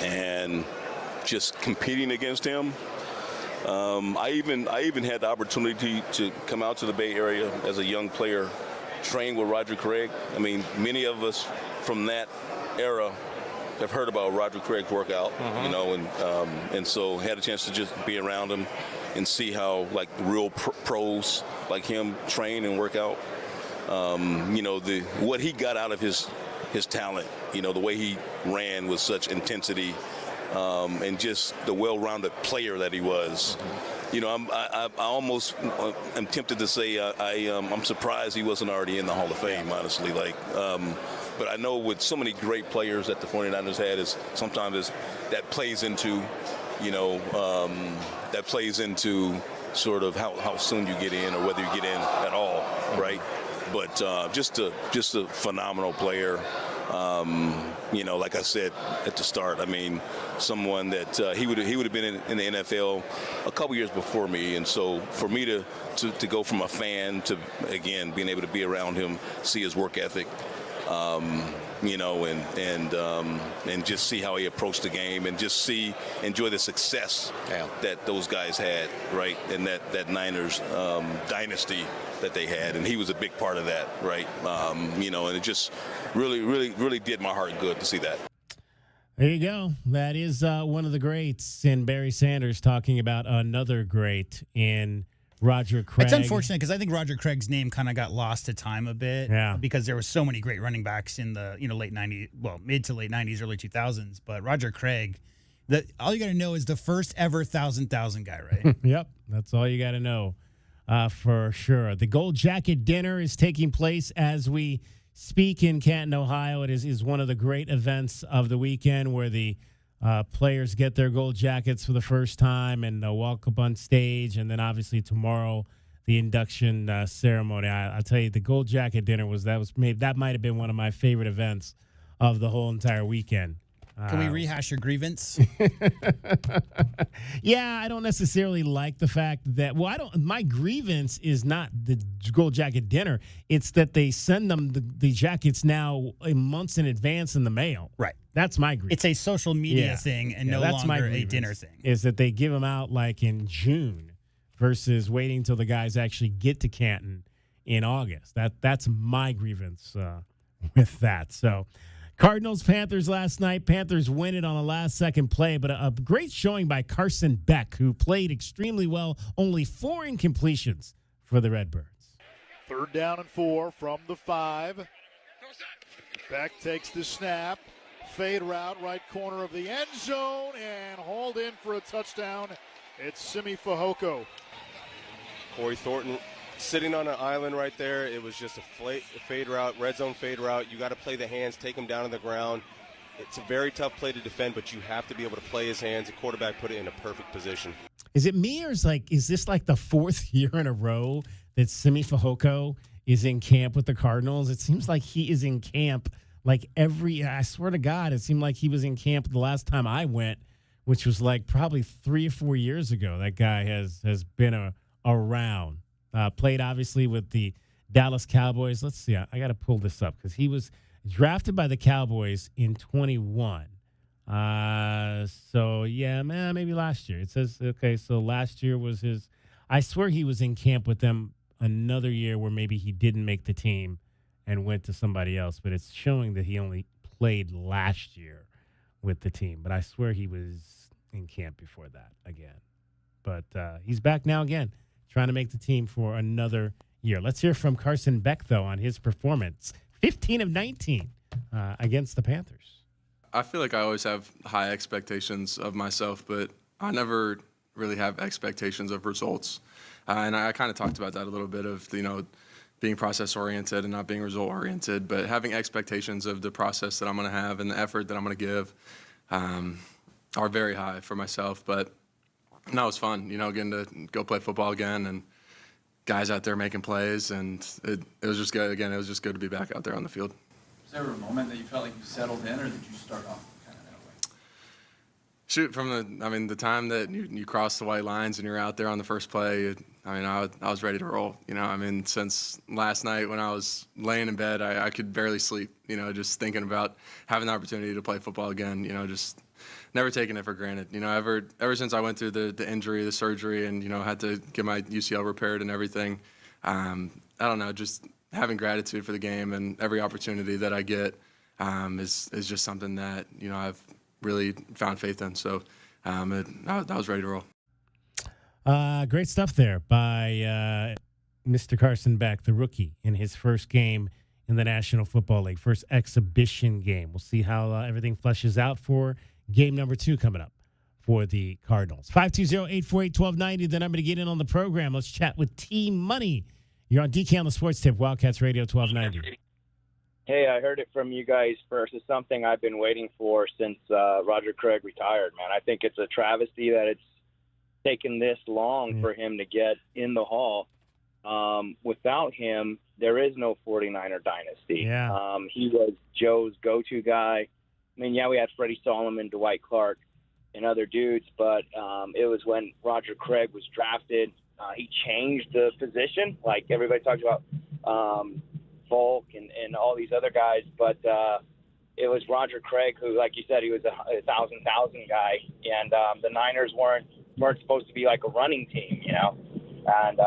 and just competing against him. I even had the opportunity to come out to the Bay Area as a young player, train with Roger Craig. I mean, many of us from that era have heard about Roger Craig's workout, you know, and so had a chance to just be around him and see how like real pros like him train and work out. You know, what he got out of his talent, you know, the way he ran with such intensity, and just the well-rounded player that he was. You know, I almost am tempted to say I'm surprised he wasn't already in the Hall of Fame, honestly. Like, but I know with so many great players that the 49ers had, is sometimes that plays into, you know, that plays into sort of how soon you get in or whether you get in at all, right? But just a phenomenal player. You know, like I said at the start, I mean, someone that he would have been in the NFL a couple years before me, and so for me to go from a fan to again being able to be around him, see his work ethic, you know, and just see how he approached the game, and just enjoy the success that those guys had, right, and that Niners dynasty that they had, and he was a big part of that, right? You know, and it just really did my heart good to see that. There you go. That is one of the greats in Barry Sanders talking about another great in Roger Craig. It's unfortunate because I think Roger Craig's name kind of got lost to time a bit. Yeah. Because there were so many great running backs in the late 90s, well, mid to late 90s, early 2000s. But Roger Craig, all you got to know is the first ever 1,000 guy, right? Yep. That's all you got to know for sure. The Gold Jacket Dinner is taking place as we speak in Canton, Ohio. It is one of the great events of the weekend where the players get their gold jackets for the first time and walk up on stage. And then obviously tomorrow, the induction ceremony. I'll tell you, the Gold Jacket Dinner that might have been one of my favorite events of the whole entire weekend. Can we rehash your grievance? Yeah, I don't necessarily like the fact that, my grievance is not the Gold Jacket Dinner. It's that they send them the jackets now months in advance in the mail. Right. That's my grievance. It's a social media thing and no longer a dinner thing. Is that they give them out like in June versus waiting until the guys actually get to Canton in August. That's my grievance with that. So Cardinals-Panthers last night. Panthers win it on a last-second play, but a great showing by Carson Beck, who played extremely well. Only 4 incompletions for the Redbirds. 3rd down and 4 from the 5. Beck takes the snap. Fade route, right corner of the end zone, and hauled in for a touchdown. It's Simi Fehoko. Corey Thornton sitting on an island right there. It was just a fade route, red zone fade route. You got to play the hands, take him down to the ground. It's a very tough play to defend, but you have to be able to play his hands. The quarterback put it in a perfect position. Is it me, or is this like the 4th year in a row that Simi Fehoko is in camp with the Cardinals? It seems like he is in camp like I swear to God, it seemed like he was in camp the last time I went, which was like probably 3 or 4 years ago. That guy has been around. Played obviously with the Dallas Cowboys. Let's see. I got to pull this up because he was drafted by the Cowboys in 21. So yeah, maybe last year. It says, okay, so last year was his. I swear he was in camp with them another year where maybe he didn't make the team and went to somebody else, but it's showing that he only played last year with the team. But I swear he was in camp before that again. But he's back now again, trying to make the team for another year. Let's hear from Carson Beck, though, on his performance. 15 of 19 against the Panthers. I feel like I always have high expectations of myself, but I never really have expectations of results. And I kind of talked about that a little bit of, being process-oriented and not being result-oriented, but having expectations of the process that I'm going to have and the effort that I'm going to give are very high for myself. But no, it was fun, getting to go play football again and guys out there making plays, and it was just good. Again, it was just good to be back out there on the field. Was there a moment that you felt like you settled in, or did you start off kind of that way? Shoot, from the time that you cross the white lines and you're out there on the first play, I was ready to roll. Since last night when I was laying in bed, I could barely sleep, just thinking about having the opportunity to play football again, just never taking it for granted. Ever since I went through the injury, the surgery, and, had to get my UCL repaired and everything, I don't know, just having gratitude for the game and every opportunity that I get is just something that, I've really found faith in. So I was ready to roll. Great stuff there by Mr. Carson Beck, the rookie, in his first game in the National Football League, first exhibition game. We'll see how everything fleshes out for game number 2 coming up for the Cardinals. 520-848-1290, the number to get in on the program. Let's chat with T-Money. You're on DK on the Sports Tip, Wildcats Radio 1290. Hey, I heard it from you guys first. It's something I've been waiting for since Roger Craig retired, man. I think it's a travesty that it's taken this long for him to get in the Hall. Without him, there is no 49er dynasty. Yeah. He was Joe's go-to guy. We had Freddie Solomon, Dwight Clark, and other dudes, but it was when Roger Craig was drafted. He changed the position. Like everybody talks about Volk and all these other guys, but it was Roger Craig who, like you said, he was a thousand guy, and the Niners weren't supposed to be like a running team, and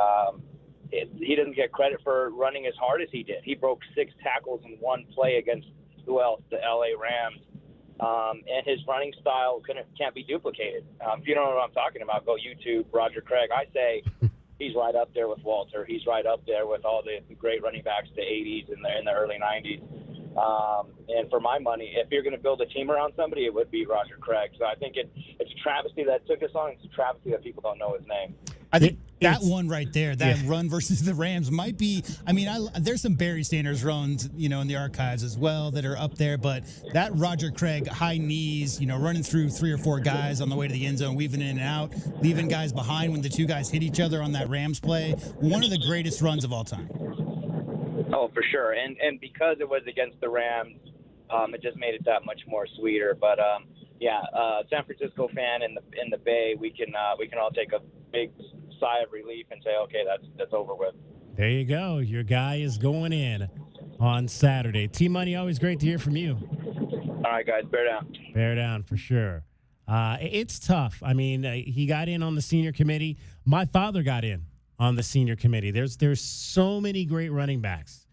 he doesn't get credit for running as hard as he did. He broke 6 tackles in one play against who else? The LA Rams. And his running style can't be duplicated. If you don't know what I'm talking about, go YouTube Roger Craig. I say he's right up there with Walter. He's right up there with all the great running backs of the 80s and in the early 90s. And for my money, if you're going to build a team around somebody, it would be Roger Craig. So I think it's a travesty that it took us long. It's a travesty that people don't know his name. I think that one right there, that run versus the Rams might be, there's some Barry Sanders runs, in the archives as well that are up there, but that Roger Craig high knees, running through 3 or 4 guys on the way to the end zone, weaving in and out, leaving guys behind when the 2 guys hit each other on that Rams play, one of the greatest runs of all time. Oh, for sure. And because it was against the Rams, it just made it that much more sweeter. But San Francisco fan in the Bay, we can all take a big sigh of relief and say, okay, that's over with. There you go. Your guy is going in on Saturday. T-Money, always great to hear from you. All right, guys, bear down. Bear down for sure. It's tough. He got in on the senior committee. My father got in on the senior committee. There's so many great running backs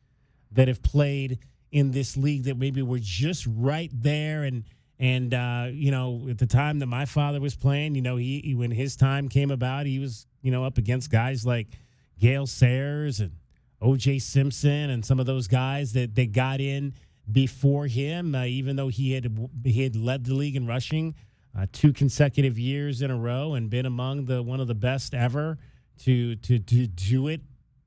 that have played in this league that maybe were just right there. And at the time that my father was playing, he when his time came about, he was, up against guys like Gale Sayers and O.J. Simpson and some of those guys that got in before him, even though he had led the league in rushing 2 consecutive years in a row and been among one of the best ever to do it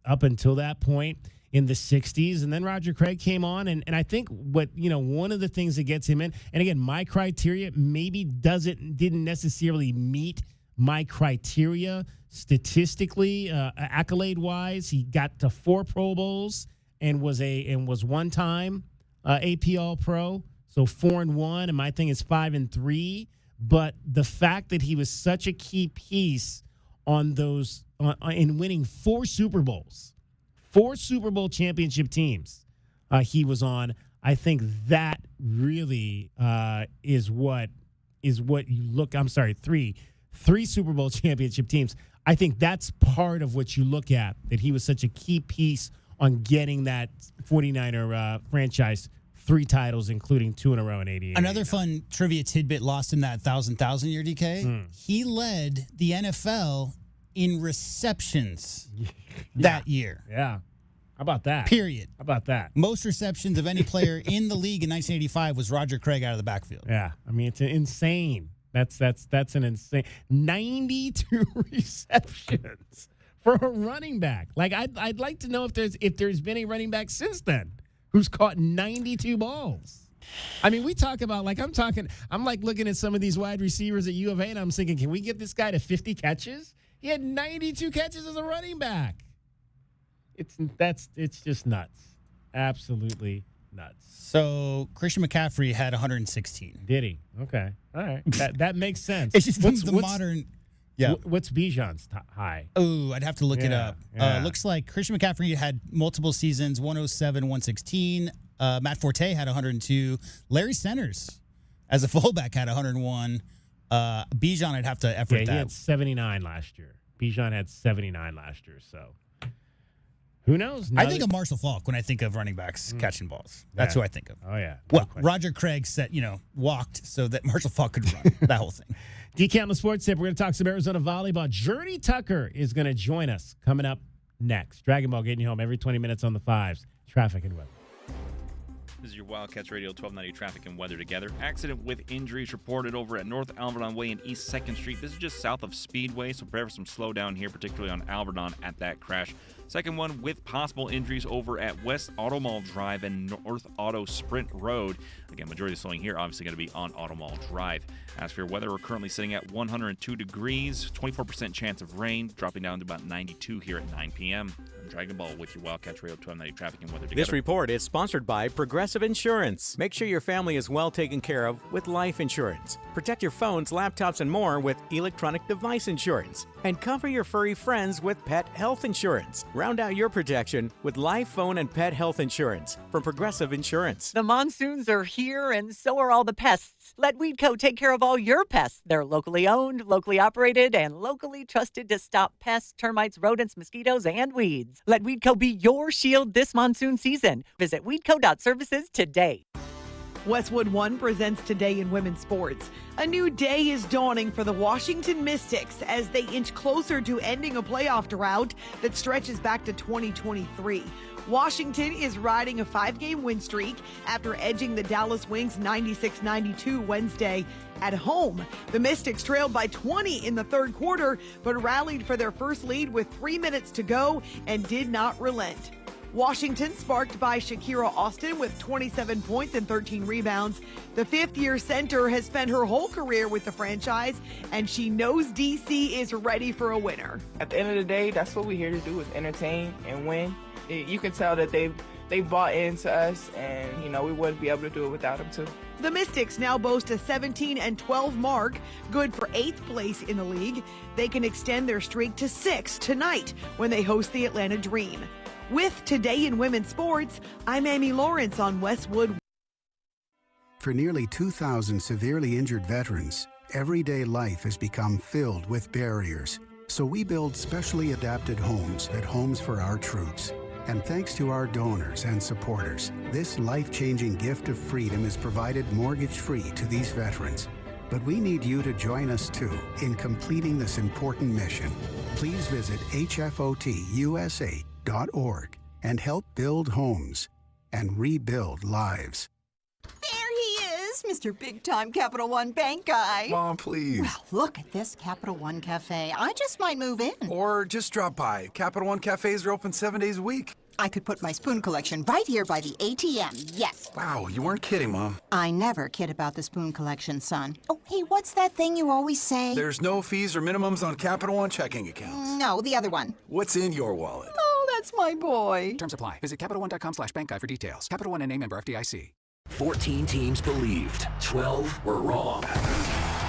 up until that point in the 60s. And then Roger Craig came on, and I think one of the things that gets him in, and again, my criteria maybe didn't necessarily meet my criteria statistically, accolade-wise. He got to 4 Pro Bowls and was one time AP All-Pro, so 4-1, and my thing is 5-3. But the fact that he was such a key piece on those in winning 4 Super Bowls, 4 Super Bowl championship teams he was on, I think that really is what you look. I'm sorry, 3 Super Bowl championship teams. I think that's part of what you look at, that he was such a key piece on getting that 49er franchise 3 titles, including 2 in a row in 88. Another fun trivia tidbit lost in that 1,000 year DK. He led the NFL in receptions that year. Yeah. How about that? Period. How about that? Most receptions of any player in the league in 1985 was Roger Craig out of the backfield. Yeah. It's insane. That's an insane 92 receptions for a running back. Like I'd like to know if there's been a running back since then who's caught 92 balls. We talk about I'm looking at some of these wide receivers at U of A, and I'm thinking, can we get this guy to 50 catches? He had 92 catches as a running back. It's just nuts. Absolutely nuts. So Christian McCaffrey had 116. Did he? Okay. All right. That makes sense. It's just the modern. Yeah. What's Bijan's high? Oh, I'd have to look it up. Yeah. Looks like Christian McCaffrey had multiple seasons, 107, 116. Matt Forte had 102. Larry Centers, as a fullback, had 101. Bijan, I'd have to effort He that. had 79 last year. Bijan had 79 last year, so who knows? I think of Marshall Faulk when I think of running backs catching balls. That's Yeah. who I think of. Oh, yeah. Well, Roger Craig said, walked so that Marshall Faulk could run. That whole thing. DK on the Sports Tip. We're going to talk some Arizona volleyball. Journey Tucker is going to join us coming up next. Dragon Ball getting you home every 20 minutes on the fives. Traffic and weather. This is your Wildcats Radio 1290 traffic and weather together. Accident with injuries reported over at North Alverdon Way and East 2nd Street. This is just south of Speedway, so prepare for some slowdown here, particularly on Alverdon at that crash. Second one with possible injuries over at West Auto Mall Drive and North Auto Sprint Road. Again, majority of slowing here obviously going to be on Auto Mall Drive. As for your weather, we're currently sitting at 102 degrees, 24% chance of rain, dropping down to about 92 here at 9 p.m. I'm Dragon Ball with your Wildcats Radio 1290 traffic and weather together. This report is sponsored by Progressive Insurance. Make sure your family is well taken care of with life insurance. Protect your phones, laptops, and more with electronic device insurance. And cover your furry friends with pet health insurance. Round out your protection with life, phone, and pet health insurance from Progressive Insurance. The monsoons are here, and so are all the pests. Let Weedco take care of all your pests. They're locally owned, locally operated, and locally trusted to stop pests, termites, rodents, mosquitoes, and weeds. Let Weedco be your shield this monsoon season. Visit weedco.services today. Westwood One presents Today in Women's Sports. A new day is dawning for the Washington Mystics as they inch closer to ending a playoff drought that stretches back to 2023. Washington is riding a 5-game win streak after edging the Dallas Wings 96-92 Wednesday at home. The Mystics trailed by 20 in the third quarter, but rallied for their first lead with 3 minutes to go and did not relent. Washington sparked by Shakira Austin with 27 points and 13 rebounds. The fifth-year center has spent her whole career with the franchise, and she knows DC is ready for a winner. At the end of the day, that's what we're here to do, is entertain and win. You can tell that they bought into us, and, we wouldn't be able to do it without them, too. The Mystics now boast a 17-12 mark, good for 8th place in the league. They can extend their streak to 6 tonight when they host the Atlanta Dream. With Today in Women's Sports, I'm Amy Lawrence on Westwood. For nearly 2,000 severely injured veterans, everyday life has become filled with barriers. So we build specially adapted homes at Homes for Our Troops. And thanks to our donors and supporters, this life-changing gift of freedom is provided mortgage-free to these veterans. But we need you to join us, too, in completing this important mission. Please visit hfotusa.org and help build homes and rebuild lives. There he is, Mr. Big-Time Capital One Bank guy. Mom, please. Well, look at this Capital One Cafe. I just might move in. Or just drop by. Capital One cafes are open 7 days a week. I could put my spoon collection right here by the ATM, yes. Wow, you weren't kidding, Mom. I never kid about the spoon collection, son. Oh, hey, what's that thing you always say? There's no fees or minimums on Capital One checking accounts. No, the other one. What's in your wallet? Oh, that's my boy. Terms apply. Visit CapitalOne.com/bank guide for details. Capital One and a member FDIC. 14 teams believed, 12 were wrong.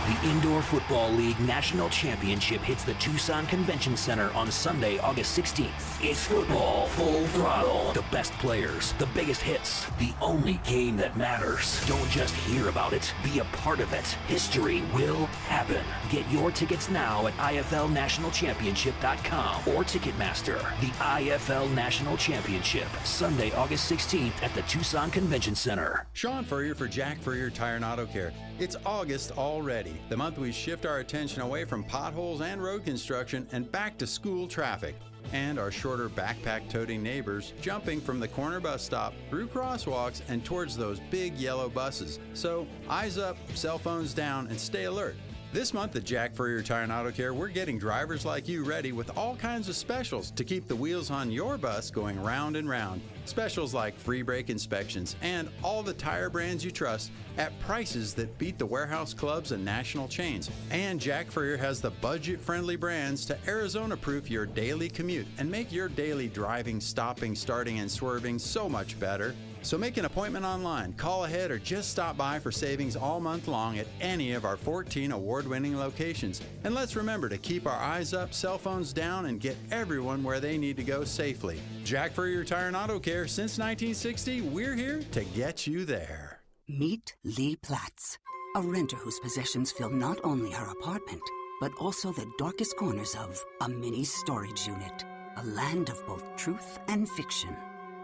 The Indoor Football League National Championship hits the Tucson Convention Center on Sunday, August 16th. It's football full throttle. The best players, the biggest hits, the only game that matters. Don't just hear about it, be a part of it. History will happen. Get your tickets now at IFLNationalChampionship.com or Ticketmaster. The IFL National Championship, Sunday, August 16th at the Tucson Convention Center. Sean Furrier for Jack Furrier Tire and Auto Care. It's August already, the month we shift our attention away from potholes and road construction and back to school traffic. And our shorter backpack-toting neighbors jumping from the corner bus stop through crosswalks and towards those big yellow buses. So eyes up, cell phones down, and stay alert. This month at Jack Furrier Tire and Auto Care, we're getting drivers like you ready with all kinds of specials to keep the wheels on your bus going round and round. Specials like free brake inspections and all the tire brands you trust at prices that beat the warehouse clubs and national chains. And Jack Furrier has the budget-friendly brands to Arizona-proof your daily commute and make your daily driving, stopping, starting, and swerving so much better. So make an appointment online, call ahead, or just stop by for savings all month long at any of our 14 award-winning locations. And let's remember to keep our eyes up, cell phones down, and get everyone where they need to go safely. Jack Furrier Tire and Auto Care, since 1960, we're here to get you there. Meet Lee Platts, a renter whose possessions fill not only her apartment, but also the darkest corners of a mini storage unit. A land of both truth and fiction.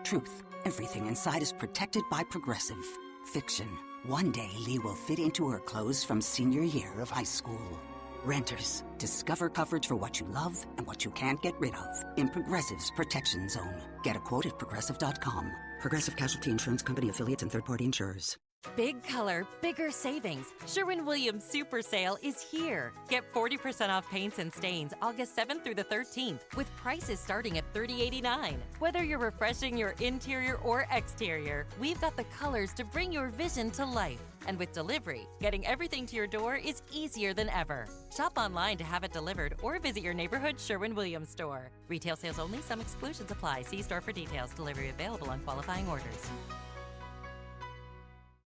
Truth, everything inside is protected by Progressive. Fiction, one day Lee will fit into her clothes from senior year of high school. Renters, discover coverage for what you love and what you can't get rid of in Progressive's Protection Zone. Get a quote at Progressive.com. Progressive Casualty Insurance Company affiliates and third-party insurers. Big color, bigger savings. Sherwin-Williams Super Sale is here. Get 40% off paints and stains August 7th through the 13th with prices starting at $30.89. Whether you're refreshing your interior or exterior, we've got the colors to bring your vision to life. And with delivery, getting everything to your door is easier than ever. Shop online to have it delivered or visit your neighborhood Sherwin-Williams store. Retail sales only. Some exclusions apply. See store for details. Delivery available on qualifying orders.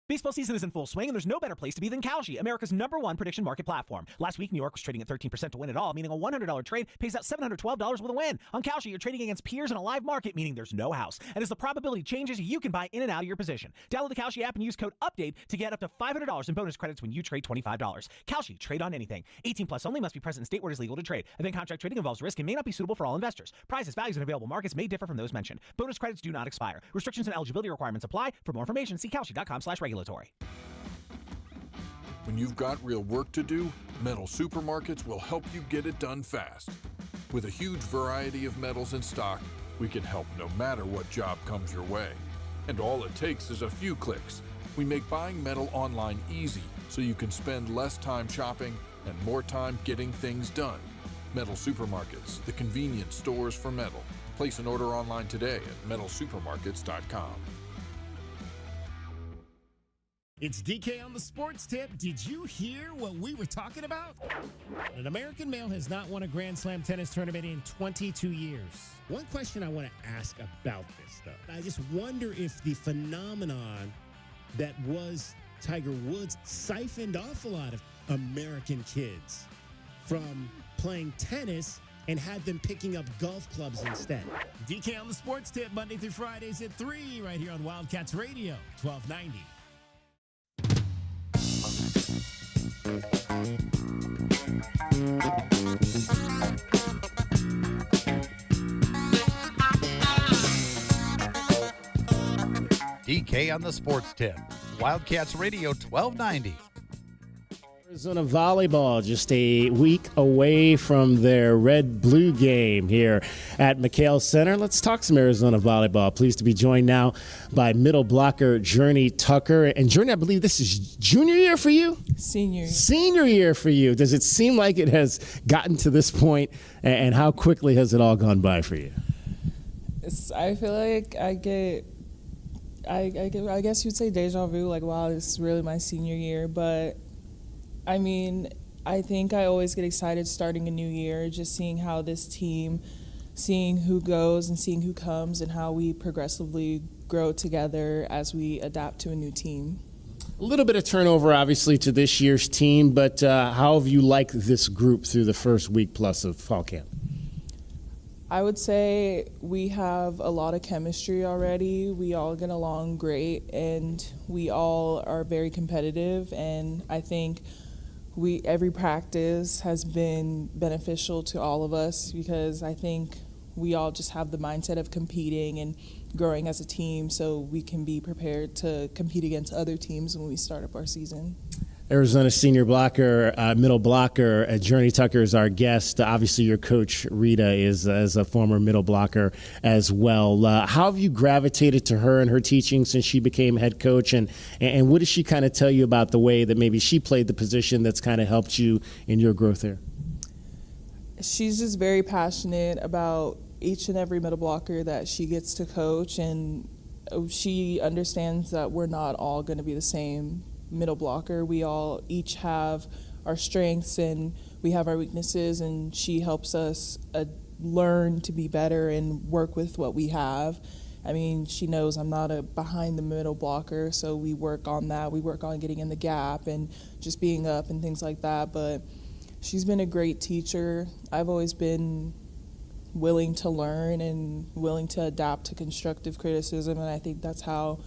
Baseball season is in full swing, and there's no better place to be than Kalshi, America's #1 prediction market platform. Last week, New York was trading at 13% to win it all, meaning a $100 trade pays out $712 with a win. On Kalshi, you're trading against peers in a live market, meaning there's no house. And as the probability changes, you can buy in and out of your position. Download the Kalshi app and use code UPDATE to get up to $500 in bonus credits when you trade $25. Kalshi, trade on anything. 18 plus only, must be present in state where it is legal to trade. Event contract trading involves risk and may not be suitable for all investors. Prices, values, and available markets may differ from those mentioned. Bonus credits do not expire. Restrictions and eligibility requirements apply. For more information, see Kalshi.com/regulatory. When you've got real work to do, Metal Supermarkets will help you get it done fast. With a huge variety of metals in stock, we can help no matter what job comes your way. And all it takes is a few clicks. We make buying metal online easy so you can spend less time shopping and more time getting things done. Metal Supermarkets, the convenience stores for metal. Place an order online today at metalsupermarkets.com. It's DK on the Sports Tip. Did you hear what we were talking about? An American male has not won a Grand Slam tennis tournament in 22 years. One question I want to ask about this, though, I just wonder if the phenomenon that was Tiger Woods siphoned off a lot of American kids from playing tennis and had them picking up golf clubs instead. DK on the Sports Tip, Monday through Fridays at 3, right here on Wildcats Radio, 1290. DK on the Sports Tip. Wildcats Radio 1290. Arizona volleyball just a week away from their red-blue game here at McHale Center. Let's talk some Arizona volleyball. Pleased to be joined now by middle blocker Journey Tucker. And Journey, I believe this is junior year for you? Senior. Senior year for you. Does it seem like it has gotten to this point, and how quickly has it all gone by for you? I feel like I guess you'd say deja vu, like, wow, this is really my senior year, but I mean, I think I always get excited starting a new year, just seeing how this team, seeing who goes and seeing who comes and how we progressively grow together as we adapt to a new team. A little bit of turnover, obviously, to this year's team, but how have you liked this group through the first week plus of fall camp? I would say we have a lot of chemistry already. We all get along great, and we all are very competitive, and I think every practice has been beneficial to all of us because I think we all just have the mindset of competing and growing as a team so we can be prepared to compete against other teams when we start up our season. Arizona senior blocker, middle blocker, Journey Tucker is our guest. Obviously, your coach, Rita, is a former middle blocker as well. How have you gravitated to her and her teaching since she became head coach? And what does she kind of tell you about the way that maybe she played the position that's kind of helped you in your growth there? She's just very passionate about each and every middle blocker that she gets to coach, and she understands that we're not all going to be the same middle blocker. We all each have our strengths and we have our weaknesses, and she helps us learn to be better and work with what we have. I mean, she knows I'm not a behind the middle blocker, so we work on that. We work on getting in the gap and just being up and things like that. But she's been a great teacher. I've always been willing to learn and willing to adapt to constructive criticism, and I think that's how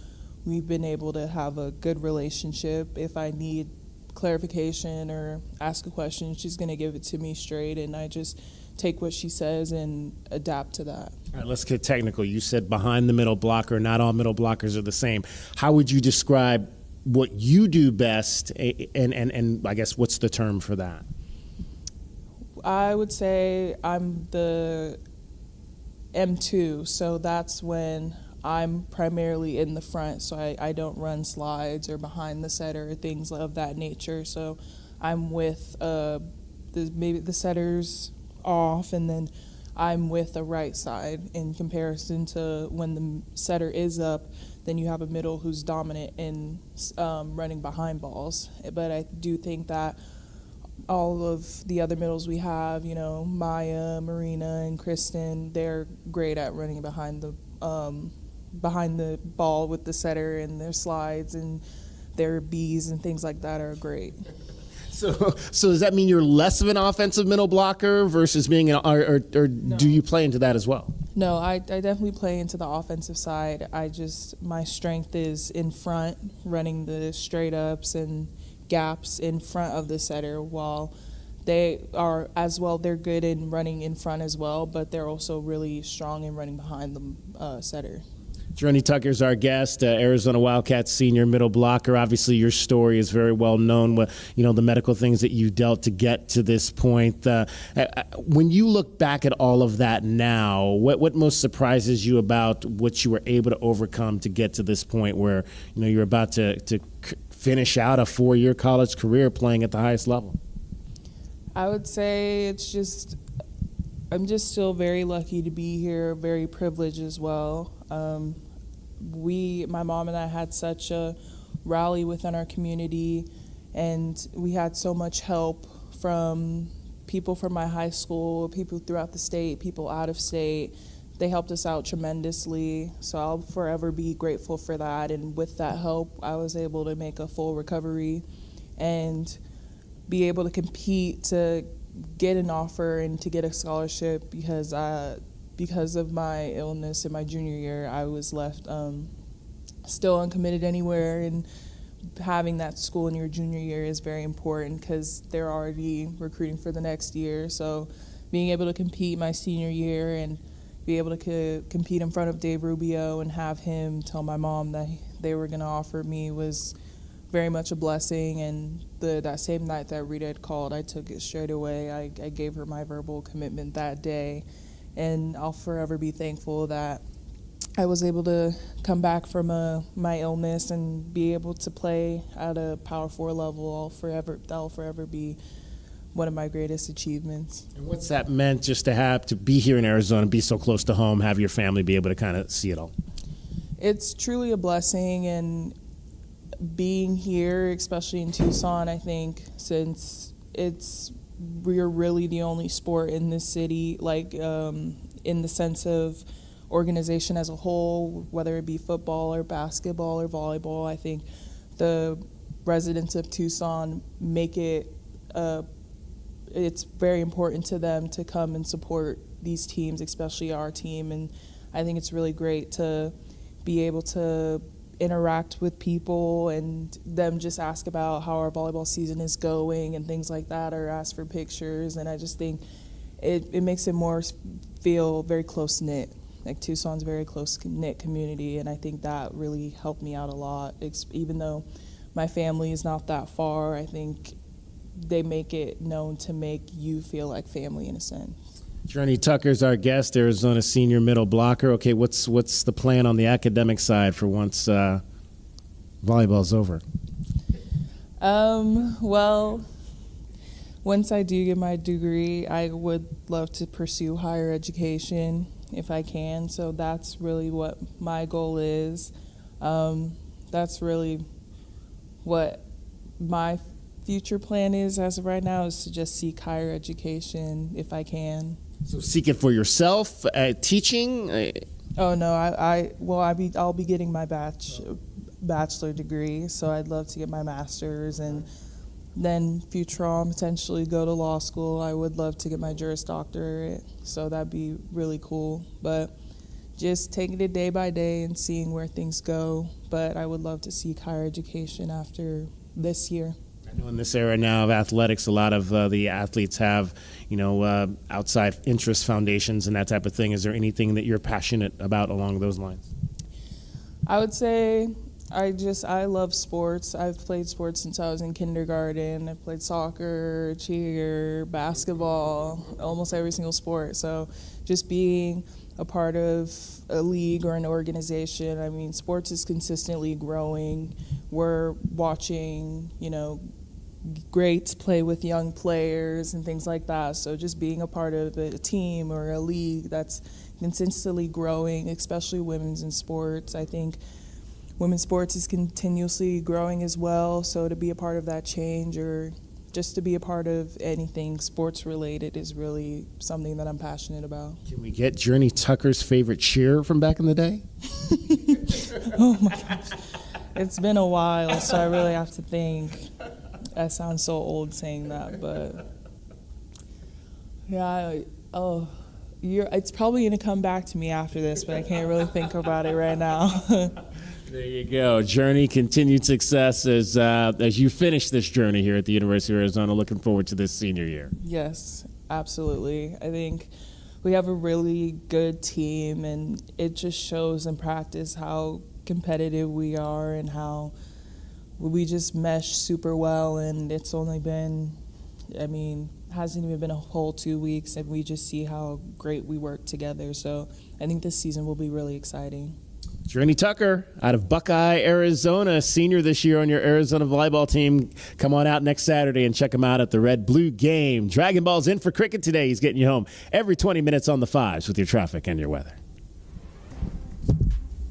we've been able to have a good relationship. If I need clarification or ask a question, she's going to give it to me straight, and I just take what she says and adapt to that. All right, let's get technical. You said behind the middle blocker. Not all middle blockers are the same. How would you describe what you do best, and I guess what's the term for that? I would say I'm the M2, so that's when I'm primarily in the front, so I don't run slides or behind the setter or things of that nature. So I'm with maybe the setter's off, and then I'm with the right side in comparison to when the setter is up, then you have a middle who's dominant in running behind balls. But I do think that all of the other middles we have, you know, Maya, Marina, and Kristen, they're great at running behind the ball with the setter, and their slides and their Bs and things like that are great. So does that mean you're less of an offensive middle blocker versus being or no. Do you play into that as well? No, I definitely play into the offensive side. My strength is in front, running the straight ups and gaps in front of the setter, while they are as well, they're good in running in front as well, but they're also really strong in running behind the setter. Jeroni Tucker's our guest, Arizona Wildcats senior middle blocker. Obviously, your story is very well known. You know, the medical things that you dealt to get to this point. When you look back at all of that now, what most surprises you about what you were able to overcome to get to this point where, you know, you're about to finish out a 4-year college career playing at the highest level? I would say I'm just still very lucky to be here, very privileged as well. My mom and I had such a rally within our community, and we had so much help from people from my high school, people throughout the state, people out of state. They helped us out tremendously, so I'll forever be grateful for that. And with that help, I was able to make a full recovery and be able to compete to get an offer and to get a scholarship because of my illness in my junior year, I was left still uncommitted anywhere, and having that school in your junior year is very important because they're already recruiting for the next year. So being able to compete my senior year and be able to compete in front of Dave Rubio and have him tell my mom that they were going to offer me was very much a blessing. And that same night that Rita had called, I took it straight away. I gave her my verbal commitment that day. And I'll forever be thankful that I was able to come back from my illness and be able to play at a Power 4 level. That'll forever be one of my greatest achievements. And what's that meant just to be here in Arizona, be so close to home, have your family be able to kind of see it all? It's truly a blessing, and being here, especially in Tucson, I think, since we're really the only sport in this city, like in the sense of organization as a whole, whether it be football or basketball or volleyball. I think the residents of Tucson make it's very important to them to come and support these teams, especially our team. And I think it's really great to be able to interact with people and them just ask about how our volleyball season is going and things like that, or ask for pictures. And I just think it makes it more feel very close-knit. Like, Tucson's a very close-knit community, and I think that really helped me out a lot. Even though my family is not that far, I think they make it known to make you feel like family in a sense. Jeroni Tucker's our guest, Arizona senior middle blocker. Okay, what's the plan on the academic side for once volleyball's over? Well, once I do get my degree, I would love to pursue higher education if I can. So that's really what my goal is. That's really what my future plan is as of right now, is to just seek higher education if I can. So seek it for yourself, teaching? Oh no, I'll be getting my bachelor degree, so I'd love to get my master's and then future on potentially go to law school. I would love to get my Juris Doctorate, so that'd be really cool. But just taking it day by day and seeing where things go. But I would love to seek higher education after this year. I know in this era now of athletics, a lot of the athletes have, outside interest foundations and that type of thing. Is there anything that you're passionate about along those lines? I would say I love sports. I've played sports since I was in kindergarten. I played soccer, cheer, basketball, almost every single sport. So just being a part of a league or an organization, I mean, sports is consistently growing. We're watching, greats play with young players and things like that. So just being a part of a team or a league that's consistently growing, especially women's in sports, I think women's sports is continuously growing as well, so to be a part of that change or just to be a part of anything sports related is really something that I'm passionate about. Can we get Journey Tucker's favorite cheer from back in the day? Oh my gosh. It's been a while, so I really have to think. I sound so old saying that, but yeah, it's probably going to come back to me after this, but I can't really think about it right now. There you go. Journey, continued success as you finish this journey here at the University of Arizona. Looking forward to this senior year. Yes, absolutely. I think we have a really good team, and it just shows in practice how competitive we are and how we just mesh super well. And it's only been, hasn't even been a whole 2 weeks, and we just see how great we work together. So I think this season will be really exciting. Journey Tucker out of Buckeye, Arizona, senior this year on your Arizona volleyball team. Come on out next Saturday and check him out at the Red Blue Game. Dragon Ball's in for cricket today. He's getting you home every 20 minutes on the fives with your traffic and your weather.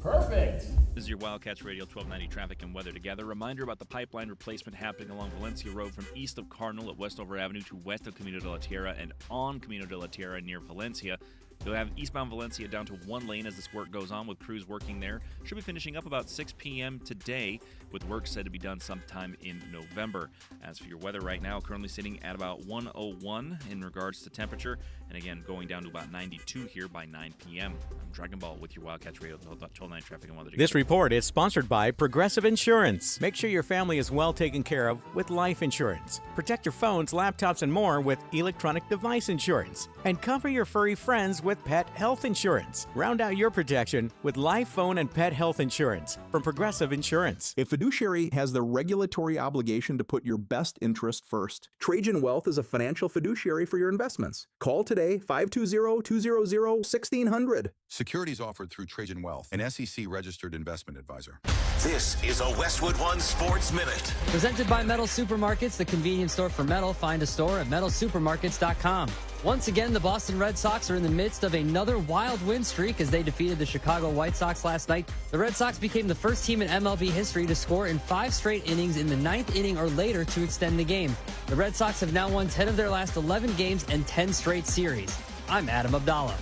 Perfect. This is your Wildcats Radio 1290 traffic and weather together. Reminder about the pipeline replacement happening along Valencia Road from east of Cardinal at Westover Avenue to west of Camino de la Tierra and on Camino de la Tierra near Valencia. You'll have eastbound Valencia down to one lane as this work goes on with crews working there. Should be finishing up about 6 p.m. today with work said to be done sometime in November. As for your weather right now, currently sitting at about 101 in regards to temperature. And again, going down to about 92 here by 9 p.m. I'm Dragon Ball with your Wildcats Radio 1290 traffic and weather. This report is sponsored by Progressive Insurance. Make sure your family is well taken care of with life insurance. Protect your phones, laptops, and more with electronic device insurance. And cover your furry friends with pet health insurance. Round out your protection with life, phone, and pet health insurance from Progressive Insurance. A fiduciary has the regulatory obligation to put your best interest first. Trajan Wealth is a financial fiduciary for your investments. Call today, 520-200-1600. Securities offered through Trajan Wealth, an SEC-registered investment advisor. This is a Westwood One Sports Minute. Presented by Metal Supermarkets, the convenience store for metal. Find a store at metalsupermarkets.com. Once again, the Boston Red Sox are in the midst of another wild win streak as they defeated the Chicago White Sox last night. The Red Sox became the first team in MLB history to score in 5 straight innings in the 9th inning or later to extend the game. The Red Sox have now won 10 of their last 11 games and 10 straight series. I'm Adam Abdallah.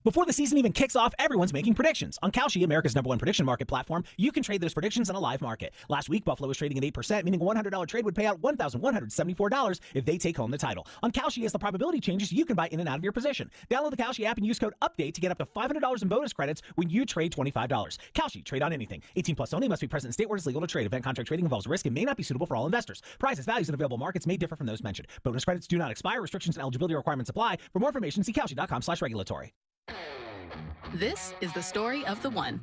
Before the season even kicks off, everyone's making predictions. On Kalshi, America's #1 prediction market platform, you can trade those predictions in a live market. Last week, Buffalo was trading at 8%, meaning a $100 trade would pay out $1,174 if they take home the title. On Kalshi, as the probability changes, you can buy in and out of your position. Download the Kalshi app and use code UPDATE to get up to $500 in bonus credits when you trade $25. Kalshi, trade on anything. 18 plus only, must be present in state where it's legal to trade. Event contract trading involves risk and may not be suitable for all investors. Prices, values, and available markets may differ from those mentioned. Bonus credits do not expire. Restrictions and eligibility requirements apply. For more information, see Kalshi.com/regulatory. This is the story of the one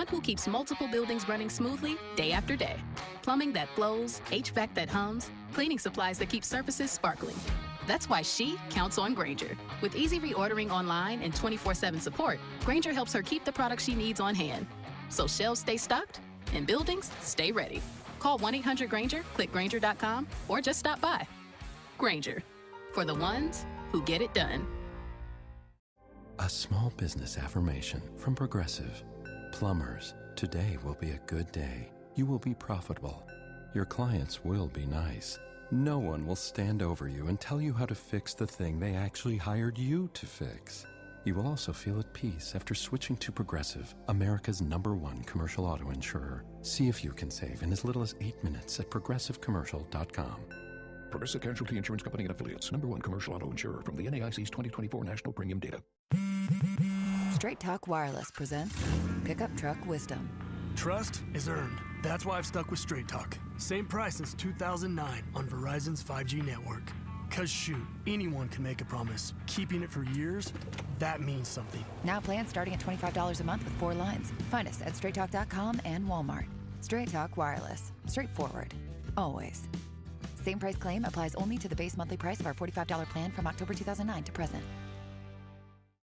who keeps multiple buildings running smoothly day after day. Plumbing that flows, HVAC that hums, cleaning supplies that keep surfaces sparkling. That's why she counts on Grainger. With easy reordering online and 24/7 support, Grainger helps her keep the products she needs on hand. So shelves stay stocked and buildings stay ready. Call 1-800-GRAINGER, click Grainger.com, or just stop by. Grainger, for the ones who get it done. A small business affirmation from Progressive. Plumbers, today will be a good day. You will be profitable. Your clients will be nice. No one will stand over you and tell you how to fix the thing they actually hired you to fix. You will also feel at peace after switching to Progressive, America's #1 commercial auto insurer. See if you can save in as little as 8 minutes at progressivecommercial.com. Progressive Casualty Insurance Company and Affiliates. #1 commercial auto insurer from the NAIC's 2024 national premium data. Straight Talk Wireless presents Pickup Truck Wisdom. Trust is earned. That's why I've stuck with Straight Talk. Same price since 2009 on Verizon's 5G network. Cause shoot, anyone can make a promise. Keeping it for years, that means something. Now plans starting at $25 a month with 4 lines. Find us at straighttalk.com and Walmart. Straight Talk Wireless. Straightforward. Always. Same price claim applies only to the base monthly price of our $45 plan from October 2009 to present.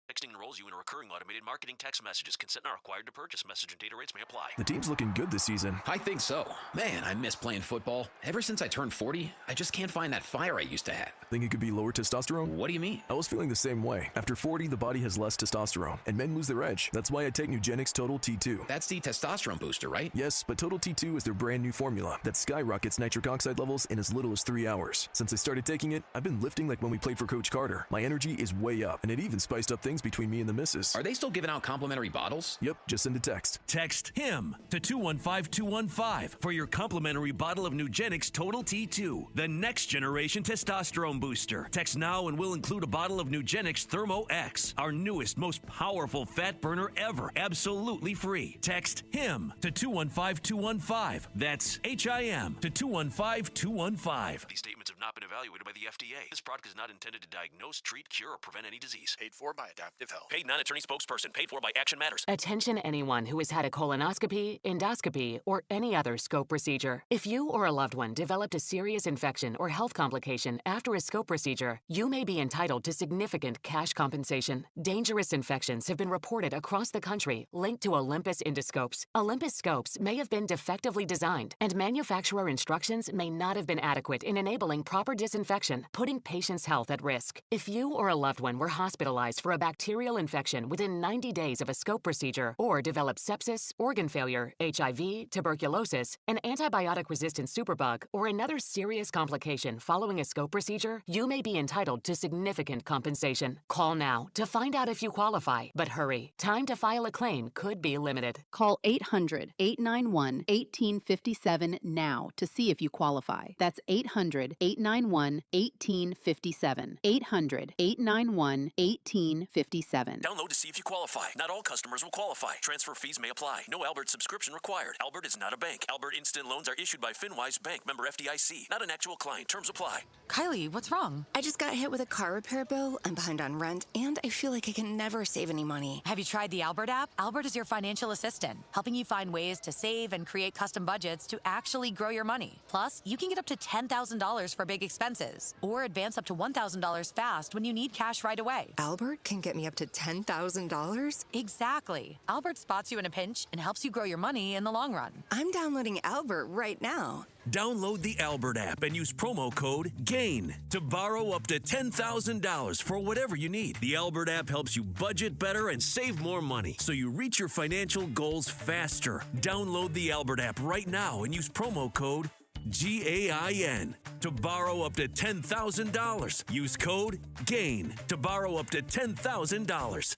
Texting enrolls you in a recurring automated marketing text messages. Consent not required to purchase. Message and data rates may apply. The team's looking good this season. I think so. Man, I miss playing football. Ever since I turned 40, I just can't find that fire I used to have. Think it could be lower testosterone? What do you mean? I was feeling the same way. After 40, the body has less testosterone, and men lose their edge. That's why I take Nugenix Total T2. That's the testosterone booster, right? Yes, but Total T2 is their brand new formula that skyrockets nitric oxide levels in as little as 3 hours. Since I started taking it, I've been lifting like when we played for Coach Carter. My energy is way up, and it even spiced up things between me and the missus. Are they still giving out complimentary bottles? Yep, just send a text. Text HIM to 215-215 for your complimentary bottle of Nugenix Total T2, the next generation testosterone booster. Text now and we'll include a bottle of Nugenix Thermo X, our newest, most powerful fat burner ever, absolutely free. Text HIM to 215-215. That's HIM to 215-215. These statements have not been evaluated by the FDA. This product is not intended to diagnose, treat, cure, or prevent any disease. Paid for by Adaptive Health. Paid non-attorney spokesperson. Paid for by Action Matters. Attention anyone who has had a colonoscopy, endoscopy, or any other scope procedure. If you or a loved one developed a serious infection or health complication after a scope procedure, you may be entitled to significant cash compensation. Dangerous infections have been reported across the country linked to Olympus endoscopes. Olympus scopes may have been defectively designed, and manufacturer instructions may not have been adequate in enabling proper disinfection, putting patients' health at risk. If you or a loved one were hospitalized for a bacterial infection within 90 days of a scope procedure, or developed sepsis, organ failure, HIV, tuberculosis, an antibiotic-resistant superbug, or another serious complication following a scope procedure, you may be entitled to significant compensation. Call now to find out if you qualify, but hurry. Time to file a claim could be limited. Call 800-891-1857 now to see if you qualify. That's 800-891-1857. 800-891-1857. Download to see if you qualify. Not all customers will qualify. Transfer fees may apply. No Albert subscription required. Albert is not a bank. Albert Instant Loans are issued by FinWise Bank, member FDIC. Not an actual client. Terms apply. Kylie, what's wrong? I just got hit with a car repair bill. I'm behind on rent, and I feel like I can never save any money. Have you tried the Albert app? Albert is your financial assistant, helping you find ways to save and create custom budgets to actually grow your money. Plus, you can get up to $10,000 for big expenses, or advance up to $1,000 fast when you need cash right away. Albert can get me up to $10,000? Exactly. Albert spots you in a pinch and helps you grow your money in the long run. I'm downloading Albert right now. Download the Albert app and use promo code GAIN to borrow up to $10,000 for whatever you need. The Albert app helps you budget better and save more money so you reach your financial goals faster. Download the Albert app right now and use promo code GAIN to borrow up to $10,000. Use code GAIN to borrow up to $10,000.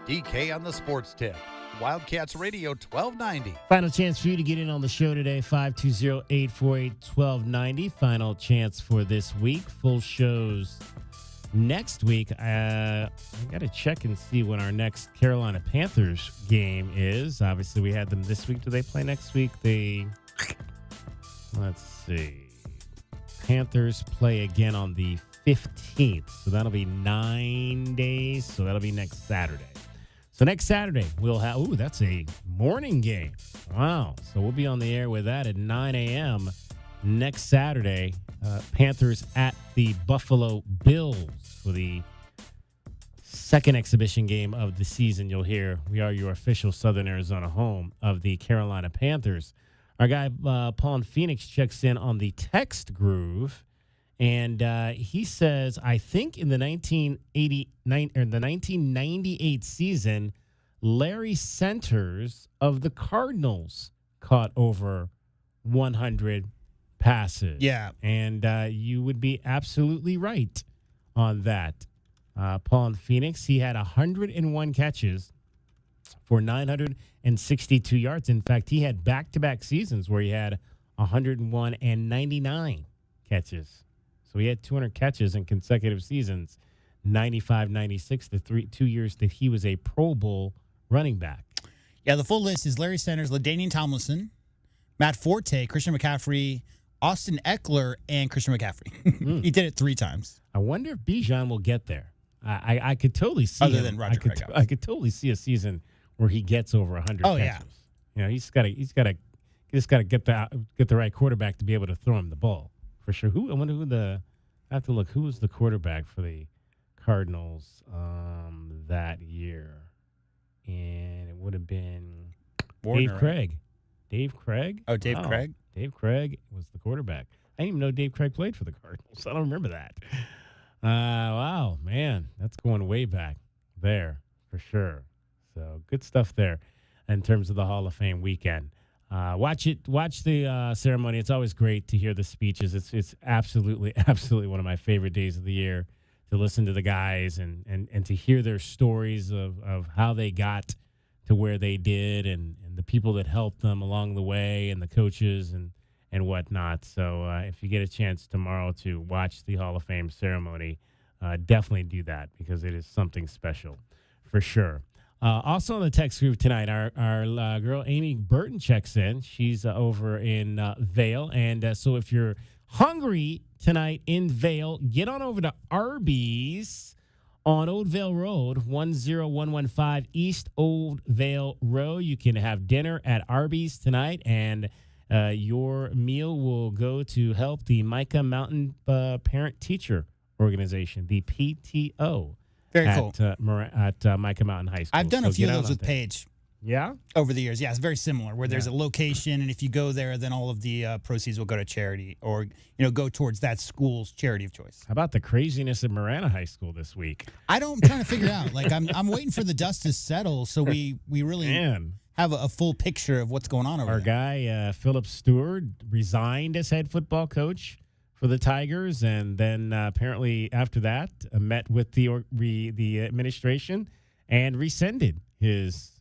DK on the sports tip. Wildcats Radio 1290. Final chance for you to get in on the show today, 520-848-1290. Final chance for this week. Full shows next week. I got to check and see when our next Carolina Panthers game is. Obviously, we had them this week. Do they play next week? Let's see. Panthers play again on the 15th. So that'll be 9 days. So that'll be next Saturday. So next Saturday, we'll have, that's a morning game. Wow. So we'll be on the air with that at 9 a.m. next Saturday. Panthers at the Buffalo Bills for the second exhibition game of the season. You'll hear we are your official Southern Arizona home of the Carolina Panthers. Our guy, Paul in Phoenix, checks in on the text groove And he says, I think in the 1998 season, Larry Centers of the Cardinals caught over 100 passes. Yeah. And you would be absolutely right on that. Paul in Phoenix, he had 101 catches for 962 yards. In fact, he had back-to-back seasons where he had 101 and 99 catches. So he had 200 catches in consecutive seasons, 95, 96, the 2 years that he was a Pro Bowl running back. Yeah, the full list is Larry Centers, LaDainian Tomlinson, Matt Forte, Christian McCaffrey, Austin Eckler, and Christian McCaffrey. He did it 3 times. I wonder if Bijan will get there. I could totally see Other him. than Roger Craig. I could totally see a season where he gets over 100 Oh, catches. yeah. You know, he's got to get the right quarterback to be able to throw him the ball for sure. I wonder I have to look. Who was the quarterback for the Cardinals that year? And it would have been Warner, Dave Craig. Dave Craig? Oh, Dave Wow. Craig? Dave Craig was the quarterback. I didn't even know Dave Craig played for the Cardinals. I don't remember that. Wow, man, that's going way back there for sure. So good stuff there in terms of the Hall of Fame weekend. Watch the ceremony. It's always great to hear the speeches. It's absolutely one of my favorite days of the year to listen to the guys and to hear their stories of how they got to where they did and the people that helped them along the way and the coaches and whatnot. So if you get a chance tomorrow to watch the Hall of Fame ceremony, definitely do that because it is something special for sure. Also on the text group tonight, our girl Amy Burton checks in. She's over in Vail. And so if you're hungry tonight in Vail, get on over to Arby's on Old Vale Road, 10115 East Old Vale Road. You can have dinner at Arby's tonight, and your meal will go to help the Micah Mountain Parent-Teacher Organization, the PTO. Very cool. At Micah Mountain High School. I've done a few of those with Paige. Yeah? Over the years. Yeah, it's very similar, where there's a location, and if you go there, then all of the proceeds will go to charity or, go towards that school's charity of choice. How about the craziness at Marana High School this week? I'm trying to figure out. Like, I'm waiting for the dust to settle so we really have a full picture of what's going on over there. Our guy, Philip Stewart, resigned as head football coach for the Tigers, and then apparently after that met with the administration and rescinded his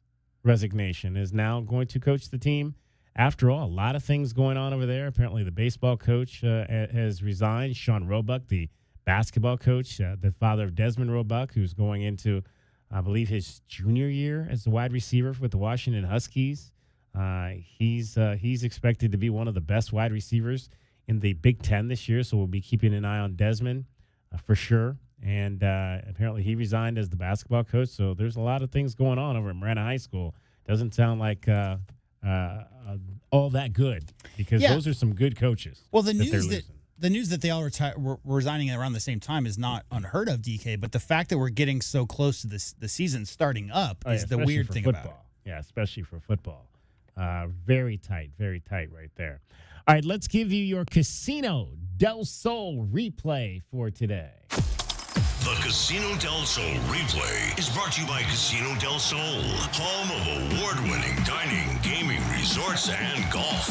resignation, is now going to coach the team. After all, a lot of things going on over there. Apparently the baseball coach has resigned. Sean Roebuck, the basketball coach, the father of Desmond Roebuck, who's going into, I believe, his junior year as the wide receiver with the Washington Huskies. He's expected to be one of the best wide receivers in the Big Ten this year, so we'll be keeping an eye on Desmond for sure. And apparently he resigned as the basketball coach, so there's a lot of things going on over at Marana High School. Doesn't sound like all that good because those are some good coaches. Well, the news that they all were resigning around the same time is not unheard of, DK, but the fact that we're getting so close to the season starting up is the weird thing about it. Yeah, especially for football. Very tight right there. All right, let's give you your Casino del Sol replay for today. The Casino del Sol replay is brought to you by Casino del Sol, home of award-winning dining, gaming, resorts, and golf.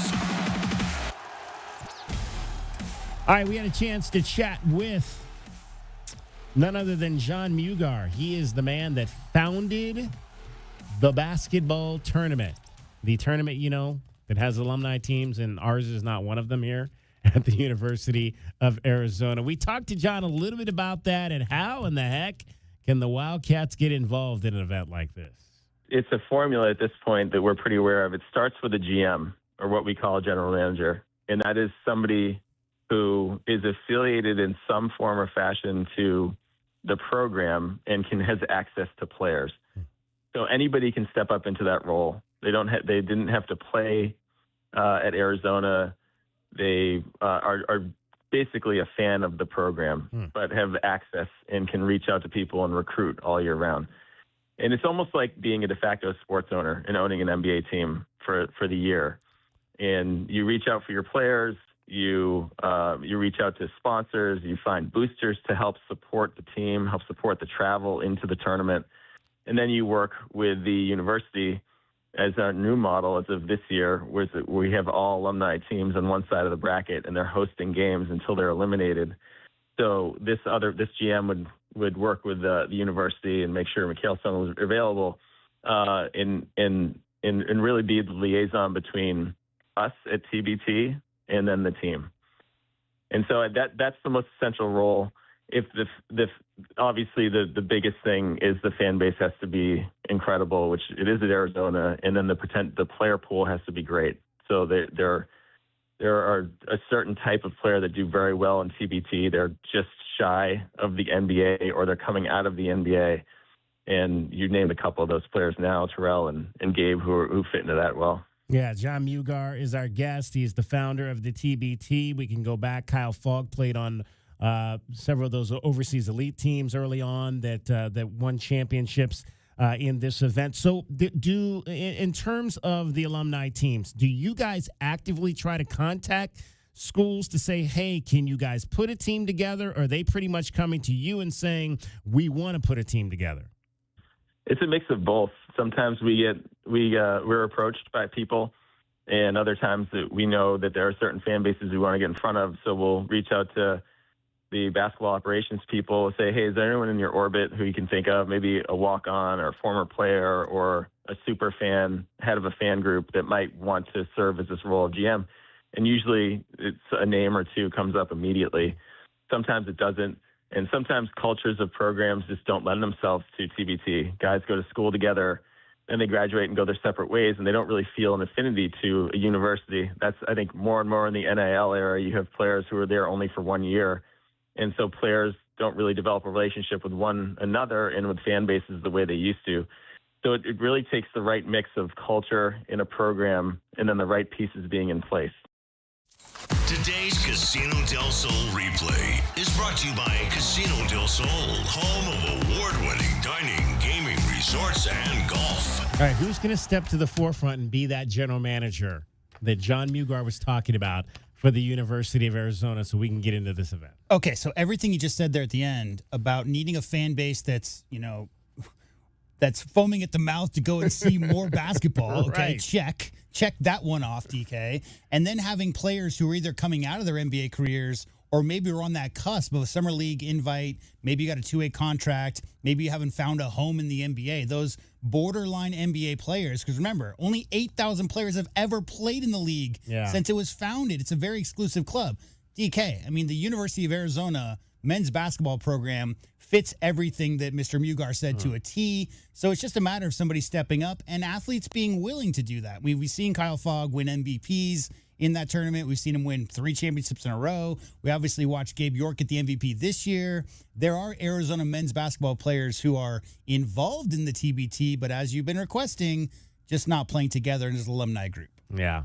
All right, we had a chance to chat with none other than John Mugar. He is the man that founded the basketball tournament. The tournament, that has alumni teams, and ours is not one of them here at the University of Arizona. We talked to John a little bit about that and how in the heck can the Wildcats get involved in an event like this? It's a formula at this point that we're pretty aware of. It starts with a GM, or what we call a general manager, and that is somebody who is affiliated in some form or fashion to the program and has access to players. So anybody can step up into that role. They didn't have to play at Arizona. They are basically a fan of the program, but have access and can reach out to people and recruit all year round. And it's almost like being a de facto sports owner and owning an NBA team for the year. And you reach out for your players, You reach out to sponsors. You find boosters to help support the team, help support the travel into the tournament. And then you work with the university as our new model as of this year, where we have all alumni teams on one side of the bracket, and they're hosting games until they're eliminated. So this GM would work with the university and make sure Mikhail Son was available, and really be the liaison between us at TBT and then the team. And so that's the most essential role. If obviously the biggest thing is the fan base has to be incredible, which it is at Arizona, and then the player pool has to be great. So there are a certain type of player that do very well in TBT. They're just shy of the NBA, or they're coming out of the NBA. And you named a couple of those players now, Terrell and Gabe, who fit into that well. Yeah, John Mugar is our guest. He's the founder of the TBT. We can go back. Kyle Fogg played on several of those overseas elite teams early on that won championships in this event. So in terms of the alumni teams, do you guys actively try to contact schools to say, hey, can you guys put a team together? Or are they pretty much coming to you and saying, we want to put a team together? It's a mix of both. Sometimes we're approached by people, and other times that we know that there are certain fan bases we want to get in front of. So we'll reach out to the basketball operations people, say, hey, is there anyone in your orbit who you can think of, maybe a walk-on or a former player or a super fan, head of a fan group that might want to serve as this role of GM? And usually it's a name or two comes up immediately. Sometimes it doesn't. And sometimes cultures of programs just don't lend themselves to TBT. Guys go to school together, then they graduate and go their separate ways, and they don't really feel an affinity to a university. That's, I think, more and more in the NIL era. You have players who are there only for 1 year. And so players don't really develop a relationship with one another and with fan bases the way they used to. So it really takes the right mix of culture in a program and then the right pieces being in place. Today's Casino del Sol replay is brought to you by Casino del Sol, home of award-winning dining, gaming, resorts, and golf. All right, who's going to step to the forefront and be that general manager that John Mugar was talking about for the University of Arizona, so we can get into this event? Okay, so everything you just said there at the end about needing a fan base that's foaming at the mouth to go and see more basketball. Okay, right. Check that one off, DK. And then having players who are either coming out of their NBA careers or maybe are on that cusp of a summer league invite. Maybe you got a 2-way contract. Maybe you haven't found a home in the NBA. Those borderline NBA players, because remember, only 8,000 players have ever played in the league since it was founded. It's a very exclusive club. DK, I mean, the University of Arizona men's basketball program fits everything that Mr. Mugar said to a T. So it's just a matter of somebody stepping up and athletes being willing to do that. We've seen Kyle Fogg win MVPs in that tournament. We've seen him win 3 championships in a row. We obviously watched Gabe York get the MVP this year. There are Arizona men's basketball players who are involved in the TBT, but as you've been requesting, just not playing together in his alumni group. Yeah,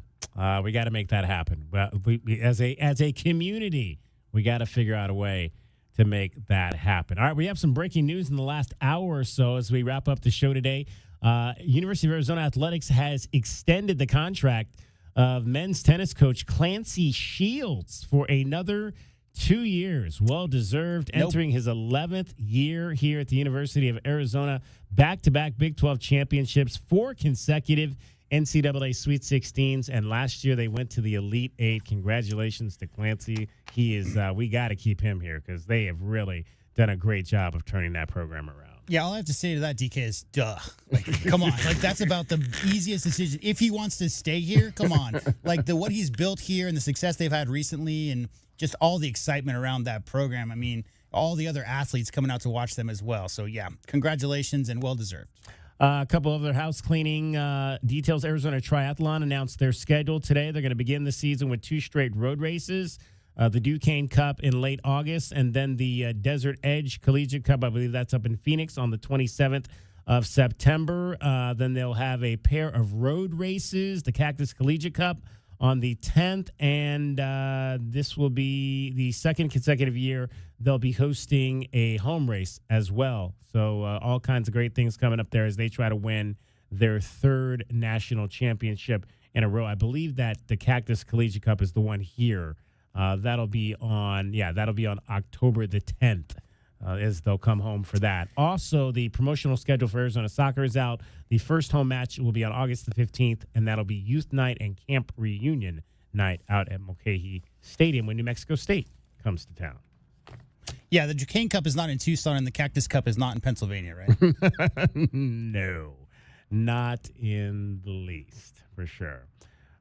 we got to make that happen. We as a community, we got to figure out a way to make that happen. All right, we have some breaking news in the last hour or so as we wrap up the show today. University of Arizona Athletics has extended the contract of men's tennis coach Clancy Shields for another 2 years. Well-deserved, entering his 11th year here at the University of Arizona. Back-to-back Big 12 championships, 4 consecutive NCAA Sweet 16s, and last year they went to the Elite 8. Congratulations to Clancy. He is. We got to keep him here because they have really done a great job of turning that program around. Yeah, all I have to say to that, DK, is duh. Like, come on. Like, that's about the easiest decision. If he wants to stay here, come on. Like, what he's built here and the success they've had recently and just all the excitement around that program. I mean, all the other athletes coming out to watch them as well. So, yeah, congratulations and well-deserved. A couple of other house cleaning details. Arizona Triathlon announced their schedule today. They're going to begin the season with 2 straight road races. The Duquesne Cup in late August, and then the Desert Edge Collegiate Cup, I believe that's up in Phoenix on the 27th of September. Then they'll have a pair of road races, the Cactus Collegiate Cup on the 10th, and this will be the second consecutive year they'll be hosting a home race as well. So all kinds of great things coming up there as they try to win their 3rd national championship in a row. I believe that the Cactus Collegiate Cup is the one here That'll be on October the 10th. As they'll come home for that. Also, the promotional schedule for Arizona Soccer is out. The first home match will be on August the 15th, and that'll be Youth Night and Camp Reunion Night out at Mulcahy Stadium when New Mexico State comes to town. Yeah, the Duquesne Cup is not in Tucson, and the Cactus Cup is not in Pennsylvania, right? No, not in the least, for sure.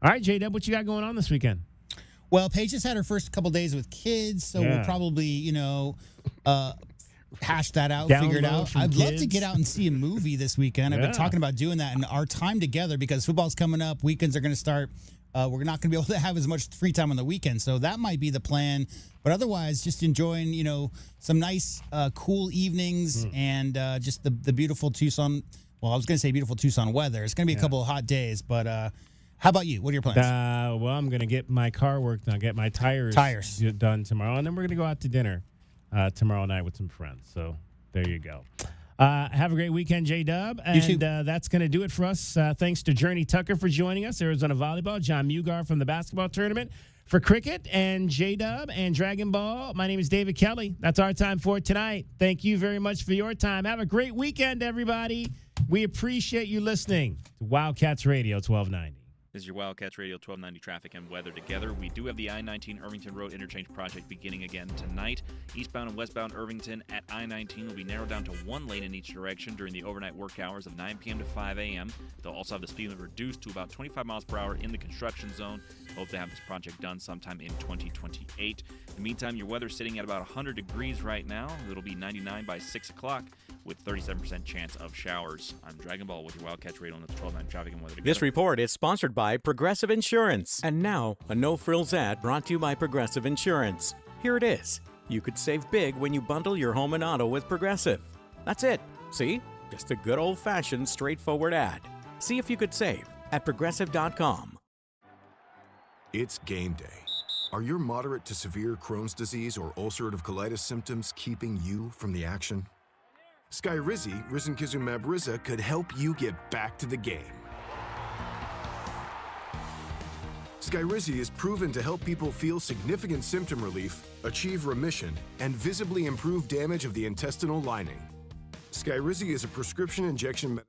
All right, J-Dub, what you got going on this weekend? Well, Paige just had her first couple days with kids, so we'll probably, hash that out, figure it out. I'd love to get out and see a movie this weekend. I've been talking about doing that, and our time together, because football's coming up, weekends are going to start. We're not going to be able to have as much free time on the weekend, so that might be the plan. But otherwise, just enjoying, some nice, cool evenings and just the beautiful Tucson. Well, I was going to say beautiful Tucson weather. It's going to be a couple of hot days, but how about you? What are your plans? Well, I'm going to get my car worked on, get my tires done tomorrow, and then we're going to go out to dinner tomorrow night with some friends. So there you go. Have a great weekend, J-Dub. And that's going to do it for us. Thanks to Journey Tucker for joining us, Arizona Volleyball, John Mugar from the basketball tournament. For cricket and J-Dub and Dragon Ball, my name is David Kelly. That's our time for tonight. Thank you very much for your time. Have a great weekend, everybody. We appreciate you listening to Wildcats Radio 1290. This is your Wildcats Radio 1290 traffic and weather together. We do have the I-19 Irvington Road Interchange project beginning again tonight. Eastbound and westbound Irvington at I-19 will be narrowed down to one lane in each direction during the overnight work hours of 9 p.m. to 5 a.m. They'll also have the speed limit reduced to about 25 miles per hour in the construction zone. Hope to have this project done sometime in 2028. In the meantime, your weather's sitting at about 100 degrees right now. It'll be 99 by 6 o'clock with 37% chance of showers. I'm Dragon Ball with your Wildcats Radio on the 1290 traffic and weather together. This report is sponsored by Progressive Insurance. And now, a no-frills ad brought to you by Progressive Insurance. Here it is. You could save big when you bundle your home and auto with Progressive. That's it. See? Just a good old-fashioned, straightforward ad. See if you could save at Progressive.com. It's game day. Are your moderate to severe Crohn's disease or ulcerative colitis symptoms keeping you from the action? Skyrizi, risankizumab Riza, could help you get back to the game. Skyrizi is proven to help people feel significant symptom relief, achieve remission, and visibly improve damage of the intestinal lining. Skyrizi is a prescription injection